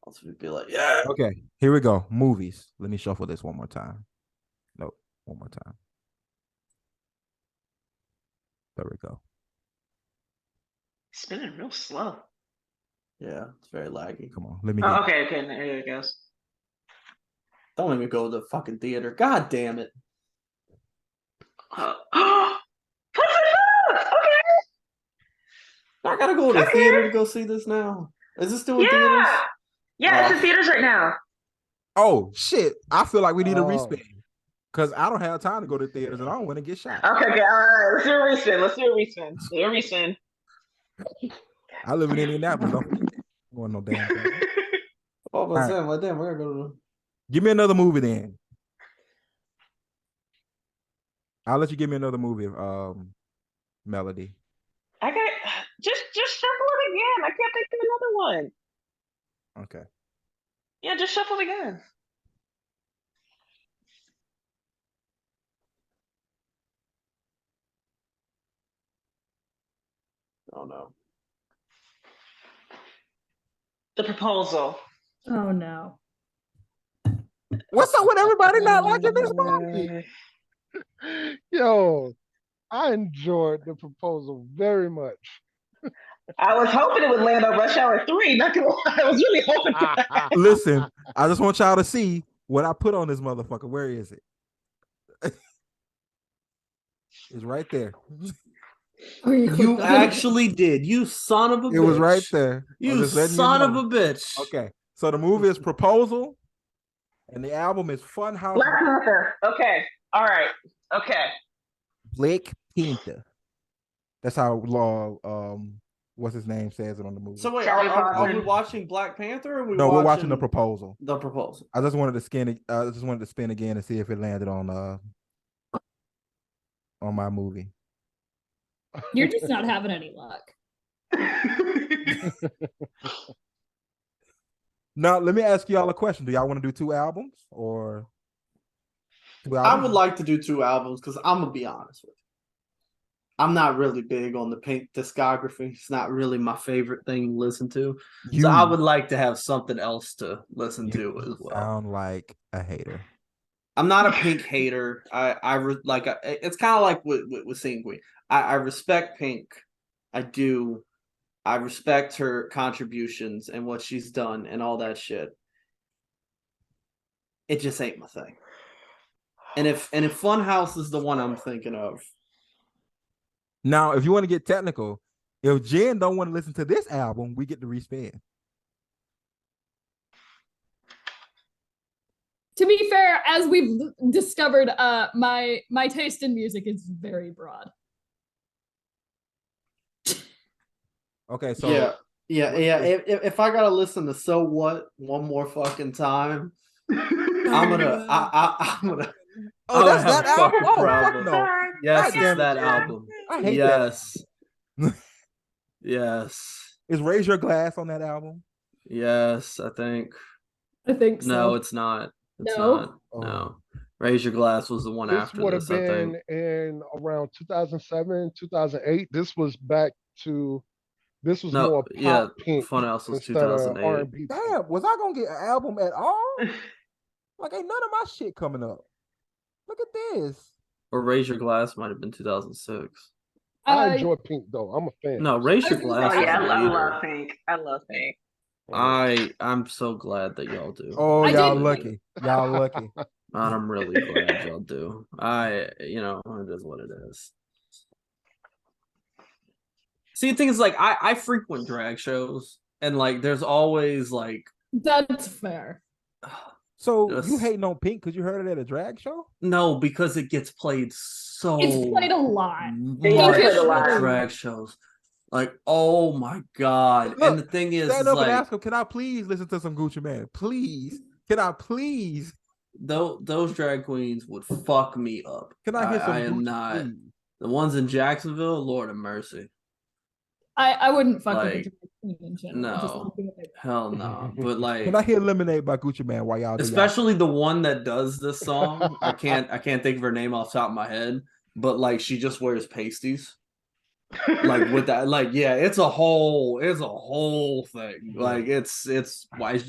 Else we'd be like, yeah. Okay, here we go. Movies. Let me shuffle this one more time. Nope, one more time. There we go. Spinning real slow. Yeah, it's very laggy. Come on, let me Oh, get okay. There it goes. Don't even go to the fucking theater. God damn it. I gotta go to the theater to go see this now. Is this still in theaters? Yeah, it's in theaters right now. Oh shit! I feel like we need a Oh. respin because I don't have time to go to theaters and I don't want to get shot. Okay, all right. Let's do a respin. Let's do a respin. I live in Indianapolis. Don't want no damn thing. Oh, but All Sam, like, damn, we're gonna go to. Give me another movie then. I'll let you give me another movie. Melody. I got just shuffle it again. I can't think of another one. Okay. Yeah, just shuffle it again. Oh no. The Proposal. Oh no. What's up with everybody not liking this movie? Yo, I enjoyed The Proposal very much. I was hoping it would land on Rush Hour 3. Not gonna lie, I was really hoping for that. Listen, I just want y'all to see what I put on this motherfucker. Where is it? It's right there. Oh, You actually did. You son of a bitch. It was right there. I'm You just letting son of know. a bitch. Okay, so the movie is Proposal, and the album is Funhouse. Black Panther. Okay. All right. Okay. Black Panther. That's how what's his name says it on the movie. So wait, Charlie are we Kaufman. watching Black Panther? Or are we no, we're watching The Proposal. The Proposal. I just wanted to spin again and see if it landed on my movie. You're just not having any luck. Now, let me ask y'all a question. Do y'all want to do 2 albums or 2 albums? I would like to do 2 albums because I'm gonna be honest with you. I'm not really big on the Pink discography. It's not really my favorite thing to listen to. So I would like to have something else to listen to as well. Sound like a hater. I'm not a Pink hater. It's kind of like with Singing Queen. I respect Pink. I do. I respect her contributions and what she's done and all that shit. It just ain't my thing. And if Funhouse is the one I'm thinking of. Now, if you want to get technical, if Jen don't want to listen to this album, we get to respin. To be fair, as we've discovered, my taste in music is very broad. Okay, so yeah. If I gotta listen to So What one more fucking time, I'm gonna. Oh, that's have that a fucking album. Oh, problem. fuck no. Yes, God it's that album. I hate Yes. Yes. Is Raise Your Glass on that album? Yes, I think. I think so. No, it's not. It's No? not. No. Raise Your Glass was the one This after would have this, I think. been in around 2007, 2008. This was back to, this was more pop Pink Funhouse was instead of 2008. R&B. Damn, was I gonna get an album at all? Like, ain't none of my shit coming up. Look at this. Or Raise Your Glass might have been 2006. I enjoy Pink though. I'm a fan. No, Raise Your Glass. Oh yeah, was I later. love Pink. I love Pink. I'm so glad that y'all do. Oh, I y'all did- lucky. Y'all lucky. And I'm really glad y'all do. It is what it is. See, the thing is, like, I frequent drag shows, and like, there's always like, That's fair. So Yes. you hating on Pink because you heard it at a drag show? no, because it gets played so It's played a lot. much played a lot. at drag shows. Like, oh my god! Look, and the thing is Stand up and like, ask him, can I please listen to some Gucci Man? Please. Can I please? those drag queens would fuck me up. Can I hear some I am Gucci, not please? the ones in Jacksonville. Lord of mercy. I wouldn't fuck Like, with the drag queen in general. no. Just don't do it. Hell no. But like, Can I hear Lemonade by Gucci Man while y'all do y'all- especially the one that does this song. I can't think of her name off the top of my head, but like, she just wears pasties. Like with that, like, yeah, it's a whole thing. Like, it's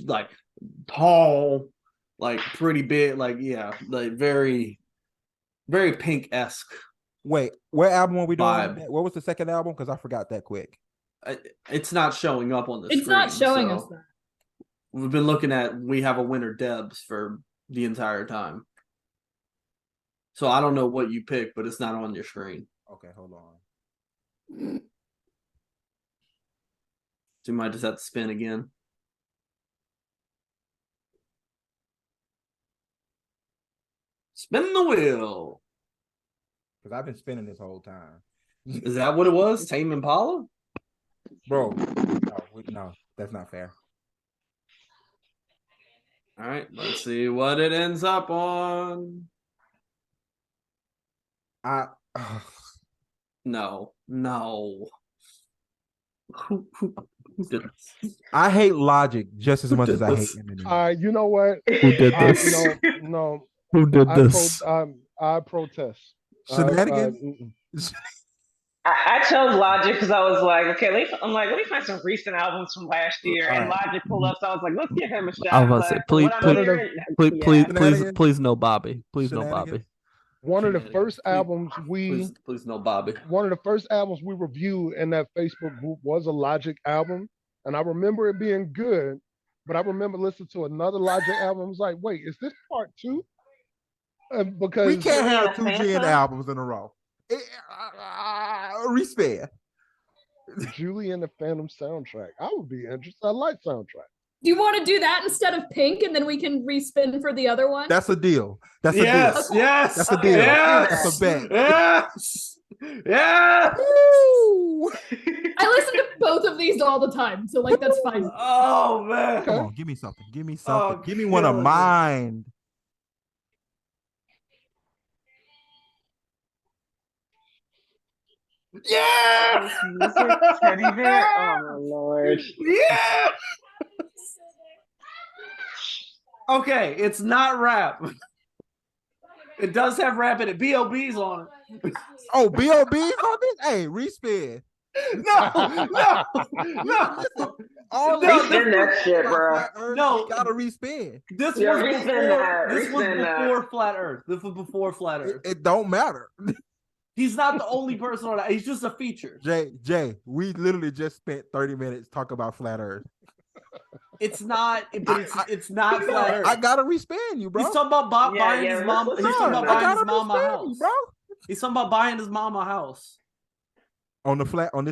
like tall, like pretty big, like, yeah, like very, very Pink-esque. Wait, what album are we doing? Vibe. What was the second album? Because I forgot that quick. It's not showing up on the It's screen. not showing so us that. We've been looking at We Have a Winner Debs for the entire time. So I don't know what you picked, but it's not on your screen. Okay, hold on. So you might just have to spin again. Spin the wheel. Because I've been spinning this whole time. Is that what it was? Tame Impala? Bro, no, that's not fair. All right, let's see what it ends up on. No. Who did this? I hate logic just as much as I hate Eminem. You know what? Who did this? No. Who did this? I protest. Shenanigans? I chose Logic because I was like, okay, let me find some recent albums from last year, and Logic pulled up, so I was like, let's give him a shot. I was about to say, please, no Bobby. Please, no Bobby. One of the first albums please no Bobby. One of the first albums we reviewed in that Facebook group was a Logic album, and I remember it being good. But I remember listening to another Logic album. I was like, wait, is this part 2? Because we can't have 2 GN albums in a row. Respect. Julie and the Phantom soundtrack. I would be interested. I like soundtrack. Do you want to do that instead of Pink, and then we can respin for the other one? That's a deal. That's a deal. Yes. That's a deal. Yes. That's a bet. Yes. Yeah. I listen to both of these all the time, so like that's fine. Oh man. Come on, give me something. Give me something. Give me one of mine. Yeah. Teddy bear. Oh my lord. Yeah. Okay, it's not rap. It does have rap in it. B.O.B.'s on it. Oh, B.O.B.'s on this? Hey, respin. No. Respin that shit, bro. No, gotta respin. This was before Flat Earth. This was before Flat Earth. It don't matter. He's not the only person on that. He's just a feature. Jay, we literally just spent 30 minutes talking about Flat Earth. It's not, but it's not Flat Earth. I gotta respin you, bro. He's talking about buying his mom. He's talking about buying his mom a house, bro. He's talking about buying his mom a house on this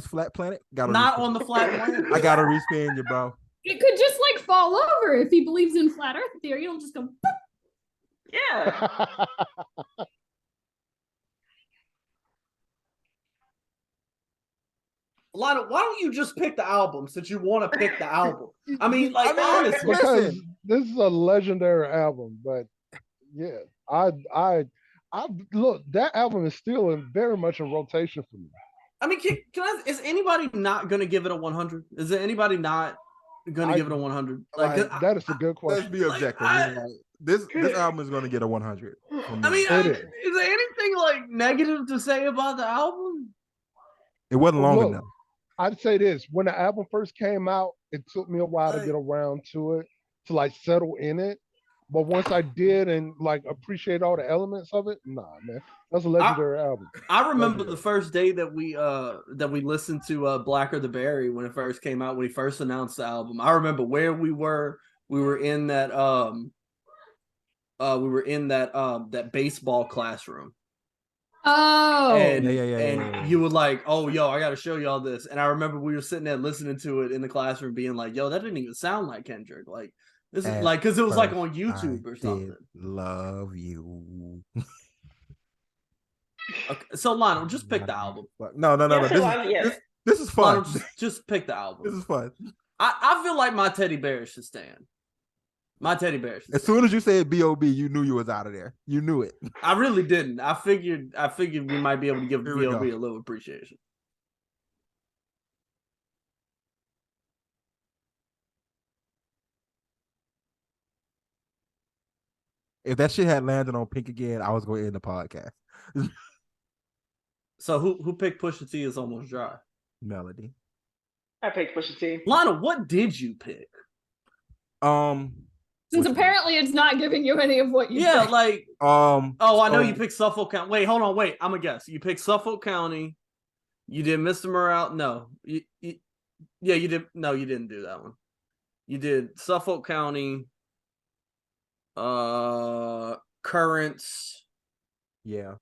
flat planet. Not on the flat planet. I gotta respin you, bro. It could just like fall over if he believes in flat Earth theory. It'll just go. Boop. Yeah. Lionel, why don't you just pick the album since you want to pick the album? I mean, honestly. Because this is a legendary album, but yeah, I look, that album is still very much in rotation for me. I mean, is anybody not going to give it a 100? Is there anybody not going to give it a 100? That is a good question. Let's be objective. This album is going to get a 100. I mean, is there anything like negative to say about the album? It wasn't long enough. I'd say this: when the album first came out, it took me a while to get around to it, to like settle in it. But once I did and like appreciate all the elements of it, nah, man, that's a legendary album. I remember the first day that we listened to Blacker the Berry when it first came out, when he first announced the album. I remember where we were. We were in that that baseball classroom. Oh, and you were like, "Oh, yo, I got to show y'all this." And I remember we were sitting there listening to it in the classroom, being like, "Yo, that didn't even sound like Kendrick." Like this is like because it was like on YouTube or something. Love you. Okay, so Lionel, just pick the album. No. This is fun. Lionel, just pick the album. This is fun. I feel like my teddy bear should stand. My teddy bear. As soon as you said B.O.B., you knew you was out of there. You knew it. I really didn't. I figured we might be able to give B.O.B. a little appreciation. If that shit had landed on Pink again, I was going to end the podcast. So who picked Pusha T is Almost Dry? Melody. I picked Pusha T. Lana, what did you pick? Since apparently it's not giving you any of what you picked. Like I know you picked Suffolk County. Wait, hold on, I'm gonna guess. You picked Suffolk County. You did Mr. Morale. No, you did. No, you didn't do that one. You did Suffolk County. Currents. Yeah.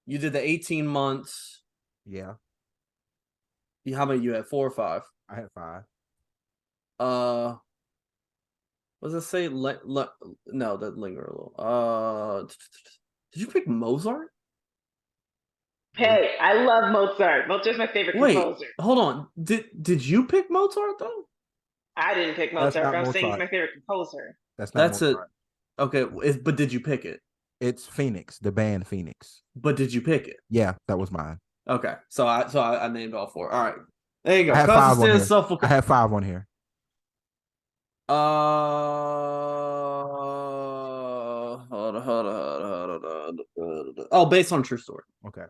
You did the 18 months. Yeah. How many you had? 4 or 5? I had 5. What does it say? No, that linger a little. Did you pick Mozart? Hey, I love Mozart. Mozart's my favorite composer. Hold on. Did you pick Mozart though? I didn't pick That's Mozart. not But I'm saying he's Mozart. my favorite composer. That's not Mozart. Okay, but did you pick it? It's Phoenix, the band Phoenix. But did you pick it? Yeah, that was mine. Okay, so I named all 4. All right, there you go. I had 5 on here. Hold I had 5 on here. on. Oh, based on true story. Okay.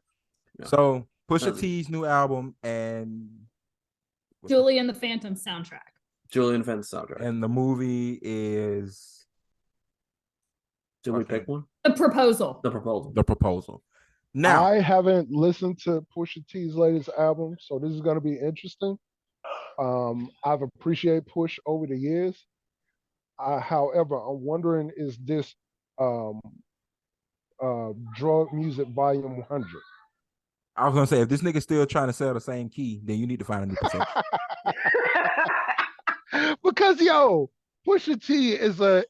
Yeah. So Pusha T's new album and Julie and the Phantom soundtrack. Julian Fence soundtrack. And the movie is. Did we pick one? The Proposal. The Proposal. The Proposal. Now I haven't listened to Pusha T's latest album, so this is going to be interesting. I've appreciated Push over the years. However, I'm wondering, is this Drug Music Volume 100? I was gonna say, if this nigga's still trying to sell the same key, then you need to find a new position. Because Pusha T is a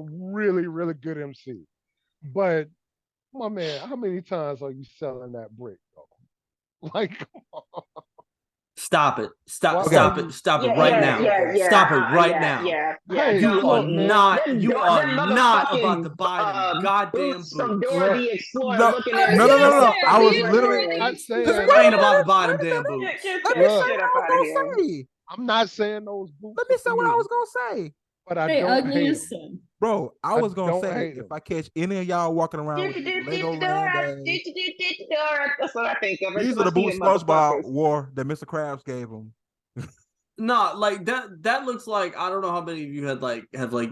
really, really good MC. But my man, how many times are you selling that brick though? Like, come on. Stop it. Stop Okay. it. Stop it right now. Stop it right now. Hey, You are look, man. not Them about motherfucking, to buy them goddamn boots from boots. Dora the Explorer No, looking I at was no, gonna no. say, I was these are literally the- not saying, I ain't about to buy them damn boots. Let me say Look, what I was gonna say. I'm not saying those boots. Let me are say for what I me, was gonna say. but I They don't ugly hate as them. sin. Bro, I was gonna don't say, hate if them. I catch any of y'all walking around with these Legoland days, That's what I think of. these are the boots SpongeBob wore that Mr. Krabs gave him. No, like that looks like, I don't know how many of you have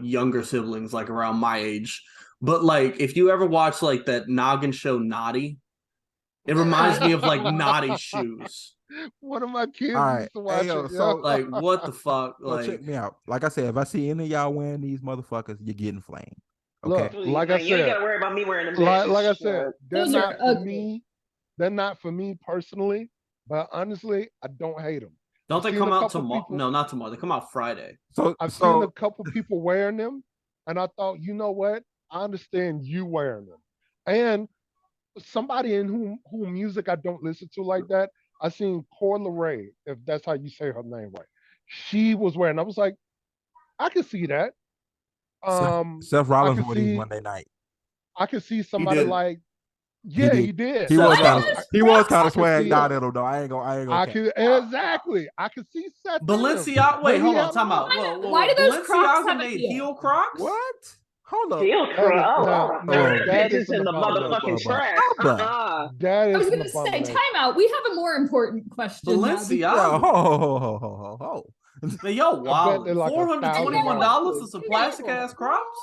younger siblings like around my age, but like if you ever watch like that noggin show Naughty, it reminds me of like Naughty shoes. One of my kids All right. used to watch Hey, yo, it. so- Like what the fuck? So Like check me out. Like I said, if I see any of y'all wearing these motherfuckers, you're getting flamed. Okay. Look, like I you ain't said, gotta worry about me wearing them. like I said, they're Those are not for ugly. me. They're not for me personally. But honestly, I don't hate them. don't they I've come seen a out couple tomorrow? people- No, not tomorrow. They come out Friday. So I've seen a couple people wearing them, and I thought, you know what? I understand you wearing them. And somebody in whom music I don't listen to like that, I seen Corla Ray, if that's how you say her name right. She was wearing. I was like, I can see that. Seth Rollins I wore can these see- Monday night. I could see somebody did. like, yeah, did. he did. He was Seth kind Rollins. of he was kind I of can swagged see out it. at him though. I ain't gonna I cap. could exactly. I could see Seth. in him. Balenciaga. Wait, But hold he on. had Time out. Why- Whoa, why do those Crocs Balenciaga have a made heel? heel Crocs? What? Hold up. Heel That crow. is- Oh, now- now burn that bitches is an in the abomination. motherfucking trash. Hold That I is was an gonna say, abomination. time out. We have a more important question. now. Balenciaga. Yeah, ho. Man, yo, I bet wow. they're like $421 for some $1,000. plastic ass Crocs?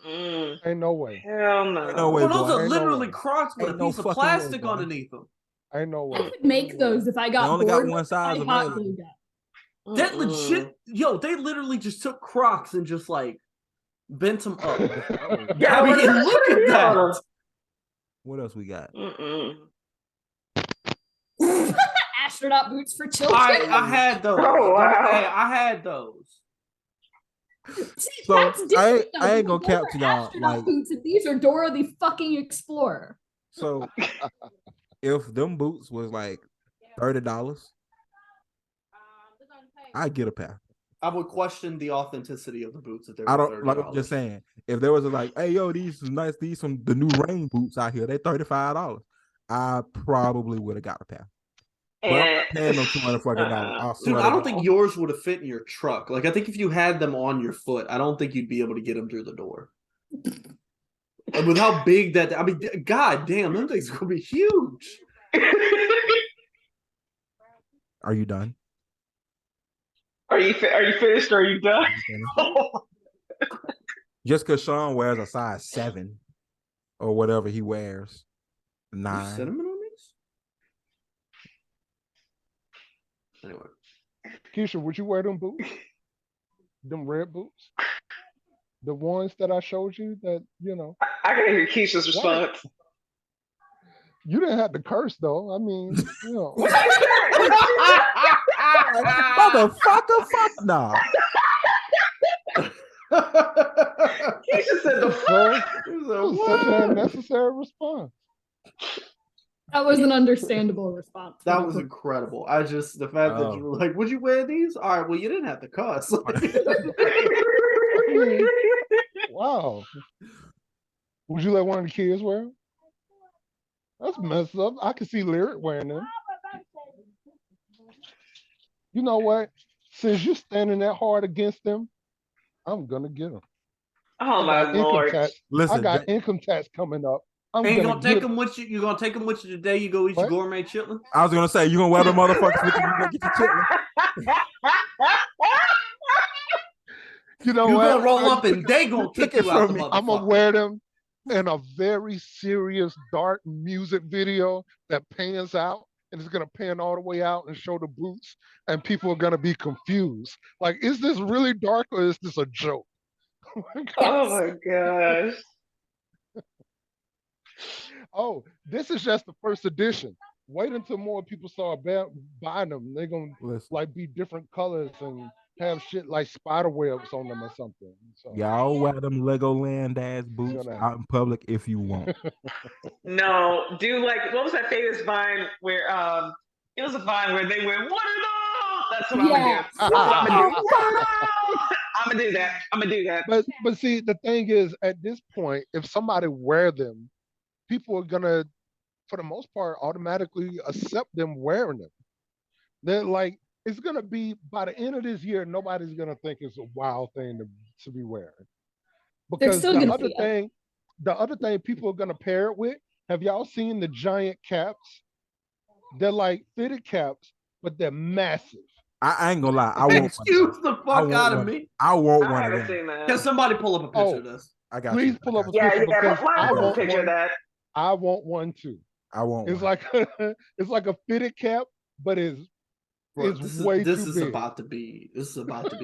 Ain't no way. Hell no. Ain't no way, Well, those boy. are Ain't no literally way. Crocs with Ain't a no piece of fucking way, plastic boy. underneath them. Ain't no I way. could make those if I got They only bored got one with size my hot available. glue gun. That legit, yo, they literally just took Crocs and just like bent them up. Yeah, I mean, what the- look at that. What else we got? Astronaut boots for children. I had those. Oh, wow. Hey, I had those. See, So, that's different. I ain't though. gonna cap Those to are y'all, astronaut like- boots, and these are Dora the fucking Explorer. So if them boots was like $30, I'd get a pair. I would question the authenticity of the boots if they were I don't $30. like. I'm just saying, if there was like, hey yo, these is nice. These some the new rain boots out here. They $35. I probably would have got a pair. But I'm not paying them $200 fucking. Dude, I don't think yours would have fit in your truck. Like, I think if you had them on your foot, I don't think you'd be able to get them through the door. And with how big that, I mean, god damn, them things are gonna be huge. Are you done? Are you finished or are you done? Just because Sean wears a size 7 or whatever he wears, 9. Cinnamon on these? Anyway. Keisha, would you wear them boots? Them red boots? The ones that I showed you that, I can hear Keisha's response. you didn't have to curse though. I mean, Motherfucker, fuck nah. Keisha said the so fuck. it was such an unnecessary response. That was an understandable response. That was incredible. The fact that you were like, would you wear these? All right, well, you didn't have to cuss. Wow. Would you let one of the kids wear them? That's messed up. I could see Lyric wearing them. You know what? Since you're standing that hard against them, I'm gonna get them. Oh my Lord! I got income tax coming up. Ain't gonna take them with you. You gonna take them with you today? You go eat your gourmet chitlin? I was gonna say you gonna wear the motherfuckers with you. You gonna get your chitlin. You know you what? Gonna roll up and they gonna kick you out the motherfucker. I'm gonna wear them in a very serious dark music video that pans out, and it's gonna pan all the way out and show the boots, and people are gonna be confused. Like, is this really dark or is this a joke? Oh my gosh. Oh, this is just the first edition. Wait until more people start buying them. They're gonna like be different colors and have shit like spider webs on them or something. So, y'all wear them Legoland ass boots out in public if you want. No, do like what was that famous Vine where it was a Vine where they went, what are those? That's what I'm gonna do. I'm gonna do that. I'm gonna do that. But see, the thing is, at this point, if somebody wear them, people are gonna, for the most part, automatically accept them wearing them. They're like, it's gonna be by the end of this year, nobody's gonna think it's a wild thing to be wearing. Because the other thing people are gonna pair it with, have y'all seen the giant caps? They're like fitted caps, but they're massive. I ain't gonna lie. I want excuse the fuck out of me. I want one of them. Can somebody pull up a picture of this? I got Please you. pull up a picture because I want a picture of that. I want one too. I want it's one. It's like a fitted cap, but it's way too big. This is about to be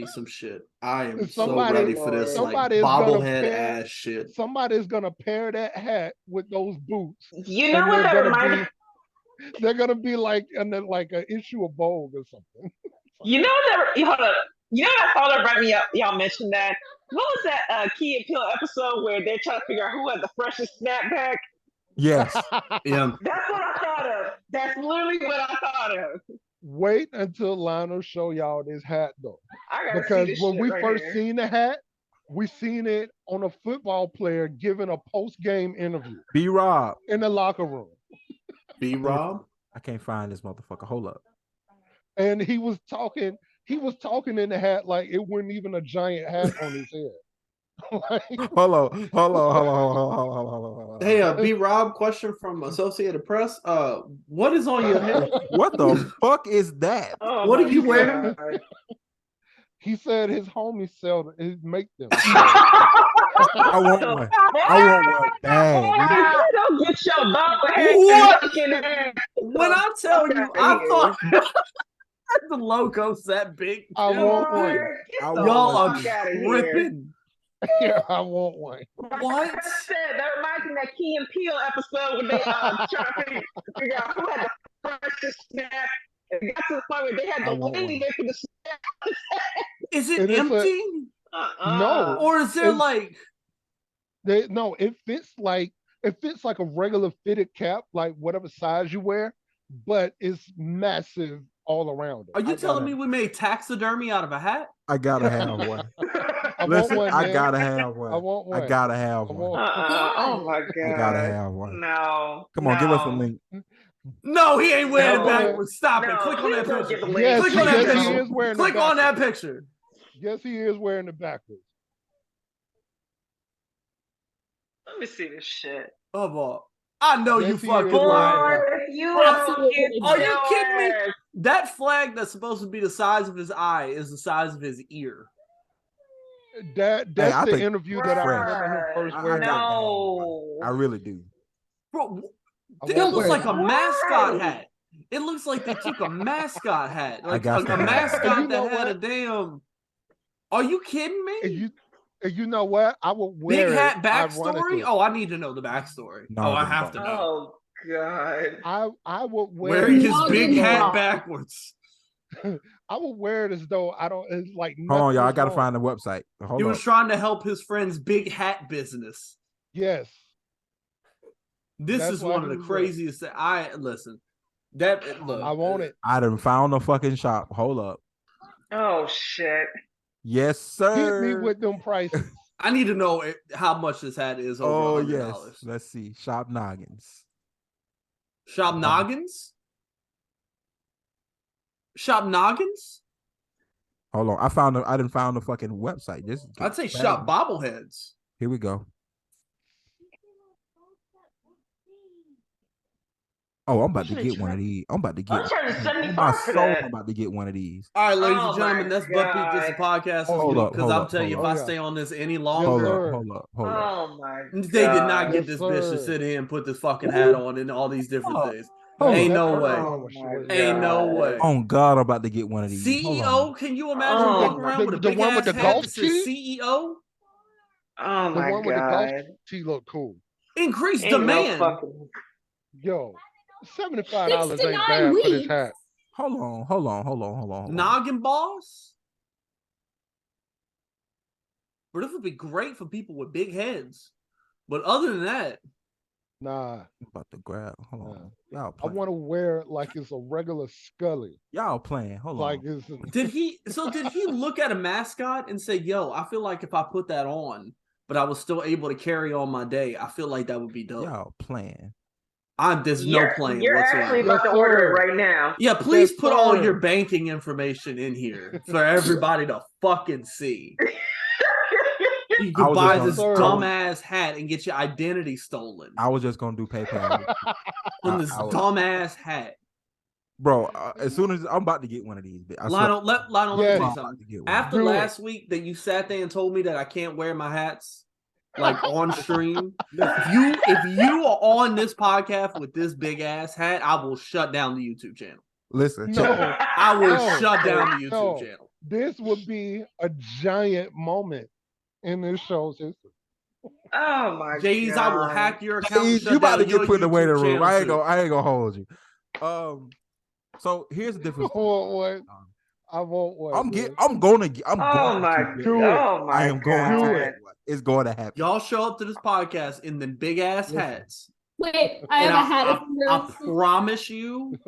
some shit. I am so ready for this like bobblehead ass shit. Somebody's gonna pair that hat with those boots. You know what that reminds me? They're gonna be like an issue of Vogue or something. You know that? Hold up. You know that thought that brought me up. Y'all mentioned that. What was that Key and Peele episode where they're trying to figure out who had the freshest snapback? Yes. Yeah. That's what I thought of. That's literally what I thought of. Wait until Lionel show y'all this hat though. Because when we first seen the hat, we seen it on a football player giving a post-game interview. B-Rob. In the locker room. B-Rob? I can't find this motherfucker. Hold up. And he was talking in the hat like it wasn't even a giant hat on his head. Hold on. Hey, B-Rob, question from Associated Press. What is on your head? What the fuck is that? Oh, what are you wearing? He said his homies make them. I want one. I want one bad. Don't get your bald head. When I tell you, I thought the logo's that big. I want one. Y'all are tripping. Yeah, I want one. What? That reminds me of that Key and Peele episode when they trying to figure out who had the freshest snap. It got to the point where they had the lady making the snap. Is it empty? No. Or is there like? No, it fits like a regular fitted cap, like whatever size you wear, but it's massive all around it. Are you telling me we made taxidermy out of a hat? I gotta have one. Listen, I gotta have one. I want one. I gotta have one. Oh my god! I gotta have one. No. Come on, give us a link. No, he ain't wearing it backwards. Stop it. Click on that picture. Yes, Click on that he picture. is wearing Click on that picture. Yes, he is wearing it backwards. Let me see this shit. I know you fucking lying. Are you kidding me? That flag that's supposed to be the size of his eye is the size of his ear. That's the interview that I remember him first wearing. No, I really do. Bro, it looks like a mascot hat. It looks like they took a mascot hat. Like a mascot that had a damn. Are you kidding me? And you know what? I would wear Big hat it, backstory? ironically. Oh, I need to know the backstory. Oh, I have to know. Oh God. I would wear Wearing it his Noggin big hat ball. backwards. I would wear it as though I don't. It's like Hold on, nothing y'all. I is gotta wrong. find the website. Hold He on. was trying to help his friend's big hat business. Yes. This That's is why one of he the was wearing it. craziest. I listen. That look. I want it. I done found a fucking shop. Hold up. Oh shit. Yes, Hit sir. me with them prices. I need to know how much this hat is over Oh $100. yes. Let's see. Shop Noggins. Shop Noggins. Shop Noggins. Hold on. I didn't found the fucking website. Just I'd say Shop Bobbleheads. Here we go. Oh, I'm about to get one of these. I'm about to get. I'm charging On my $75 for soul, that. I'm about to get one of these. All right, ladies Oh and gentlemen, my that's But Peep This God. podcast. Hold up, Because hold I'm up, telling you, if hold I up. stay on this any Yes, longer, sir. Hold up. Oh my God. they did not get Yes, this bitch to sir. sit here and put this fucking hat on and all these different Hold up. things. Hold Ain't up. no That way. perfume was Oh my sweet. Ain't no God. way. On God, I'm about to get one of these. Hold on. CEO? Can you imagine Oh walking my- around with a the big one ass with the hat golf that says tee? CEO? Oh The my one with the golf God. tee look cool. Increased Ain't no demand. fucking. Yo, $75 6 to ain't 9 bad for this weeks. hat. Hold on. Noggin boss? But this would be great for people with big heads. But other than that, Nah, I'm about to grab. Hold on. Y'all I playing. want to wear it like it's a regular Scully. Y'all playing. Hold Like on. it's did he look at a mascot and say, yo, I feel like if I put that on, but I was still able to carry on my day, I feel like that would be dope. Y'all playing. There's no playing You're whatsoever. actually about to order it right now. Yeah, please Yes, put all sir. your banking information in here for everybody to fucking see. You I could was buy just this gonna- dumbass hat and get your identity stolen I was just gonna do PayPal. from this dumbass hat. Bro, as soon as I'm about to get one of these, I swear. Lionel, let me tell Yes. you I'm something. about to get one. After Do last week that you sat there and told me that I can't wear my hats like on stream, if you are on this podcast with this big ass hat, I will shut down the YouTube channel. Listen, No, I will No, shut down the YouTube no. channel. this would be a giant moment in this show's history. Oh my Jays, God. I will hack your account. And you shut about to down your get put in the YouTube waiting room. channel I ain't too. gonna hold you. So here's the difference. I won't wait. I won't wait. I'm man. going to Oh my get Do one. it. Oh my I am going to God. get one. It's going to happen. Y'all show up to this podcast in the big ass Listen. hats. Wait, I And have a hat. if you're I listening. promise you,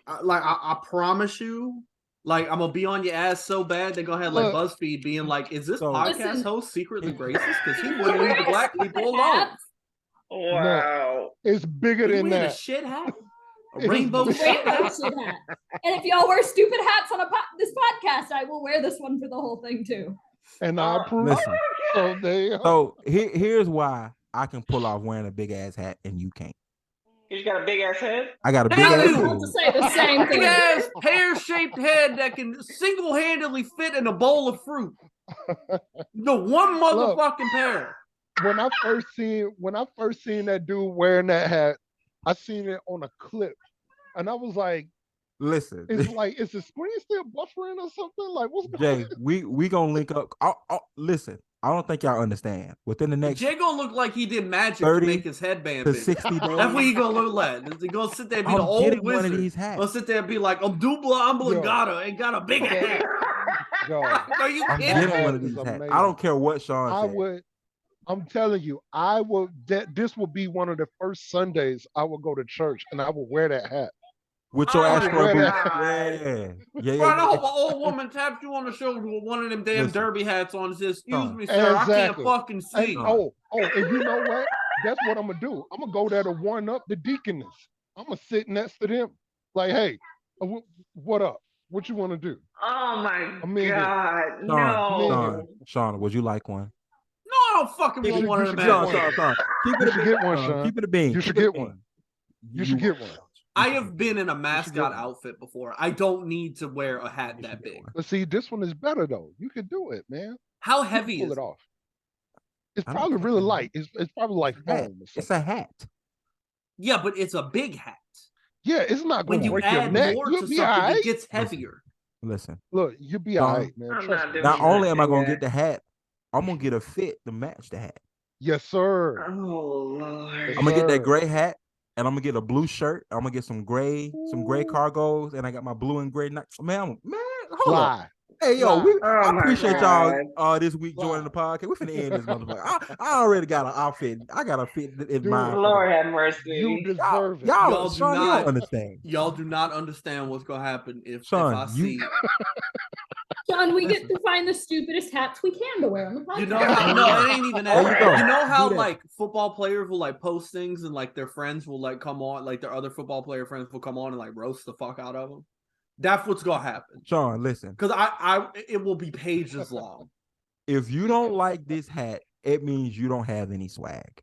I promise you, like I'm gonna be on your ass so bad they're gonna have like Look. BuzzFeed being like, "Is this So- podcast Listen. host secretly racist? Because he wouldn't leave the black people alone." Wow. It's bigger Are you than wearing a that. shit hat? A It's rainbow big. shit Rainbow hat? shit hat. And if y'all wear stupid hats on this podcast, I will wear this one for the whole thing too. And I approve. Listen. So there you go. So here's why I can pull off wearing a big ass hat and you can't. You got a big ass head? I got a big Thank ass you. head. About to say the same Big thing. ass pear-shaped head that can single-handedly fit in a bowl of fruit. The one motherfucking pair. when I first seen that dude wearing that hat, I seen it on a clip, and I was like, Listen, "It's like, is the screen still buffering or something? Like, what's going Jay, we gonna link up. Listen, I don't think y'all understand. Within the next Jay gonna look like he did magic to 30 make his headband to big. 60 days, That's what he gonna look like. He gonna sit there and be the I'm old getting wizard. one of these hats. Gonna sit there and be like, I'm dubla oblongata and got a big hat. God. Are you I'm kidding getting me? one of That these is hats. amazing. I don't care what Sean I said. would. I'm telling you, I will. This will be one of the first Sundays I will go to church, and I will wear that hat. With your Oh my Astro boots. God. Yeah. Bro, I hope an old woman tapped you on the shoulder with one of them damn Listen. derby hats on and says, excuse Son. me, sir, I can't Exactly. fucking And, see. No. and you know what? That's what I'm gonna do. I'm gonna go there to warm up the deaconess. I'm gonna sit next to them, like, hey, what up? What you want to do? Oh my I'm in here. God. Sean, No. Sean, would you like one? No, I don't fucking You want should- one you of should them get hats. one. Keep You it a should bean, get one, Sean. Sean. Keep it a bean. You should Keep it get a bean. one. You should get one. I have been in a get mascot one. outfit before. I don't need to wear a hat You that should get big. one. But see, this one is better though. You can do it, man. How You can heavy pull is it it? off. It's I don't probably care. really light. It's probably like It's a hat. foam or It's something. a hat. Yeah, but it's a big hat. Yeah, it's not When gonna you break your add neck. more You'll to be something, all right. it gets heavier. Listen. Look, you'll be Sean, all right, man. I'm Trust not me. doing Not only am I that. gonna get the hat, I'm gonna get a fit to match the hat. Yes, sir. Oh Lord. Yes, I'm gonna get that sir. gray hat, and I'm gonna get a blue shirt. I'm gonna get some gray cargos, and I got my blue and gray. Man, hold up. Fly. Hey, yo, Fly. I my appreciate God. y'all this week joining the podcast. We finna end this motherfucker. I already got an outfit. I got a fit in Dude, mind. Lord have You mercy. deserve it. Y'all, do Sean, you not don't understand. Y'all do not understand what's gonna happen if Sean, I you- see. John, we get to find the stupidest hats we can to wear on the podcast. You know how? No, it ain't even There you that. go. You know how Do that. like football players will like post things and like their friends will like come on, like their other football player friends will come on and like roast the fuck out of them. That's what's gonna happen. Sean, listen. Because it will be pages long. If you don't like this hat, it means you don't have any swag.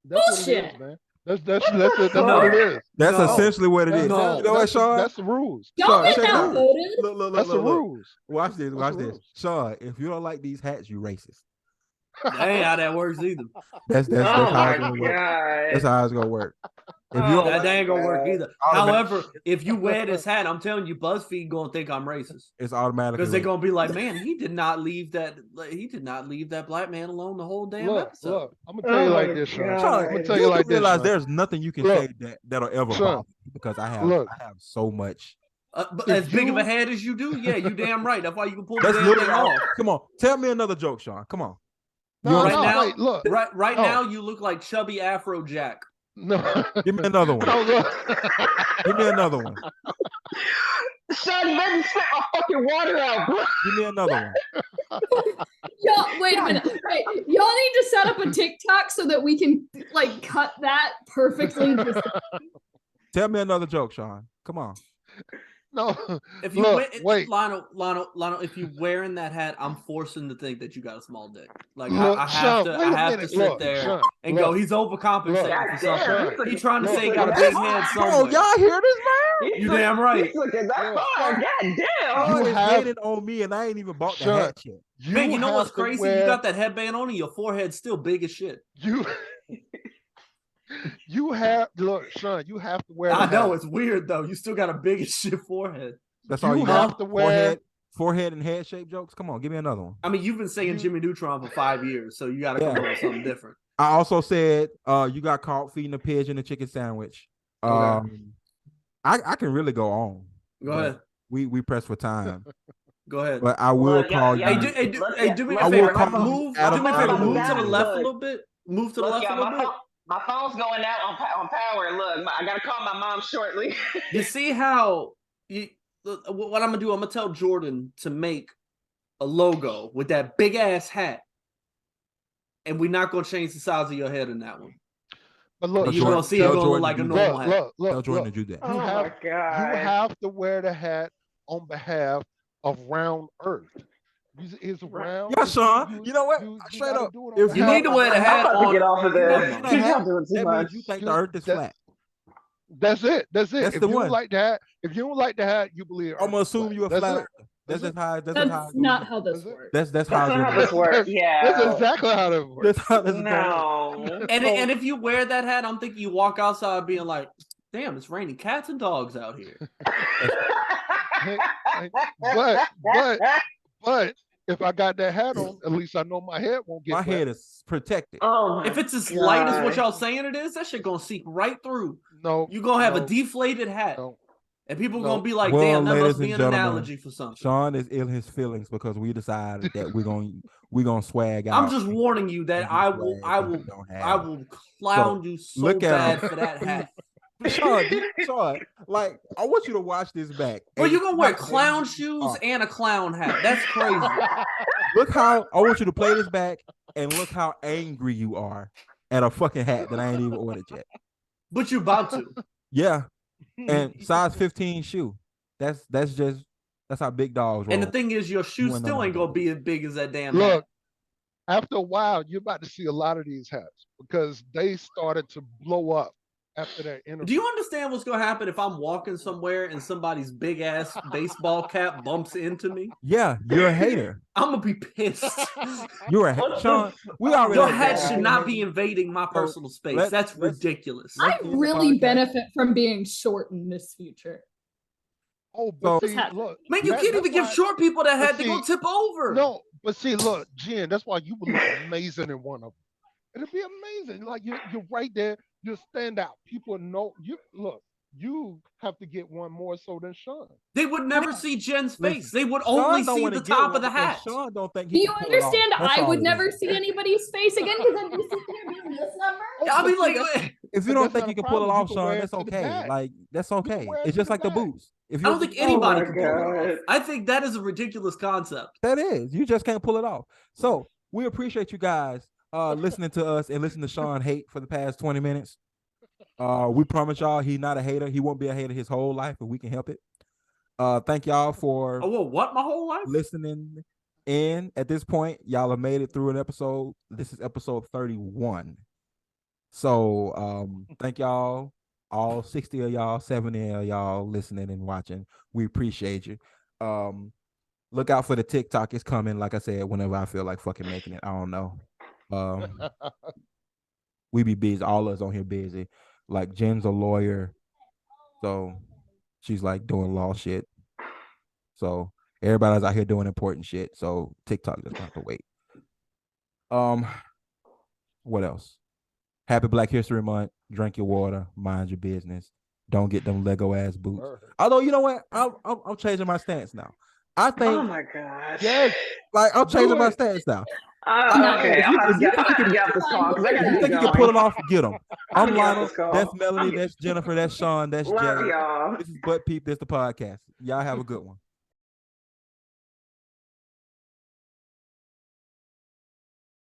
That's what it Bullshit. is, man. That's what No. it is. That's No. essentially what it is. No. You know what, Sean? That's the rules. Y'all Sean, been check it out. outvoted. Look, That's the look. rules. Watch this. That's Watch the this. rules. Sean, if you don't like these hats, you racist. That ain't how that works either. That's Oh how my it's gonna work. God. That's how it's gonna work. If you Oh don't That like, ain't gonna work either. Automatic- However, if you wear this hat, I'm telling you, BuzzFeed gonna think I'm racist. it's automatically Because they're racist. gonna be like, man, he did not leave that black man alone the whole damn episode. Look. I'm gonna tell you Oh like my this, Sean. God. Sean, I'm gonna tell you you do like this, realize Sean. there's nothing you can Look. say that'll ever Sean, bother me because I have so much. But If as big of a you- head as you do, yeah, you damn right. That's why you can pull the That's damn literally thing all. off. Come on, tell me another joke, Sean. Come on. No, right no, now- wait, look. Right No. now, you look like chubby Afro Jack. No. Give me another one. No, look. Give me another one. Son, let me spit my fucking water out, bro. Give me another one. Y'all, wait a minute. Wait, y'all need to set up a TikTok so that we can like cut that perfectly. Tell me another joke, Sean. Come on. No. If you Look, wait. Lionel, if you wearing that hat, I'm forcing to think that you got a small dick. Like Look, I have Sean, to, wait I a have to minute. sit Look, there Sean, and look. go. He's overcompensating Look. for God something. damn, He's trying to look, say he look, got a look. big head Bro, somewhere. y'all hear this, man? You damn right. He's looking that Look, far. God damn. Sean You is have- hating on me, and I ain't even bought the Sean, hat yet. Man, you know what's have to crazy? wear- You got that headband on and your forehead's still big as shit. You have look, Sean. You have to wear. I the know hat. it's weird though. You still got a big as shit forehead. That's You all you have got. to wear- Forehead and head shape jokes. Come on, give me another one. I mean, you've been saying You- Jimmy Neutron for 5 years, so you got to come Yeah. up with something different. I also said you got caught feeding a pigeon a chicken sandwich. Okay. I can really go on. Go but ahead. We press for time. Go ahead. But I will Look, call y'all- you. Do me a I will favor. call Move. Adam Do me a favor. Adam Move to the Adam. left a Look. little bit. Move to the Look, left a y'all, little bit. my phone's going out on power. Look, I gotta call my mom shortly. You see how what I'm gonna do? I'm gonna tell Jordan to make a logo with that big ass hat, and we're not gonna change the size of your head in that one. But look, And Jordan- you're gonna see it tell gonna Jordan look like to a do normal that. hat. Tell Jordan look. to do that. Oh have- my god! You have to wear the hat on behalf of round Earth. It's round. Yeah, Sean. You know what? Straight gotta up, do it on if You behalf need to of wear the Earth. hat I'm about to on. get off of You this. know, that Y'all doing too that much. means you think the earth is flat. That's it. That's if the you one. don't like that, if you don't like the hat, you believe. I'm gonna assume you a That's flat it. earther. That's That's just how. That's That's how. it not goes. how this Is it? works. That's That's how. not how it this goes. works. That's Yeah. exactly how it works. That's how. That's No. And if you wear that hat, I'm thinking you walk outside being like, "Damn, it's raining cats and dogs out here." But if I got that hat on, at least I know my head won't get My wet. head is protected. Oh my If it's as light as what God. y'all saying it is, that shit gonna seep right through. No, You gonna have no, a deflated hat, no. and people No. gonna be like, Well, "Damn, that ladies must be and an gentlemen, analogy for something." Sean is in his feelings because we decided that we're gonna swag out. I'm just warning you that and I do will, swag I that we will, don't I have. will clown you so look at bad him. for that hat. Sean, like I want you to watch this back. Bro, And you gonna wear not- clown shoes Oh. and a clown hat? That's crazy. Look how I want you to play this back and look how angry you are at a fucking hat that I ain't even ordered yet. But you about to. Yeah, and size 15 shoe. That's how big dogs roll. And the thing is, your shoe You ain't still know ain't that. gonna be as big as that damn Look, hat. after a while, you're about to see a lot of these hats because they started to blow up after that interview. Do you understand what's gonna happen if I'm walking somewhere and somebody's big ass baseball cap bumps into me? Yeah, you're a hater. I'm gonna be pissed. You're a What the Sean. We already Your know hat that. should not be invading my personal space. let's- That's let's- ridiculous. I Let's end the really podcast. benefit from being short in this future. Oh, but So- see, look, Man, you that- can't that's even give why- short people that hat. but They're gonna see, tip over. No, But see, look, Jen, that's why you would look amazing in one of them. It'll be amazing. Like you're right there. You stand out. People know you. Look, you have to get one more so than Sean. They would never see Jen's face. Listen, They would Sean only don't see wanna the get top one of the because hat. Sean don't think Do he you can pull it off. understand? That's I all would it never is. see anybody's face again because I'd be sitting here doing this number. I mean, But see, like, that's- If you but don't that's think not you a can pull it problem. You off, can Sean, wear that's it to the okay. back. Like that's can okay. wear it It's to just the like the back. boots. If I you don't think Oh anybody my can pull it off. God. I think that is a ridiculous concept. that is, you just can't pull it off. So we appreciate you guys listening to us and listening to Sean hate for the past 20 minutes. We promise y'all he's not a hater. He won't be a hater his whole life if we can help it. Thank y'all for Oh, well, what? My whole life? listening in. At this point, y'all have made it through an episode. This is episode 31. So thank y'all, all 60 of y'all, 70 of y'all listening and watching. We appreciate you. Look out for the TikTok. It's coming, like I said, whenever I feel like fucking making it. I don't know. We be busy, all of us on here busy. Like Jen's a lawyer, so she's like doing law shit. So everybody's out here doing important shit. So TikTok just gonna have to wait. What else? Happy Black History Month. Drink your water. Mind your business. Don't get them Lego ass boots. Although you know what, I'm changing my stance now. I think Oh my gosh. Yes. like I'm changing my it. stance now. Okay, If you- I'll have if to you get, I'll think have to you get off this call because I If gotta you get think you going. can pull it off, get them. I'm I'm gonna get off Lionel. this call. That's Melanie. That's Jennifer. That's Sean. That's Love Jay. y'all. This is But Peep This the podcast. Y'all have a good one.